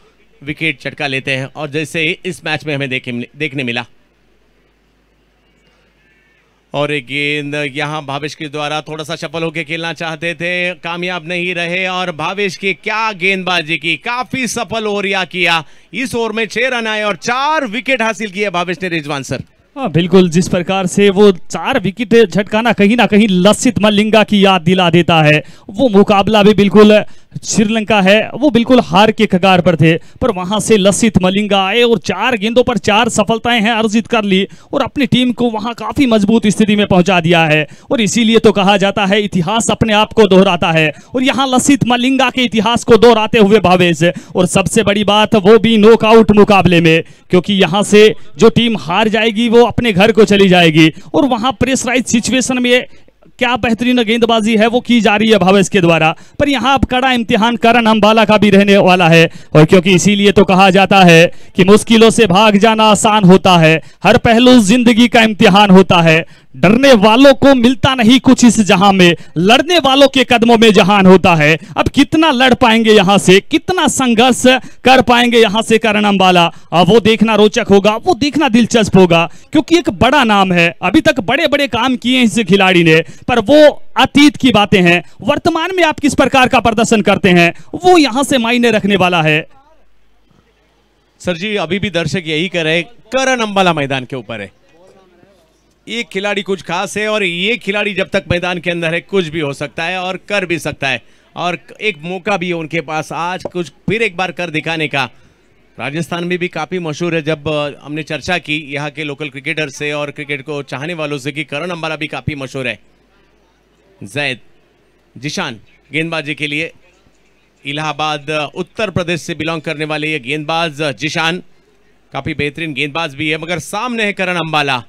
विकेट चटका लेते हैं, और जैसे इस मैच में हमें देखने मिला। और एक गेंद यहां भावेश के द्वारा थोड़ा सा सफल होकर खेलना चाहते थे, कामयाब नहीं रहे, और भावेश की क्या गेंदबाजी की, काफी सफल ओवर किया। इस ओवर में 6 रन आए और 4 विकेट हासिल किए भावेश ने। रिजवान सर, हाँ बिल्कुल, जिस प्रकार से वो 4 विकेट झटकाना कहीं ना कहीं लसित मलिंगा की याद दिला देता है। वो मुकाबला भी बिल्कुल श्रीलंका है, वो बिल्कुल हार के कगार पर थे, पर वहां से लसित मलिंगा आए और 4 गेंदों पर 4 सफलताएं हैं अर्जित कर ली, और अपनी टीम को वहां काफी मजबूत स्थिति में पहुंचा दिया है। और इसीलिए तो कहा जाता है इतिहास अपने आप को दोहराता है, और यहाँ लसित मलिंगा के इतिहास को दोहराते हुए भावेश, और सबसे बड़ी बात वो भी नॉकआउट मुकाबले में, क्योंकि यहाँ से जो टीम हार जाएगी वो अपने घर को चली जाएगी, और वहां प्रेशराइज सिचुएशन में क्या बेहतरीन गेंदबाजी है वो की जा रही है भावेश के द्वारा। पर यहाँ अब कड़ा इम्तिहान करण अंबाला का भी रहने वाला है, और क्योंकि इसीलिए तो कहा जाता है कि मुश्किलों से भाग जाना आसान होता है, हर पहलू जिंदगी का इम्तिहान होता है। डरने वालों को मिलता नहीं कुछ इस जहां में, लड़ने वालों के कदमों में जहान होता है। अब कितना लड़ पाएंगे यहां से, कितना संघर्ष कर पाएंगे यहां से करण अंबाला, अब वो देखना रोचक होगा, वो देखना दिलचस्प होगा, क्योंकि एक बड़ा नाम है। अभी तक बड़े बड़े काम किए इस खिलाड़ी ने, पर वो अतीत की बातें हैं। वर्तमान में आप किस प्रकार का प्रदर्शन करते हैं वो यहां से मायने रखने वाला है। सर जी, अभी भी दर्शक यही कह रहे, करण अंबाला मैदान के ऊपर है। ये खिलाड़ी कुछ खास है, और ये खिलाड़ी जब तक मैदान के अंदर है कुछ भी हो सकता है और कर भी सकता है, और एक मौका भी है उनके पास आज कुछ फिर एक बार कर दिखाने का। राजस्थान में भी काफ़ी मशहूर है, जब हमने चर्चा की यहाँ के लोकल क्रिकेटर से और क्रिकेट को चाहने वालों से, कि करण अंबाला भी काफ़ी मशहूर है। जैद जिशान गेंदबाजी के लिए, इलाहाबाद उत्तर प्रदेश से बिलोंग करने वाले ये गेंदबाज जिशान काफ़ी बेहतरीन गेंदबाज भी है, मगर सामने है करण अंबाला।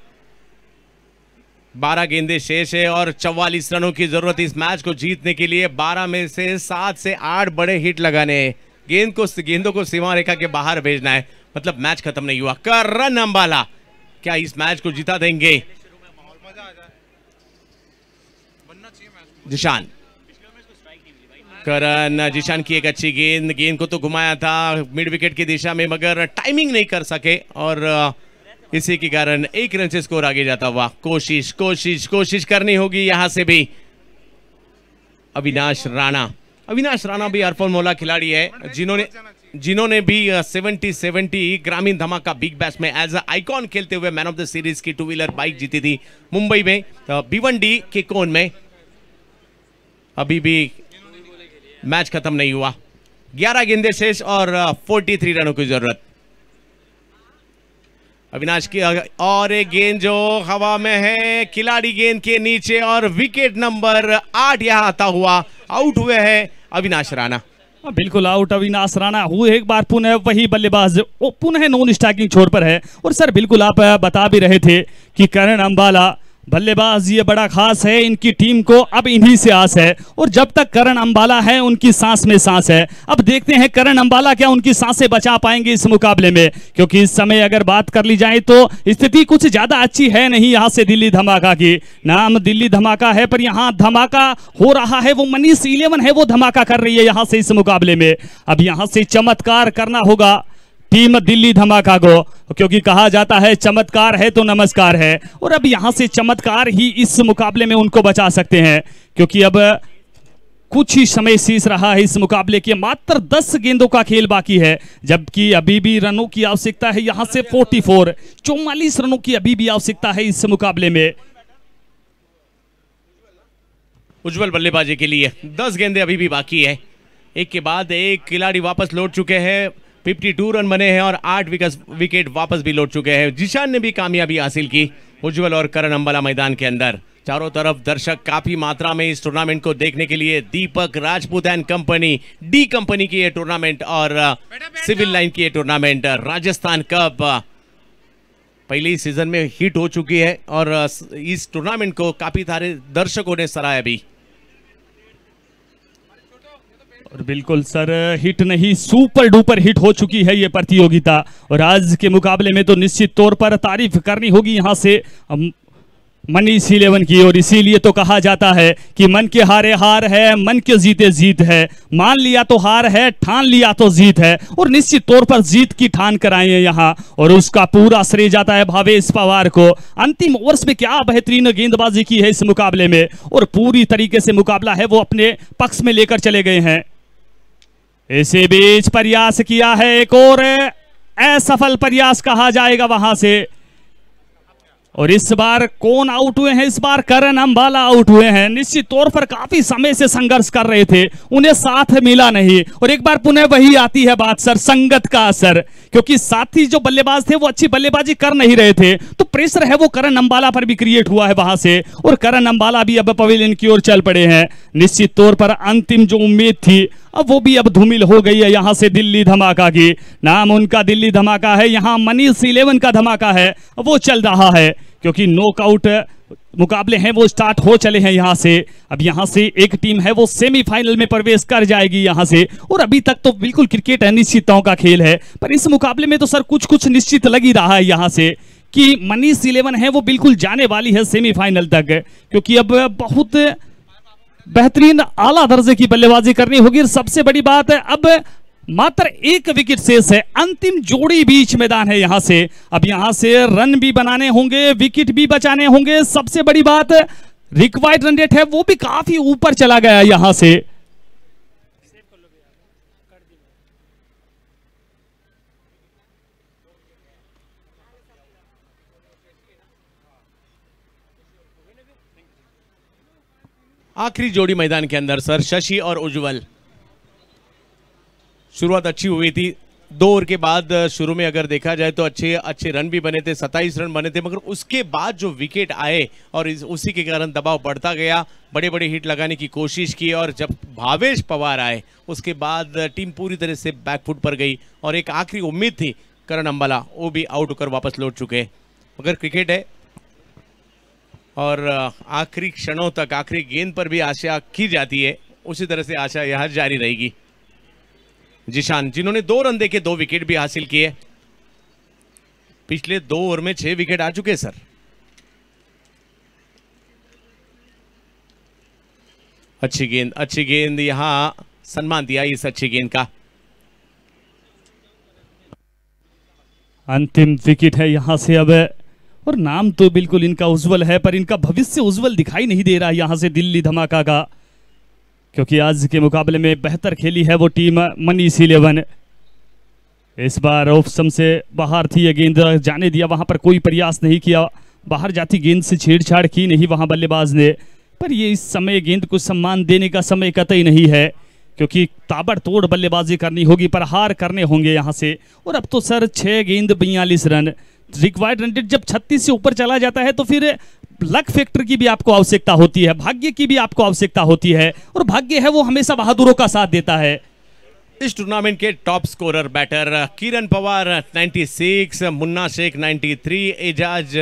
12 गेंदें शेष है और 44 रनों की जरूरत इस मैच को जीतने के लिए। 12 में से 7 से 8 बड़े हिट लगाने हैं, गेंदों को सीमा रेखा के बाहर भेजना है, मतलब मैच खत्म नहीं हुआ। करण अंबाला क्या इस मैच को जिता देंगे? जिशान, करण जिशान की एक अच्छी गेंद को तो घुमाया था मिड विकेट की दिशा में, मगर टाइमिंग नहीं कर सके, और इसी के कारण 1 रन से स्कोर आगे जाता हुआ। कोशिश करनी होगी यहां से भी। अविनाश राणा भी अरफल मौला खिलाड़ी है, जिन्होंने भी 70 ग्रामीण धमाका बिग बैश में एज अ आइकॉन खेलते हुए मैन ऑफ द सीरीज की 2 व्हीलर बाइक जीती थी मुंबई में भिवंडी के कोन में। अभी भी मैच खत्म नहीं हुआ, 11 गेंदें शेष और 43 रनों की जरूरत। अविनाश की और एक गेंद जो हवा में है, खिलाड़ी गेंद के नीचे, और विकेट नंबर 8 यहां आता हुआ। आउट हुए हैं अविनाश राणा। बिल्कुल आउट अविनाश राणा हुए एक बार पुनः वही बल्लेबाज, वो पुनः नॉन स्ट्राइकिंग छोर पर है। और सर बिल्कुल आप बता भी रहे थे कि करण अंबाला बल्लेबाज ये बड़ा खास है, इनकी टीम को अब इन्हीं से आस है। और जब तक करण अंबाला है उनकी सांस में सांस है। अब देखते हैं करण अंबाला क्या उनकी सांसें बचा पाएंगे इस मुकाबले में, क्योंकि इस समय अगर बात कर ली जाए तो स्थिति कुछ ज्यादा अच्छी है नहीं यहाँ से दिल्ली धमाका की। नाम दिल्ली धमाका है पर यहाँ धमाका हो रहा है, वो मनीष 11 है वो धमाका कर रही है यहाँ से इस मुकाबले में। अब यहाँ से चमत्कार करना होगा टीम दिल्ली धमाका को, क्योंकि कहा जाता है चमत्कार है तो नमस्कार है। और अब यहां से चमत्कार ही इस मुकाबले में उनको बचा सकते हैं, क्योंकि अब कुछ ही समय शेष रहा है इस मुकाबले के। मात्र 10 गेंदों का खेल बाकी है, जबकि अभी भी रनों की आवश्यकता है यहां से 44 रनों की अभी भी आवश्यकता है इस मुकाबले में। उज्जवल बल्लेबाजी के लिए 10 गेंदें अभी भी बाकी है। एक के बाद एक खिलाड़ी वापस लौट चुके हैं, 52 रन बने हैं और 8 विकेट वापस भी लौट चुके हैं। जिशान ने भी कामयाबी हासिल की। उज्जवल और करण अंबाला मैदान के अंदर, चारों तरफ दर्शक काफी मात्रा में इस टूर्नामेंट को देखने के लिए। Deepak Rajput and company, D company की ये टूर्नामेंट और सिविल लाइन की ये टूर्नामेंट, राजस्थान कप पहले सीजन में हिट हो चुकी है और इस टूर्नामेंट को काफी सारे दर्शकों ने सराहा भी। और बिल्कुल सर, हिट नहीं सुपर डुपर हिट हो चुकी है ये प्रतियोगिता। और आज के मुकाबले में तो निश्चित तौर पर तारीफ करनी होगी यहाँ से मनीष 11 की। और इसीलिए तो कहा जाता है कि मन के हारे हार है, मन के जीते जीत है। मान लिया तो हार है, ठान लिया तो जीत है। और निश्चित तौर पर जीत की ठान कराई है यहाँ, और उसका पूरा श्रेय जाता है भावेश पवार को। अंतिम ओवर्स में क्या बेहतरीन गेंदबाजी की है इस मुकाबले में, और पूरी तरीके से मुकाबला है वो अपने पक्ष में लेकर चले गए हैं। इसी बीच प्रयास किया है एक और असफल प्रयास कहा जाएगा वहां से। और इस बार कौन आउट हुए हैं? इस बार करण अंबाला आउट हुए हैं। निश्चित तौर पर काफी समय से संघर्ष कर रहे थे, उन्हें साथ मिला नहीं। और एक बार पुनः वही आती है बात सर, संगत का असर, क्योंकि साथी जो बल्लेबाज थे वो अच्छी बल्लेबाजी कर नहीं रहे थे, तो प्रेशर है वो करण अंबाला पर भी क्रिएट हुआ है वहां से। और करण अंबाला भी अब पवेलियन की ओर चल पड़े हैं। निश्चित तौर पर अंतिम जो उम्मीद थी अब वो भी अब धूमिल हो गई है यहां से दिल्ली धमाका की। नाम उनका दिल्ली धमाका है, यहां मनीष 11 का धमाका है वो चल रहा है, क्योंकि नॉकआउट मुकाबले हैं वो स्टार्ट हो चले हैं यहां से। अब यहां से एक टीम है वो सेमीफाइनल में प्रवेश कर जाएगी यहां से। और अभी तक तो बिल्कुल क्रिकेट अनिश्चितताओं का खेल है, पर इस मुकाबले में तो सर कुछ कुछ निश्चित लग ही रहा है यहां से कि मनीष 11 है वो बिल्कुल जाने वाली है सेमीफाइनल तक, क्योंकि अब बहुत बेहतरीन आला दर्जे की बल्लेबाजी करनी होगी। और सबसे बड़ी बात है अब मात्र 1 विकेट शेष है, अंतिम जोड़ी बीच मैदान है यहां से। अब यहां से रन भी बनाने होंगे, विकेट भी बचाने होंगे। सबसे बड़ी बात रिक्वायर्ड रन रेट है वो भी काफी ऊपर चला गया यहां से। आखिरी जोड़ी मैदान के अंदर सर, शशि और उज्जवल। शुरुआत अच्छी हुई थी, 2 ओवर के बाद शुरू में अगर देखा जाए तो अच्छे रन भी बने थे, 27 रन बने थे, मगर उसके बाद जो विकेट आए और उसी के कारण दबाव बढ़ता गया। बड़े बड़े हिट लगाने की कोशिश की और जब भावेश पवार आए उसके बाद टीम पूरी तरह से बैकफुट पर गई। और एक आखिरी उम्मीद थी करण अंबाला, वो भी आउट होकर वापस लौट चुके। मगर क्रिकेट है और आखिरी क्षणों तक आखिरी गेंद पर भी आशा की जाती है, उसी तरह से आशा यहां जारी रहेगी। जिशान, जिन्होंने 2 रन देके 2 विकेट भी हासिल किए। पिछले 2 ओवर में 6 विकेट आ चुके सर। अच्छी गेंद यहां सम्मान दिया इस अच्छी गेंद का। अंतिम विकेट है यहां से अब। और नाम तो बिल्कुल इनका उज्जवल है, पर इनका भविष्य उज्जवल दिखाई नहीं दे रहा है यहां से दिल्ली धमाका का, क्योंकि आज के मुकाबले में बेहतर खेली है वो टीम मनीष 11। इस बार ऑफ स्टंप से बाहर थी ये गेंद, जाने दिया, वहां पर कोई प्रयास नहीं किया, बाहर जाती गेंद से छेड़छाड़ की नहीं वहां बल्लेबाज ने। पर ये इस समय गेंद को सम्मान देने का समय कतई नहीं है, क्योंकि ताबड़तोड़ बल्लेबाजी करनी होगी, पर हार करने होंगे यहां से। और अब तो सर 6 गेंद 42 रन, रिक्वायर्ड रन रेट जब 36 से ऊपर चला जाता है तो फिर लक फैक्टर की भी आपको आवश्यकता होती है, भाग्य की भी आपको आवश्यकता होती है, और भाग्य है वो हमेशा बहादुरों का साथ देता है। इस टूर्नामेंट के टॉप स्कोरर बैटर किरण पवार 96, मुन्ना शेख 93, एजाज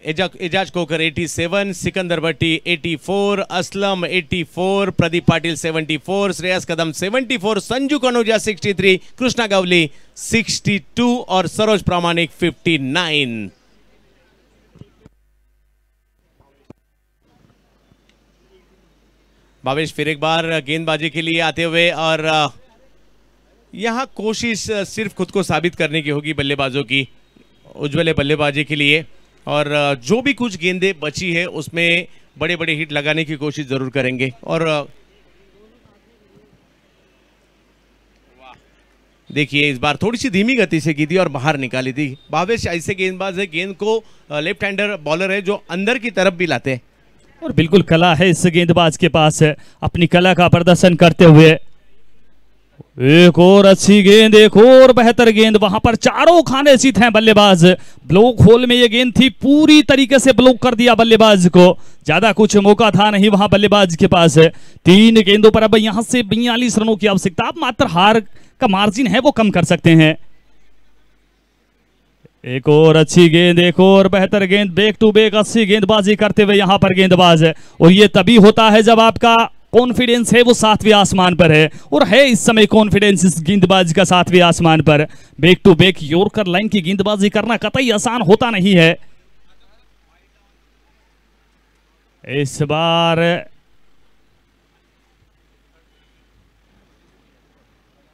एजाज कोकर 87, सिकंदर भट्टी 84, असलम 84, प्रदीप पाटिल 74, श्रेयस कदम 74, संजू कनौजिया 63, कृष्णा गवली 62 और सरोज प्रामाणिक 59। भावेश फिर एक बार गेंदबाजी के लिए आते हुए और यहां कोशिश सिर्फ खुद को साबित करने की होगी बल्लेबाजों की, उज्ज्वल बल्लेबाजी के लिए, और जो भी कुछ गेंदें बची है उसमें बड़े बड़े हिट लगाने की कोशिश जरूर करेंगे। और देखिए इस बार थोड़ी सी धीमी गति से की थी और बाहर निकाली थी। भावेश ऐसे गेंदबाज है, गेंद को लेफ्ट हैंडर बॉलर है जो अंदर की तरफ भी लाते हैं और बिल्कुल कला है इस गेंदबाज के पास, अपनी कला का प्रदर्शन करते हुए। एक और अच्छी गेंद, एक और बेहतर गेंद, वहां पर चारों खाने स्थित हैं बल्लेबाज। ब्लॉक होल में ये गेंद थी, पूरी तरीके से ब्लॉक कर दिया बल्लेबाज को, ज्यादा कुछ मौका था नहीं वहां बल्लेबाज के पास। 3 गेंदों पर अब यहां से 42 रनों की आवश्यकता, अब मात्र हार का मार्जिन है वो कम कर सकते हैं। एक और अच्छी गेंद, एक और बेहतर गेंद, बैक टू बैक अच्छी गेंदबाजी करते हुए यहां पर गेंदबाज है। और ये तभी होता है जब आपका कॉन्फिडेंस है वो 7वें आसमान पर है, और है इस समय कॉन्फिडेंस इस गेंदबाज का 7वें आसमान पर। Back to back yorker line की गेंदबाजी करना कतई आसान होता नहीं है। इस बार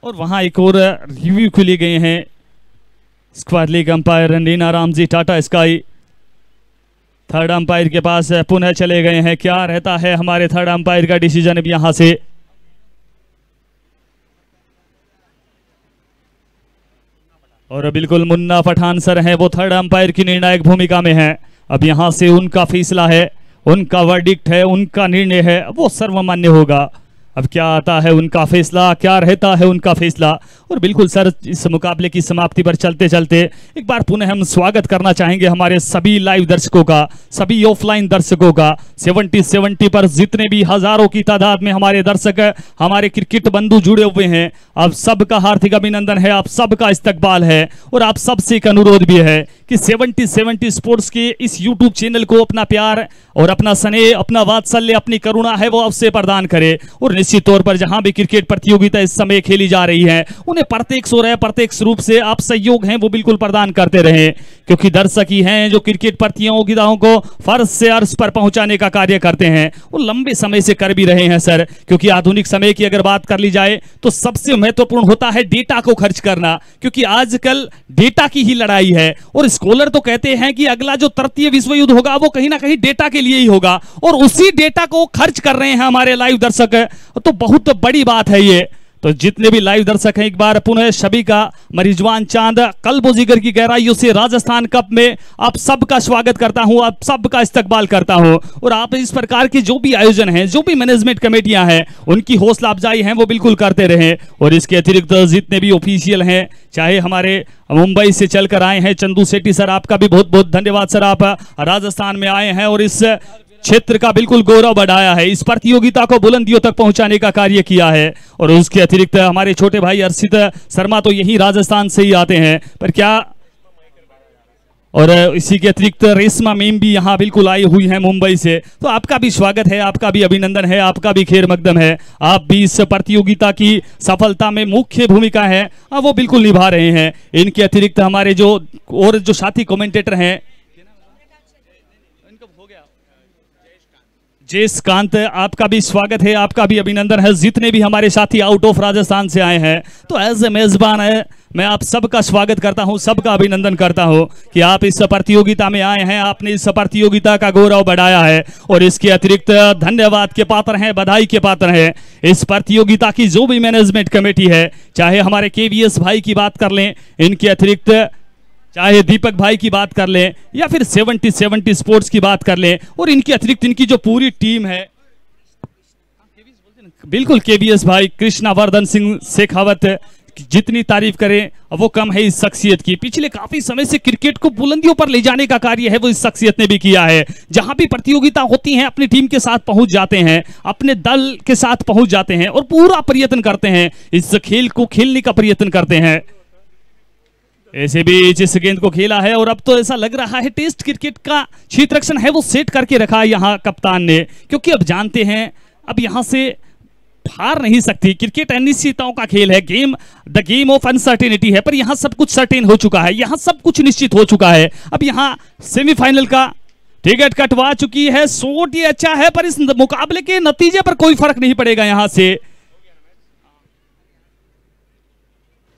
और वहां एक और रिव्यू के लिए गए हैं squad league umpire Neena Ramji Tata sky. Third umpire के पास पुनः चले गए हैं, क्या रहता है हमारे थर्ड अंपायर का डिसीजन भी यहां से। और बिल्कुल मुन्ना पठान सर हैं वो थर्ड अंपायर की निर्णायक भूमिका में हैं। अब यहां से उनका फैसला है, उनका वर्डिक्ट है, उनका निर्णय है, वो सर्वमान्य होगा। अब क्या आता है उनका फैसला, क्या रहता है उनका फैसला। और बिल्कुल सर इस मुकाबले की समाप्ति पर चलते चलते एक बार पुनः हम स्वागत करना चाहेंगे हमारे सभी लाइव दर्शकों का, सभी ऑफलाइन दर्शकों का। 70 पर जितने भी हजारों की तादाद में हमारे दर्शक, हमारे क्रिकेट बंधु जुड़े हुए हैं, आप सबका हार्दिक अभिनंदन है, आप सबका इस्तकबाल है। और आप सबसे एक अनुरोध भी है कि 70 स्पोर्ट्स के इस यूट्यूब चैनल को अपना प्यार और अपना स्नेह, अपना वात्सल्य, अपनी करुणा है वो अवश्य प्रदान करे। और निश्चित तौर पर जहां भी क्रिकेट प्रतियोगिता इस समय खेली जा रही है उन्हें प्रत्यक्ष रूप से आप सहयोग हैं वो बिल्कुल प्रदान करते रहे, क्योंकि दर्शक ही हैं जो क्रिकेट प्रतियोगिताओं को फर्श से अर्श पर पहुंचाने का कार्य करते हैं। वो लंबे समय से कर भी रहे हैं सर, क्योंकि आधुनिक समय की अगर बात कर ली जाए तो सबसे महत्वपूर्ण होता है डेटा को खर्च करना, क्योंकि आजकल डेटा की ही लड़ाई है। और स्कॉलर तो कहते हैं कि अगला जो तृतीय विश्व युद्ध होगा वो कहीं ना कहीं डेटा के लिए ही होगा, और उसी डेटा को खर्च कर रहे हैं हमारे लाइव दर्शक, तो बहुत बड़ी बात है ये। तो जितने भी लाइव दर्शक हैं एक बार पुनः सभी का मरिजवान चांद कल्ब जिगर की गहराइयों से राजस्थान कप में आप सबका स्वागत करता हूं, आप सबका इस्तकबाल करता हूं। और आप इस प्रकार के जो भी आयोजन हैं, जो भी मैनेजमेंट कमेटियां हैं, उनकी हौसला अफजाई हैं वो बिल्कुल करते रहें। और इसके अतिरिक्त जितने भी ऑफिशियल हैं, चाहे हमारे मुंबई से चलकर आए हैं चंदू सेठी सर, आपका भी बहुत बहुत धन्यवाद सर, आप राजस्थान में आए हैं और इस क्षेत्र का बिल्कुल गौरव बढ़ाया है, इस प्रतियोगिता को बुलंदियों तक पहुंचाने का कार्य किया है। और उसके अतिरिक्त हमारे छोटे भाई अर्षित शर्मा तो यही राजस्थान से ही आते हैं, पर क्या, और इसी के अतिरिक्त रेशमा मेम भी यहाँ बिल्कुल आई हुई है मुंबई से। तो आपका भी स्वागत है, आपका भी अभिनंदन है, आपका भी खैर मकदम है। आप भी इस प्रतियोगिता की सफलता में मुख्य भूमिका है वो बिल्कुल निभा रहे हैं। इनके अतिरिक्त हमारे जो और जो साथी कमेंटेटर हैं, जयकांत, आपका भी स्वागत है, आपका भी अभिनंदन है। जितने भी हमारे साथी आउट ऑफ राजस्थान से आए हैं, तो एज ए मेजबान है मैं आप सबका स्वागत करता हूं, सबका अभिनंदन करता हूं कि आप इस प्रतियोगिता में आए हैं, आपने इस प्रतियोगिता का गौरव बढ़ाया है। और इसके अतिरिक्त धन्यवाद के पात्र हैं, बधाई के पात्र हैं इस प्रतियोगिता की जो भी मैनेजमेंट कमेटी है, चाहे हमारे KVS भाई की बात कर लें, इनके अतिरिक्त चाहे दीपक भाई की बात कर लें, या फिर 70 स्पोर्ट्स की बात कर लें, और इनके अतिरिक्त इनकी जो पूरी टीम है, बिल्कुल KVS भाई, कृष्णावर्धन सिंह शेखावत, जितनी तारीफ करें वो कम है इस शख्सियत की। पिछले काफी समय से क्रिकेट को बुलंदियों पर ले जाने का कार्य है वो इस शख्सियत ने भी किया है। जहां भी प्रतियोगिता होती हैं अपनी टीम के साथ पहुंच जाते हैं, अपने दल के साथ पहुंच जाते हैं और पूरा प्रयत्न करते हैं, इस खेल को खेलने का प्रयत्न करते हैं। ऐसे भी जिस गेंद को खेला है और अब तो ऐसा लग रहा है टेस्ट क्रिकेट का क्षेत्ररक्षण है वो सेट करके रखा है यहाँ कप्तान ने, क्योंकि अब जानते हैं अब यहाँ से हार नहीं सकती। क्रिकेट अनिश्चितताओं का खेल है, द गेम ऑफ अनसर्टेनिटी है, पर यहाँ सब कुछ सर्टेन हो चुका है, यहाँ सब कुछ निश्चित हो चुका है। अब यहाँ सेमीफाइनल का टिकट कटवा चुकी है। शॉट ये अच्छा है पर इस मुकाबले के नतीजे पर कोई फर्क नहीं पड़ेगा यहाँ से।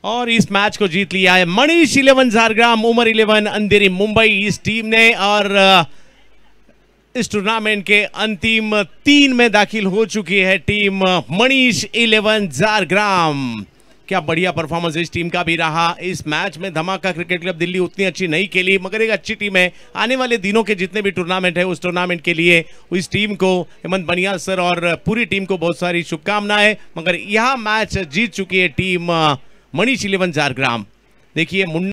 और इस मैच को जीत लिया है मनीष 11 झारग्राम, उमर 11 अंधेरी मुंबई इस टीम ने, और इस टूर्नामेंट के अंतिम 3 में दाखिल हो चुकी है टीम मनीष 11 झारग्राम। क्या बढ़िया परफॉर्मेंस इस टीम का भी रहा इस मैच में। धमाका क्रिकेट क्लब दिल्ली उतनी अच्छी नहीं खेली मगर एक अच्छी टीम है। आने वाले दिनों के जितने भी टूर्नामेंट है उस टूर्नामेंट के लिए इस टीम को, हेमंत बनिया सर और पूरी टीम को बहुत सारी शुभकामनाएं। मगर यह मैच जीत चुकी है टीम मनीष 11 झारग्राम। देखिए